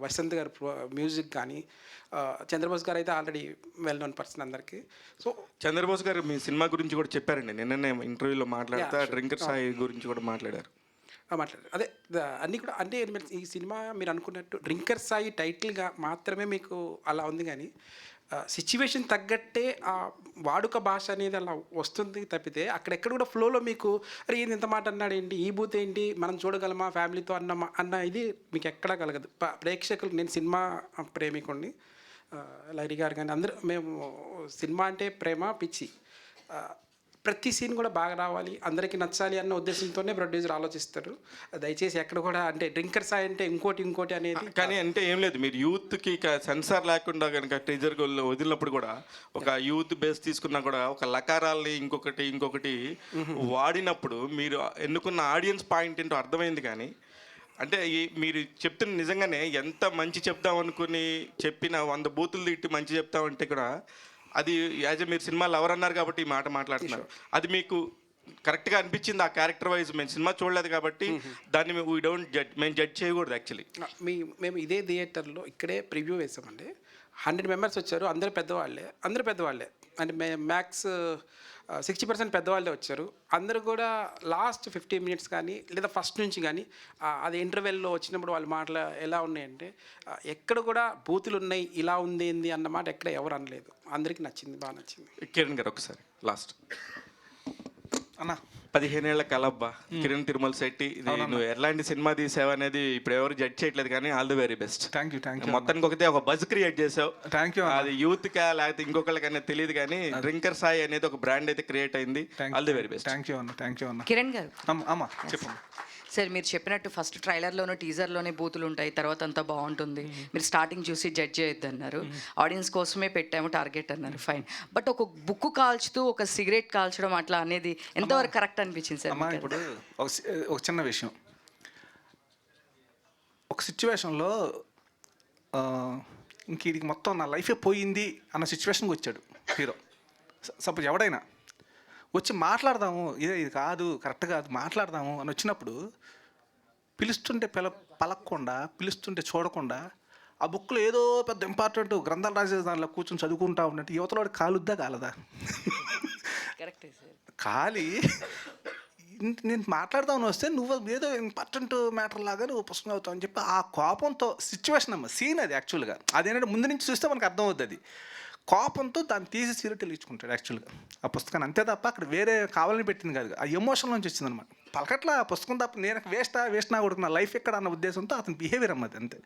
వసంత్ గారు మ్యూజిక్ కానీ, చంద్రబోస్ గారు అయితే ఆల్రెడీ వెల్ నోన్ పర్సన్ అందరికీ. సో చంద్రబోస్ గారు మీ సినిమా గురించి కూడా చెప్పారండి, నిన్ననే ఇంటర్వ్యూలో మాట్లాడుతా డ్రింకర్ సాయి గురించి కూడా మాట్లాడారు. అదే అన్నీ కూడా అంటే ఈ సినిమా మీరు అనుకున్నట్టు డ్రింకర్ సాయి టైటిల్గా మాత్రమే మీకు అలా ఉంది, కానీ సిచ్యువేషన్ తగ్గట్టే ఆ వాడుక భాష అనేది అలా వస్తుంది తప్పితే అక్కడెక్కడ కూడా ఫ్లోలో మీకు అరే ఏంది ఇంత మాట అన్నాడు ఏంటి, ఈ బూత్ ఏంటి, మనం చూడగలమా ఫ్యామిలీతో అన్న ఇది మీకు ఎక్కడా కలగదు. ప్రేక్షకులు, నేను సినిమా ప్రేమికుడిని, లహరి గారు కానీ అందరూ, మేము సినిమా అంటే ప్రేమ పిచ్చి. ప్రతి సీన్ కూడా బాగా రావాలి, అందరికీ నచ్చాలి అన్న ఉద్దేశంతోనే ప్రొడ్యూసర్ ఆలోచిస్తారు. దయచేసి ఎక్కడ కూడా అంటే డ్రింకర్స్ అంటే ఇంకోటి అనేది కానీ అంటే ఏం లేదు, మీరు యూత్కి సెన్సార్ లేకుండా కనుక టీజర్ వదిలినప్పుడు కూడా ఒక యూత్ బేస్ తీసుకున్నా కూడా ఒక లకారాల్ని ఇంకొకటి వాడినప్పుడు మీరు ఎన్నుకున్న ఆడియన్స్ పాయింట్ ఏంటో అర్థమైంది. కానీ అంటే మీరు చెప్తున్న నిజంగానే ఎంత మంచి చెప్దాం అనుకుని చెప్పిన 100 బూతులు తిట్టి మంచి చెప్తామంటే కూడా అది యాజ్ మీరు సినిమాలు ఎవరన్నారు కాబట్టి ఈ మాట మాట్లాడుతున్నారు. అది మీకు కరెక్ట్గా అనిపించింది ఆ క్యారెక్టర్ వైజ్? మేము సినిమా చూడలేదు కాబట్టి దాన్ని మేము జడ్జ్ చేయకూడదు యాక్చువల్లీ. మేము ఇదే థియేటర్లో ఇక్కడే ప్రివ్యూ వేసామండి. 100 మెంబర్స్ వచ్చారు, అందరూ పెద్దవాళ్ళే. అంటే మ్యాక్స్ 60% పెద్దవాళ్ళే వచ్చారు. అందరూ కూడా లాస్ట్ 15 మినిట్స్ కానీ లేదా ఫస్ట్ నుంచి కానీ అది ఇంటర్వెల్లో వచ్చినప్పుడు వాళ్ళ మాటలు ఎలా ఉన్నాయంటే, ఎక్కడ కూడా బూతులు ఉన్నాయి, ఇలా ఉంది ఏంది అన్నమాట ఎక్కడ ఎవరు అనలేదు. అందరికీ నచ్చింది, బాగా నచ్చింది. కిరణ్ గారు ఒకసారి లాస్ట్ అన్న 15 ఏళ్ల కలబ్బా కిరణ్ తిరుమల శెట్టి, ఇది నువ్వు ఎలాంటి సినిమా తీసావు అనేది ఇప్పుడు ఎవరు జడ్జ్ చేయట్లేదు, కానీ all the very best. Thank you. మొత్తానికి ఒకటే ఒక బజ్ క్రియేట్ చేసావు. Thank you. అది యూత్కా లేకపోతే ఇంకొకరికైనా తెలియదు, కానీ డ్రింకర్ సాయి అనేది ఒక బ్రాండ్ అయితే క్రియేట్ అయింది. All the very best. Thank you అన్న. కిరణ్ గారు, అమ్మ చెప్పండి. సార్ మీరు చెప్పినట్టు ఫస్ట్ ట్రైలర్లోనూ టీజర్లోనే బూతులు ఉంటాయి, తర్వాత అంతా బాగుంటుంది, మీరు స్టార్టింగ్ చూసి జడ్జ్ చేయొద్దు అన్నారు. ఆడియన్స్ కోసమే పెట్టాము టార్గెట్ అన్నారు, ఫైన్. బట్ ఒక బుక్ కాల్చుతూ ఒక సిగరెట్ కాల్చడం అట్లా అనేది ఎంతవరకు కరెక్ట్ అనిపించింది సార్? ఇప్పుడు ఒక చిన్న విషయం, ఒక సిచ్యువేషన్లో ఇంక ఇది మొత్తం నా లైఫే పోయింది అన్న సిచ్యువేషన్కి వచ్చాడు హీరో. సపోజ్ ఎవడైనా వచ్చి మాట్లాడదాము, ఇది కాదు కరెక్ట్ కాదు మాట్లాడదాము అని వచ్చినప్పుడు పిలుస్తుంటే పలకకుండా, పిలుస్తుంటే చూడకుండా, ఆ బుక్లో ఏదో పెద్ద ఇంపార్టెంట్ గ్రంథాలు రాసే దానిలో కూర్చొని చదువుకుంటా ఉన్నట్టు యువతలో కాలుద్దా కాలదా? కరెక్టే సార్. ఖాళీ నేను మాట్లాడదామని వస్తే నువ్వు ఏదో ఇంపార్టెంట్ మ్యాటర్ లాగా నువ్వు పుస్తకం అవుతావు అని చెప్పి ఆ కోపంతో సిచ్యువేషన్ అమ్మ సీన్ అది యాక్చువల్గా. అదేంటంటే ముందు నుంచి చూస్తే మనకు అర్థం అవుతుంది. అది కోపంతో దాన్ని తీసి సీరియట్ వెలిగించుకుంటాడు యాక్చువల్గా ఆ పుస్తకాన్ని, అంతే తప్ప అక్కడ వేరే కావాలని పెట్టింది కాదు, ఆ ఎమోషన్ నుంచి వచ్చింది అనమాట. పలకట్ల ఆ పుస్తకం తప్ప నేను వేస్ట్ నా కొడుకు నా లైఫ్ ఎక్కడ అన్న ఉద్దేశంతో అతని బిహేవియర్ అమ్మది అంతే,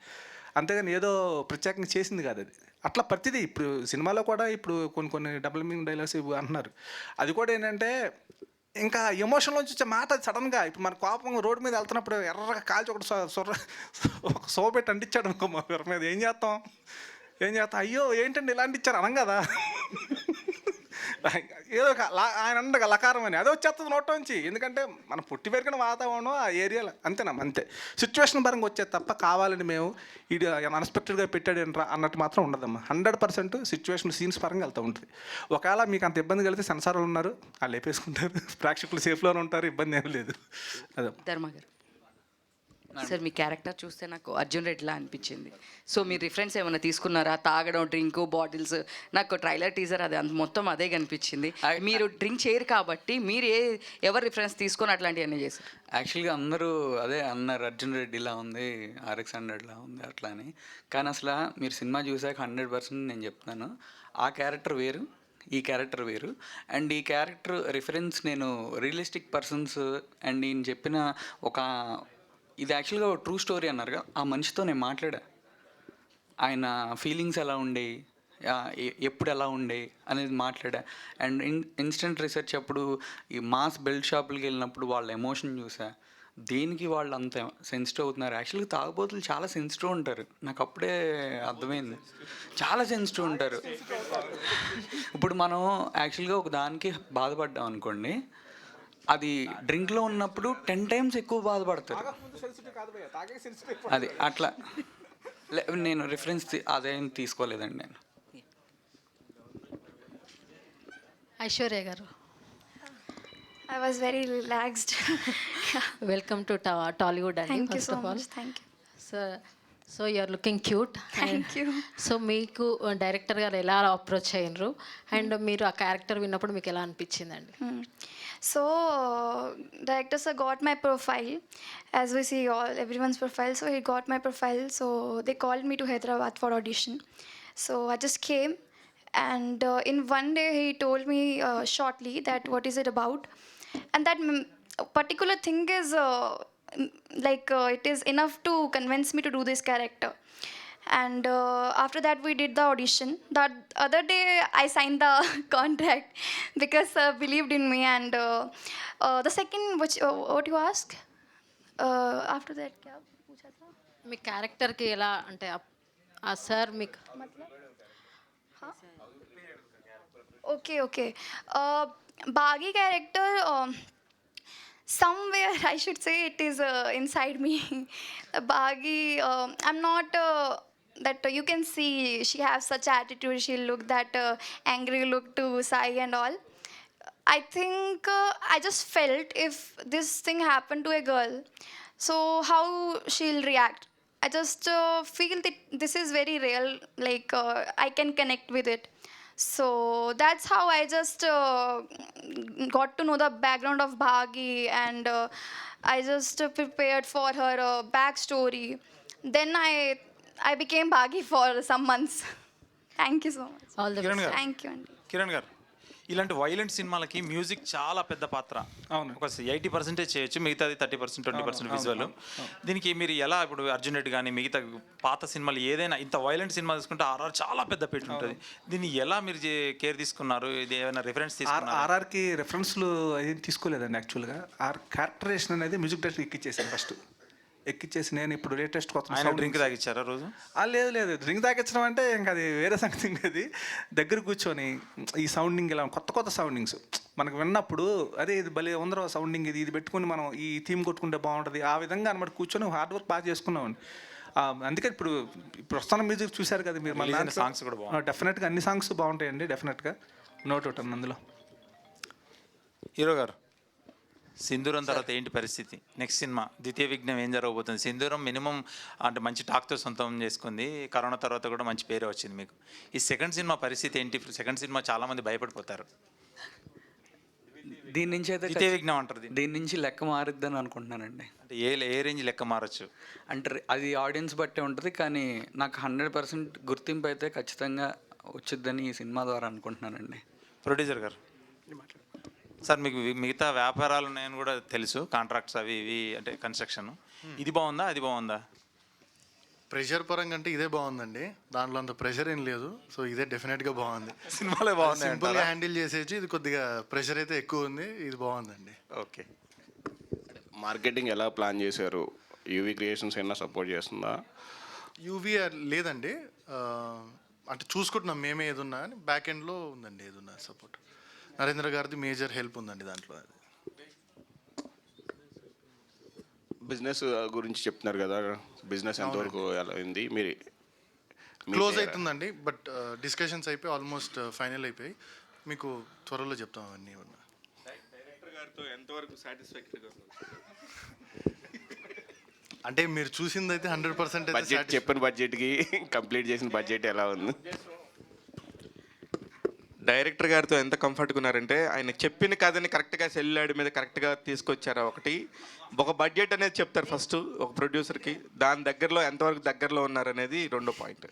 అంతేగాని ఏదో ప్రత్యేకంగా చేసింది కాదు అది. అట్లా ప్రతిదీ ఇప్పుడు సినిమాలో కూడా ఇప్పుడు కొన్ని డబుల్ మీనింగ్ డైలాగ్స్ అంటున్నారు, అది కూడా ఏంటంటే ఇంకా ఎమోషన్లోంచి వచ్చే మాట సడన్గా. ఇప్పుడు మన కోపం రోడ్డు మీద వెళ్తున్నప్పుడు ఎర్రగా కాల్చి ఒక సో పెట్టి అంటించాడు అనుకో మా ఎవరి మీద, ఏం చేస్తాం? అయ్యో ఏంటండి ఇలాంటి ఇచ్చారు అనం కదా, ఏదో ఆయన అండగా లకారం అని అదే వచ్చేస్తుంది నోట్ నుంచి. ఎందుకంటే మనం పుట్టి పెరిగిన వాతావరణం ఆ ఏరియాలో అంతే సిచ్యువేషన్ పరంగా వచ్చేది తప్ప కావాలని మేము ఇది అన్ఎక్స్పెక్టెడ్గా పెట్టాడు ఏంట్రా అన్నట్టు మాత్రం ఉండదమ్మా. 100% సిచ్యువేషన్ సీన్స్ పరంగా వెళ్తూ ఉంటుంది. ఒకవేళ మీకు అంత ఇబ్బంది కలిగితే సెన్సార్లు ఉన్నారు, వాళ్ళు లేపేసుకుంటారు, ప్రేక్షకులు సేఫ్లోనే ఉంటారు, ఇబ్బంది ఏం లేదు. అదే ధర్మ గారు, సార్ మీ క్యారెక్టర్ చూస్తే నాకు అర్జున్ రెడ్డిలా అనిపించింది. సో మీరు రిఫరెన్స్ ఏమైనా తీసుకున్నారా? తాగడం, డ్రింక్, బాటిల్స్, నాకు ట్రైలర్ టీజర్ అది అంత మొత్తం అదే కనిపించింది. మీరు డ్రింక్ చేయరు కాబట్టి మీరు ఎవరు రిఫరెన్స్ తీసుకొని అట్లాంటివన్నీ చేశారు? యాక్చువల్గా అందరూ అదే అన్నారు, అర్జున్ రెడ్డిలా ఉంది, RX 100లా ఉంది అట్లా అని. కానీ అసలు మీరు సినిమా చూసాక 100% నేను చెప్తున్నాను, ఆ క్యారెక్టర్ వేరు, ఈ క్యారెక్టర్ వేరు. అండ్ ఈ క్యారెక్టర్ రిఫరెన్స్ నేను రియలిస్టిక్ పర్సన్స్ అండ్ నేను చెప్పిన ఒక ఇది యాక్చువల్గా ఒక ట్రూ స్టోరీ అన్నారుగా, ఆ మనిషితో నేను మాట్లాడా. ఆయన ఫీలింగ్స్ ఎలా ఉండే, ఎప్పుడు ఎలా ఉండే అనేది మాట్లాడా. అండ్ ఇన్స్టెంట్ రీసెర్చ్ అప్పుడు ఈ మాస్ బెల్ట్ షాపులకి వెళ్ళినప్పుడు వాళ్ళ ఎమోషన్ చూసా, దేనికి వాళ్ళు అంత సెన్సిటివ్ అవుతున్నారు. యాక్చువల్గా తాగుబోతులు చాలా సెన్సిటివ్ ఉంటారు, నాకు అప్పుడే అర్థమైంది, చాలా సెన్సిటివ్ ఉంటారు. ఇప్పుడు మనం యాక్చువల్గా ఒక దానికి బాధపడ్డాం అనుకోండి, అది డ్రింక్లో ఉన్నప్పుడు 10 times ఎక్కువ బాధపడతారు. అది అట్లా నేను రిఫరెన్స్ అదేం తీసుకోలేదండి నేను. ఐశ్వర్య గారు, I was very relaxed. Welcome to Tollywood అండి. Thank you first so of all much. Thank you. So you are looking cute. Thank you. సో మీకు డైరెక్టర్ గారు ఎలా అప్రోచ్ అయ్యారు అండ్ మీరు ఆ క్యారెక్టర్ విన్నప్పుడు మీకు ఎలా అనిపించిందండి? So, director sir got my profile, as we see everyone's profile. So he got my profile. So they called me to Hyderabad for audition. So I just came, and in one day he told me shortly that what is it about, and that particular thing is it is enough to convince me to do this character. And after that we did the audition. That other day I signed the contract because sir believed in me. And the second what you ask after that kya pucha tha? మీ క్యారెక్టర్కి ఎలా అంటే ఆ sir మీకు Okay. Baghi character, somewhere I should say it is inside me. Baghi, I'm not that you can see she has such attitude. She look that angry look to Sai and all. I think I just felt if this thing happened to a girl, so how she'll react. I just feel that this is very real. I can connect with it. So that's how I just got to know the background of Bhagi, and I just prepared for her backstory. Then I became Bhagi for some months. Thank you so much. All the Kiran best. గారు, Thank you, Andy. Kiran గారు, ఇలాంటి violent సినిమాలకి music చాలా పెద్ద పాత్ర. అవును. ఒక 80% చేయొచ్చు, మిగతాది 30% 20% విజువల్. దీనికి మీరు ఎలా ఇప్పుడు అర్జున్ రెడ్డి కానీ మిగతా పాత సినిమాలు ఏదైనా ఇంత వైలెంట్ సినిమా తీసుకుంటే ఆర్ఆర్ చాలా పెద్ద పెట్టి ఉంటుంది. దీన్ని ఎలా మీరు కేర్ తీసుకున్నారు? ఇది ఏమైనా రిఫరెన్స్ తీసుకున్నారు? ఆర్ఆర్కి రెఫరెన్స్లు ఏం తీసుకోలేదండి. యాక్చువల్గా క్యారెక్టరేషన్ అనేది మ్యూజిక్ డైరెక్టర్ ఎక్కిచ్చేసాను. ఫస్ట్ ఎక్కిచ్చేసి నేను ఇప్పుడు లేటెస్ట్ కొత్త డ్రింక్ తాగిచ్చారా రోజు? లేదు, డ్రింక్ తాగించడం అంటే ఇంకా అది వేరే సంగతి. అది దగ్గర కూర్చొని ఈ సౌండింగ్ ఇలా కొత్త సౌండింగ్స్ మనకు విన్నప్పుడు అదే ఇది భలే ఉందరో సౌండింగ్, ఇది పెట్టుకుని మనం ఈ థీమ్ కొట్టుకుంటే బాగుంటుంది. ఆ విధంగా అనమాట కూర్చొని హార్డ్ వర్క్ బాగా చేసుకున్నామండి. అందుకే ఇప్పుడు వస్తున్న మ్యూజిక్ చూశారు కదా మీరు. మన సాంగ్స్ కూడా డెఫినెట్గా అన్ని సాంగ్స్ బాగుంటాయండి. డెఫినెట్గా నోట్ అవుట్ అందులో. హీరో గారు, సింధూరం తర్వాత ఏంటి పరిస్థితి? నెక్స్ట్ సినిమా ద్వితీయ విఘ్నం ఏం జరగబోతుంది? సింధూరం మినిమం అంటే మంచి టాక్తో సొంతం చేసుకుంది. కరోనా తర్వాత కూడా మంచి పేరు వచ్చింది మీకు. ఈ సెకండ్ సినిమా పరిస్థితి ఏంటి? సెకండ్ సినిమా చాలామంది భయపడిపోతారు. దీని నుంచి అయితే ద్వితీయ విఘ్నం అంటారు. దీని నుంచి లెక్క మారుద్దని అనుకుంటున్నానండి. అంటే ఏ రేంజ్ లెక్క మారచ్చు అంటే అది ఆడియన్స్ బట్టే ఉంటుంది, కానీ నాకు 100% గుర్తింపు అయితే ఖచ్చితంగా వచ్చిద్దని ఈ సినిమా ద్వారా అనుకుంటున్నానండి. ప్రొడ్యూసర్ గారు సార్, మీకు మిగతా వ్యాపారాలు ఉన్నాయని కూడా తెలుసు, కాంట్రాక్ట్స్ అవి ఇవి అంటే కన్స్ట్రక్షన్. ఇది బాగుందా అది బాగుందా? ప్రెషర్ పరంగా అంటే ఇదే బాగుందండి. దాంట్లో అంత ప్రెషర్ ఏం లేదు. సో ఇదే డెఫినెట్గా బాగుంది. సినిమాలే బాగున్నాయి, సింపుల్గా హ్యాండిల్ చేసేసి. ఇది కొద్దిగా ప్రెషర్ అయితే ఎక్కువ ఉంది. ఇది బాగుందండి. ఓకే. మార్కెటింగ్ ఎలా ప్లాన్ చేశారు? యూవీ క్రియేషన్స్ ఏమైనా సపోర్ట్ చేస్తుందా? యూవీ లేదండి, అంటే చూసుకుంటున్నాం మేమే ఏదున్నా అని. బ్యాక్ ఎండ్లో ఉందండి ఏదున్నా సపోర్ట్. నరేంద్ర గారిది మేజర్ హెల్ప్ ఉందండి దాంట్లో. అది బిజినెస్ గురించి చెప్తున్నారు కదా, బిజినెస్ ఎంతవరకు ఎలా అయింది? మీరు క్లోజ్ అవుతుందండి, బట్ డిస్కషన్స్ అయిపోయి ఆల్మోస్ట్ ఫైనల్ అయిపోయి. మీకు త్వరలో చెప్తాం అవన్నీ. డైరెక్టర్ గారితో ఎంతవరకు సాటిస్ఫాక్టరీగా ఉంది? అంటే మీరు చూసింది అయితే 100% బడ్జెట్ చెప్పిన బడ్జెట్కి కంప్లీట్ చేసిన బడ్జెట్ ఎలా ఉంది? డైరెక్టర్ గారితో ఎంత కంఫర్ట్గా ఉన్నారంటే ఆయన చెప్పిన కథని కరెక్ట్గా సెల్లాడి మీద కరెక్ట్గా తీసుకొచ్చారా ఒకటి. ఒక బడ్జెట్ అనేది చెప్తారు ఫస్ట్ ఒక ప్రొడ్యూసర్కి, దాని దగ్గరలో ఎంతవరకు దగ్గరలో ఉన్నారనేది రెండో పాయింట్.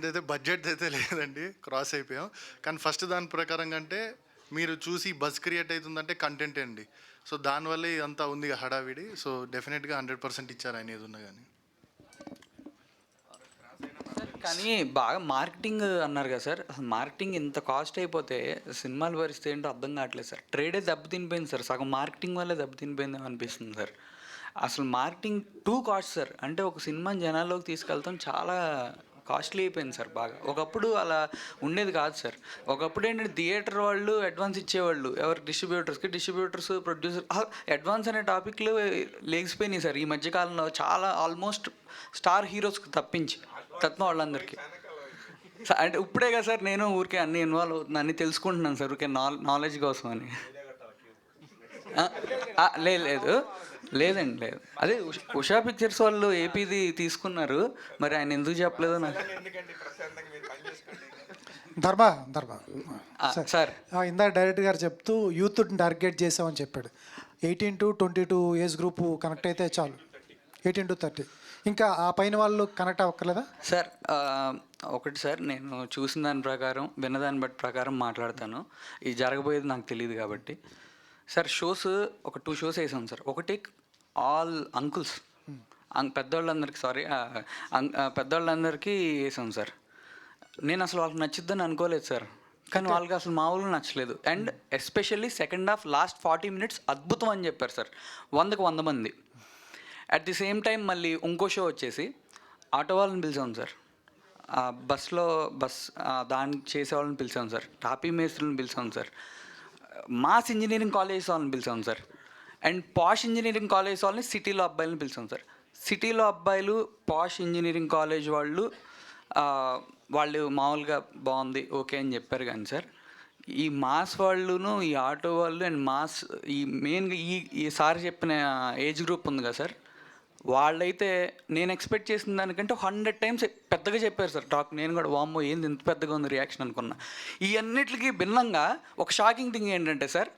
అయితే బడ్జెట్ అయితే లేదండి, క్రాస్ అయిపోయాం. కానీ ఫస్ట్ దాని ప్రకారంగా అంటే మీరు చూసి బజ్ క్రియేట్ అవుతుందంటే కంటెంట్ అండి. సో దానివల్లే అంతా ఉంది హడావిడి. సో డెఫినెట్గా 100% ఇచ్చారు ఆయన ఏది ఉన్నా కానీ. కానీ బాగా మార్కెటింగ్ అన్నారు కదా సార్, అసలు మార్కెటింగ్ ఇంత కాస్ట్ అయిపోతే సినిమాల పరిస్థితి ఏంటో అర్థం కావట్లేదు సార్. ట్రేడే దెబ్బతినిపోయింది సార్, సగం మార్కెటింగ్ వల్లే దెబ్బతినిపోయింది అనిపిస్తుంది సార్. అసలు మార్కెటింగ్ టూ కాస్ట్ సార్. అంటే ఒక సినిమాని జనాల్లోకి తీసుకెళ్తాం చాలా కాస్ట్లీ అయిపోయింది సార్ బాగా. ఒకప్పుడు అలా ఉండేది కాదు సార్. ఒకప్పుడు ఏంటంటే థియేటర్ వాళ్ళు అడ్వాన్స్ ఇచ్చేవాళ్ళు ఎవరు డిస్ట్రిబ్యూటర్స్ ప్రొడ్యూసర్. అడ్వాన్స్ అనే టాపిక్లు లేచిపోయినాయి సార్ ఈ మధ్యకాలంలో చాలా. ఆల్మోస్ట్ స్టార్ హీరోస్కి తప్పించి తత్వం వాళ్ళందరికీ. అంటే ఇప్పుడే కదా సార్ నేను ఊరికే అన్ని ఇన్వాల్వ్ అవుతున్నాను, అన్నీ తెలుసుకుంటున్నాను సార్ ఊరికే నాలెడ్జ్ కోసం అని. లేదు లేదండి లేదు. అదే ఉషా పిక్చర్స్ వాళ్ళు ఏపీది తీసుకున్నారు, మరి ఆయన ఎందుకు చెప్పలేదో నాకు. ధర్మ సార్ ఇందాక డైరెక్టర్ గారు చెప్తూ యూత్ టార్గెట్ చేసామని చెప్పాడు. 18 to 22 ఏజ్ గ్రూప్ కనెక్ట్ అయితే చాలు, 18 to 30. ఇంకా ఆ పైన వాళ్ళు కనెక్ట్ అవ్వక్కర్లేదా సార్? ఒకటి సార్, నేను చూసిన దాని ప్రకారం విన్నదాన్ని బట్టి ప్రకారం మాట్లాడతాను. ఇది జరగబోయేది నాకు తెలియదు కాబట్టి. సార్ షోస్ ఒక 2 షోస్ వేసాం సార్. ఒకటి ఆల్ అంకుల్స్, పెద్దవాళ్ళందరికీ పెద్దవాళ్ళందరికీ వేసాం సార్. నేను అసలు వాళ్ళకి నచ్చిద్దని అనుకోలేదు సార్, కానీ వాళ్ళకి అసలు మామూలుగా నచ్చలేదు. And especially second half last 40 minutes అద్భుతం అని చెప్పారు సార్. 100కి 100 మంది. అట్ ది సేమ్ టైం మళ్ళీ ఇంకో షో వచ్చేసి ఆటో వాళ్ళని పిలిచాం సార్, బస్ దానికి చేసే వాళ్ళని పిలిచాం సార్, టాపీ మేస్త్రులను పిలిచాం సార్, మాస్ ఇంజనీరింగ్ కాలేజ్ వాళ్ళని పిలిచాం సార్, అండ్ పాష్ ఇంజనీరింగ్ కాలేజ్ వాళ్ళని సిటీలో అబ్బాయిలను పిలిచాం సార్. సిటీలో అబ్బాయిలు పాష్ ఇంజనీరింగ్ కాలేజ్ వాళ్ళు మామూలుగా బాగుంది ఓకే అని చెప్పారు. కానీ సార్ ఈ మాస్ వాళ్ళును ఈ ఆటో వాళ్ళు అండ్ మాస్ ఈ మెయిన్గా ఈ సార్ చెప్పిన ఏజ్ గ్రూప్ ఉంది కదా సార్, వాళ్ళైతే నేను ఎక్స్పెక్ట్ చేసిన దానికంటే 100 times పెద్దగా చెప్పారు సార్ టాక్. నేను కూడా వామ్మో ఏంది ఇంత పెద్దగా ఉంది రియాక్షన్ అనుకున్నా. ఈ అన్నిటికీ భిన్నంగా ఒక షాకింగ్ థింగ్ ఏంటంటే సార్,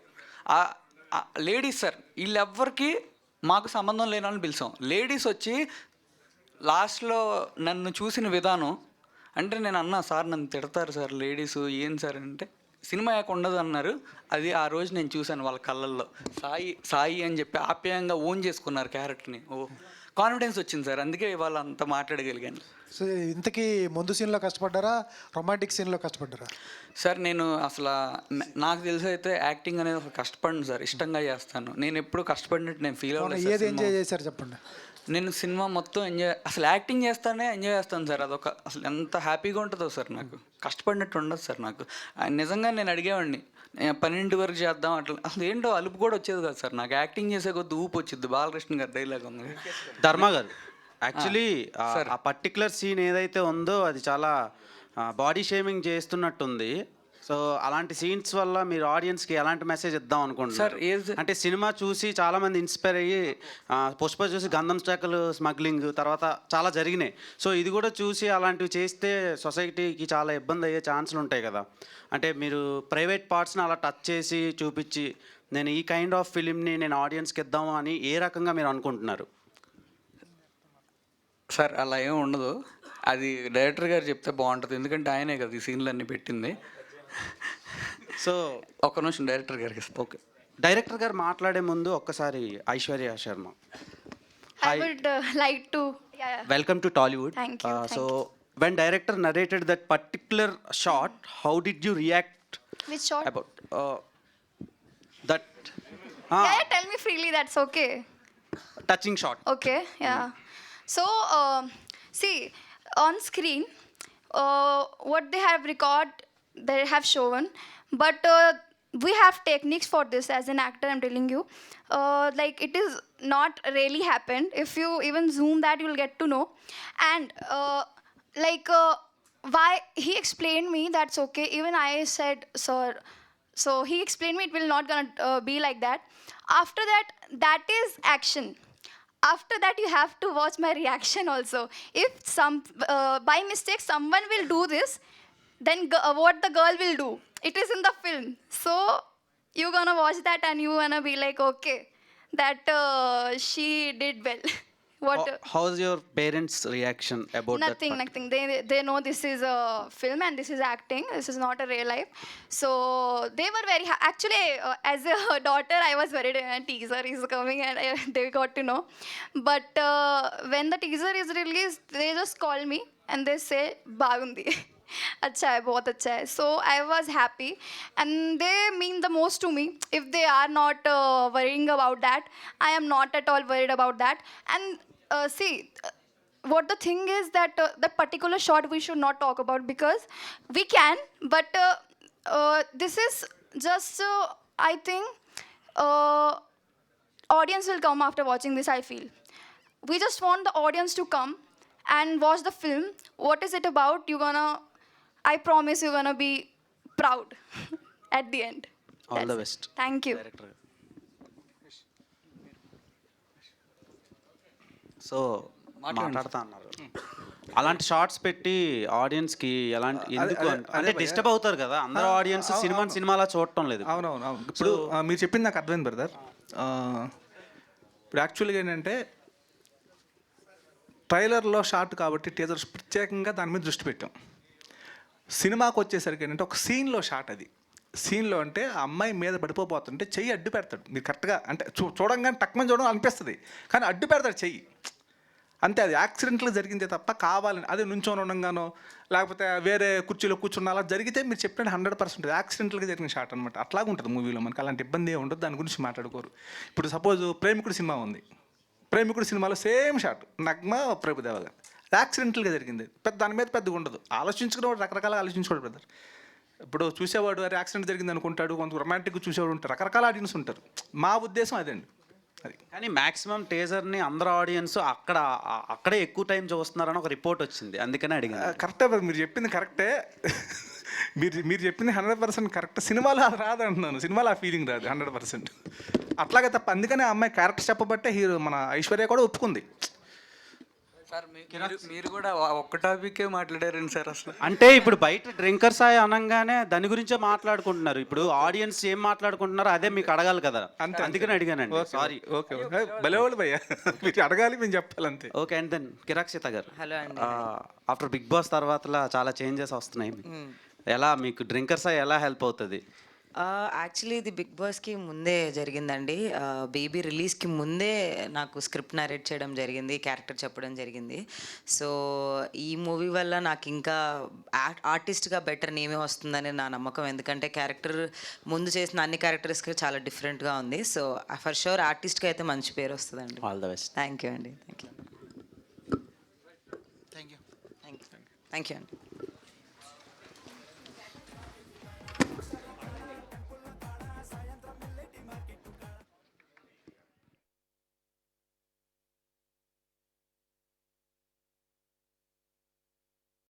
లేడీస్ సార్ వీళ్ళెవ్వరికి మాకు సంబంధం లేనని పిలిచాం. లేడీస్ వచ్చి లాస్ట్లో నన్ను చూసిన విధానం అంటే నేను అన్నా సార్ నన్ను తిడతారు సార్ లేడీస్ ఏం సార్ అంటే, సినిమా యాక ఉండదు అన్నారు. అది ఆ రోజు నేను చూశాను వాళ్ళ కళ్ళల్లో. సాయి అని చెప్పి ఆప్యాయంగా ఓన్ చేసుకున్నారు క్యారెక్టర్ని. కాన్ఫిడెన్స్ వచ్చింది సార్, అందుకే ఇవాళ అంత మాట్లాడగలిగాను. సో ఇంతకీ ముందు సీన్లో కష్టపడ్డారా, రొమాంటిక్ సీన్లో కష్టపడ్డారా? సార్ నేను అసలు నాకు తెలిసి అయితే యాక్టింగ్ అనేది ఒక కష్టపడిన సార్, ఇష్టంగా చేస్తాను. నేను ఎప్పుడు కష్టపడినట్టు నేను ఫీల్ అవ్వలేదు. ఏది ఎంజాయ్ చేశారు చెప్పండి? నేను సినిమా మొత్తం అసలు యాక్టింగ్ చేస్తానే ఎంజాయ్ చేస్తాను సార్. అదొక అసలు ఎంత హ్యాపీగా ఉంటుందో సార్, నాకు కష్టపడినట్టు ఉండదు సార్. నాకు నిజంగా నేను అడిగేవాడిని 12 వరకు చేద్దాం అట్లా, అసలు ఏంటో అలుపు కూడా వచ్చేది కదా సార్. నాకు యాక్టింగ్ చేసే కొద్ది ఊపు వచ్చింది. బాలకృష్ణ గారి డైలాగ్ ఉంది. ధర్మ గారు యాక్చువల్లీ ఆ పర్టికులర్ సీన్ ఏదైతే ఉందో అది చాలా బాడీ షేమింగ్ చేస్తున్నట్టుంది. సో అలాంటి సీన్స్ వల్ల మీరు ఆడియన్స్కి ఎలాంటి మెసేజ్ ఇద్దాం అనుకుంటున్నారు? అంటే సినిమా చూసి చాలామంది ఇన్స్పైర్ అయ్యి పుష్ప చూసి గంధం స్టాకులు స్మగ్లింగ్ తర్వాత చాలా జరిగినాయి. సో ఇది కూడా చూసి అలాంటివి చేస్తే సొసైటీకి చాలా ఇబ్బంది అయ్యే ఛాన్సులు ఉంటాయి కదా. అంటే మీరు ప్రైవేట్ పార్ట్స్ని అలా టచ్ చేసి చూపించి నేను ఈ కైండ్ ఆఫ్ ఫిలింని నేను ఆడియన్స్కి ఇద్దాము అని ఏ రకంగా మీరు అనుకుంటున్నారు? సార్ అలా ఏం ఉండదు, అది డైరెక్టర్ గారు చెప్తే బాగుంటుంది, ఎందుకంటే ఆయనే కదా ఈ సీన్లు అన్నీ పెట్టింది. సో ఒక్క నిమిషం డైరెక్టర్ గారికి. ఓకే, డైరెక్టర్ గారు మాట్లాడే ముందు ఒక్కసారి Aishwarya Sharma. I would like to. Welcome to Tollywood. Thank you. So when director narrated that particular shot, how did you react? Which shot? About that Yeah, tell me freely. That's okay. touching shot. Okay. Yeah. So see, on screen, what they have they have shown, but we have techniques for this. As an actor, I'm telling you, like it is not really happened. If you even zoom that, you'll get to know. And why he explained me, that's okay. Even I said, sir. So he explained me it will not gonna be like that. After that, that is action. After that, you have to watch my reaction also. If by mistake someone will do this, then what the girl will do? It is in the film. So you're gonna watch that and you gonna be like, okay, that she did well. How's your parents' reaction about nothing, that? Nothing. They know this is a film and this is acting. This is not a real life. So they were very actually, as a daughter, I was worried. Teaser is coming and they got to know. But when the teaser is released, they just call me and they say, "Bagundi." अच्छा है, बहुत अच्छा है. So I was happy and they mean the most to me. If they are not worrying about that, I am not at all worried about that. And see, what the thing is that that particular shot we should not talk about, because we can, but this is just I think audience will come after watching this. I feel we just want the audience to come and watch the film. What is it about? I promise you're gonna be proud at the end. All the best. Thank you. So మాట్లాడుతా అన్నారు, అలాంటి shorts పెట్టి audience కి ఎలాంటి ఎందుకు అంటే disturb అవుతారు కదా అందరూ ఆడియన్స్ సినిమాలా చూడటం లేదు. అవునవును. ఇప్పుడు మీరు చెప్పింది నాకు అర్థమైంది బ్రదర్. ఇప్పుడు యాక్చువల్గా ఏంటంటే ట్రైలర్లో షార్ట్ కాబట్టి టీజర్స్ ప్రత్యేకంగా దాని మీద దృష్టి పెట్టాం. సినిమాకి వచ్చేసరికి ఏంటంటే ఒక సీన్లో షార్ట్, అది సీన్లో అంటే ఆ అమ్మాయి మీద పడిపోతుంటే చెయ్యి అడ్డు పెడతాడు. మీరు కరెక్ట్గా అంటే చూడంగానే టక్మని చూడడం అనిపిస్తుంది, కానీ అడ్డు పెడతాడు చెయ్యి అంతే. అది యాక్సిడెంట్గా జరిగిందే తప్ప కావాలని అదే నుంచొని ఉండగానో లేకపోతే వేరే కుర్చీలో కూర్చున్న అలా జరిగితే మీరు చెప్పినట్టు 100% యాక్సిడెంట్గా జరిగిన షాట్ అనమాట. అట్లాగే ఉంటుంది మూవీలో, మనకి అలాంటి ఇబ్బంది ఉండదు, దాని గురించి మాట్లాడుకోరు. ఇప్పుడు సపోజ్ ప్రేమికుడు సినిమా ఉంది, ప్రేమికుడు సినిమాలో సేమ్ షాట్ నగ్మ ప్రభుదేవ గారు, యాక్సిడెంటల్గా జరిగింది, దాని మీద పెద్దగా ఉండదు. ఆలోచించుకునేవాడు రకరకాల ఆలోచించుకోడు బ్రదర్. ఇప్పుడు చూసేవాడు అరే యాక్సిడెంట్ జరిగింది అనుకుంటాడు, కొంత రొమాంటిక్గా చూసేవాడు ఉంటారు, రకరకాల ఆడియన్స్ ఉంటారు. మా ఉద్దేశం అదండి. అది కానీ మాక్సిమం టీజర్ని అందరు ఆడియన్స్ అక్కడే ఎక్కువ టైం చూస్తున్నారని ఒక రిపోర్ట్ వచ్చింది, అందుకనే అడిగాను. కరెక్టే మీరు చెప్పింది కరెక్టే. మీరు చెప్పింది 100% కరెక్ట్. సినిమాలో అది రాదంటున్నాను, సినిమాలో ఆ ఫీలింగ్ రాదు 100%. అట్లాగే తప్ప అందుకనే ఆ అమ్మాయి క్యారెక్టర్ చెప్పబట్టే హీరో మన ఐశ్వర్య కూడా ఒప్పుకుంది. సార్ మీరు కూడా ఒక్క టాపికే మాట్లాడారండి సార్ అసలు. అంటే ఇప్పుడు బయట డ్రింకర్స్ అయ్యి అనగానే దాని గురించే మాట్లాడుకుంటున్నారు. ఇప్పుడు ఆడియన్స్ ఏం మాట్లాడుకుంటున్నారో అదే మీకు అడగాలి కదా, అందుకని అడిగానండి. సారీ. ఓకే భలేవాళ్ళు భయ్యా, మీరు అడగాలి మేము చెప్పాలి అంతే. ఓకే. అండ్ దెన్ కిరాక్షిత గారు, హలో అండి. ఆఫ్టర్ బిగ్ బాస్ తర్వాత చాలా చేంజెస్ వస్తున్నాయి, ఎలా మీకు డ్రింకర్స్ అయ్యి ఎలా హెల్ప్ అవుతుంది? యాక్చువల్లీ ఇది బిగ్ బాస్కి ముందే జరిగిందండి. బేబీ రిలీజ్కి ముందే నాకు స్క్రిప్ట్ నరేట్ చేయడం జరిగింది, క్యారెక్టర్ చెప్పడం జరిగింది. సో ఈ మూవీ వల్ల నాకు ఇంకా ఆర్టిస్ట్గా బెటర్ నేమే వస్తుందని నా నమ్మకం. ఎందుకంటే క్యారెక్టర్ ముందు చేసిన అన్ని క్యారెక్టర్స్కి చాలా డిఫరెంట్గా ఉంది. సో ఫర్ షూర్ ఆర్టిస్ట్గా అయితే మంచి పేరు వస్తుందండి. All the best. Thank you అండి. థ్యాంక్ యూ అండి.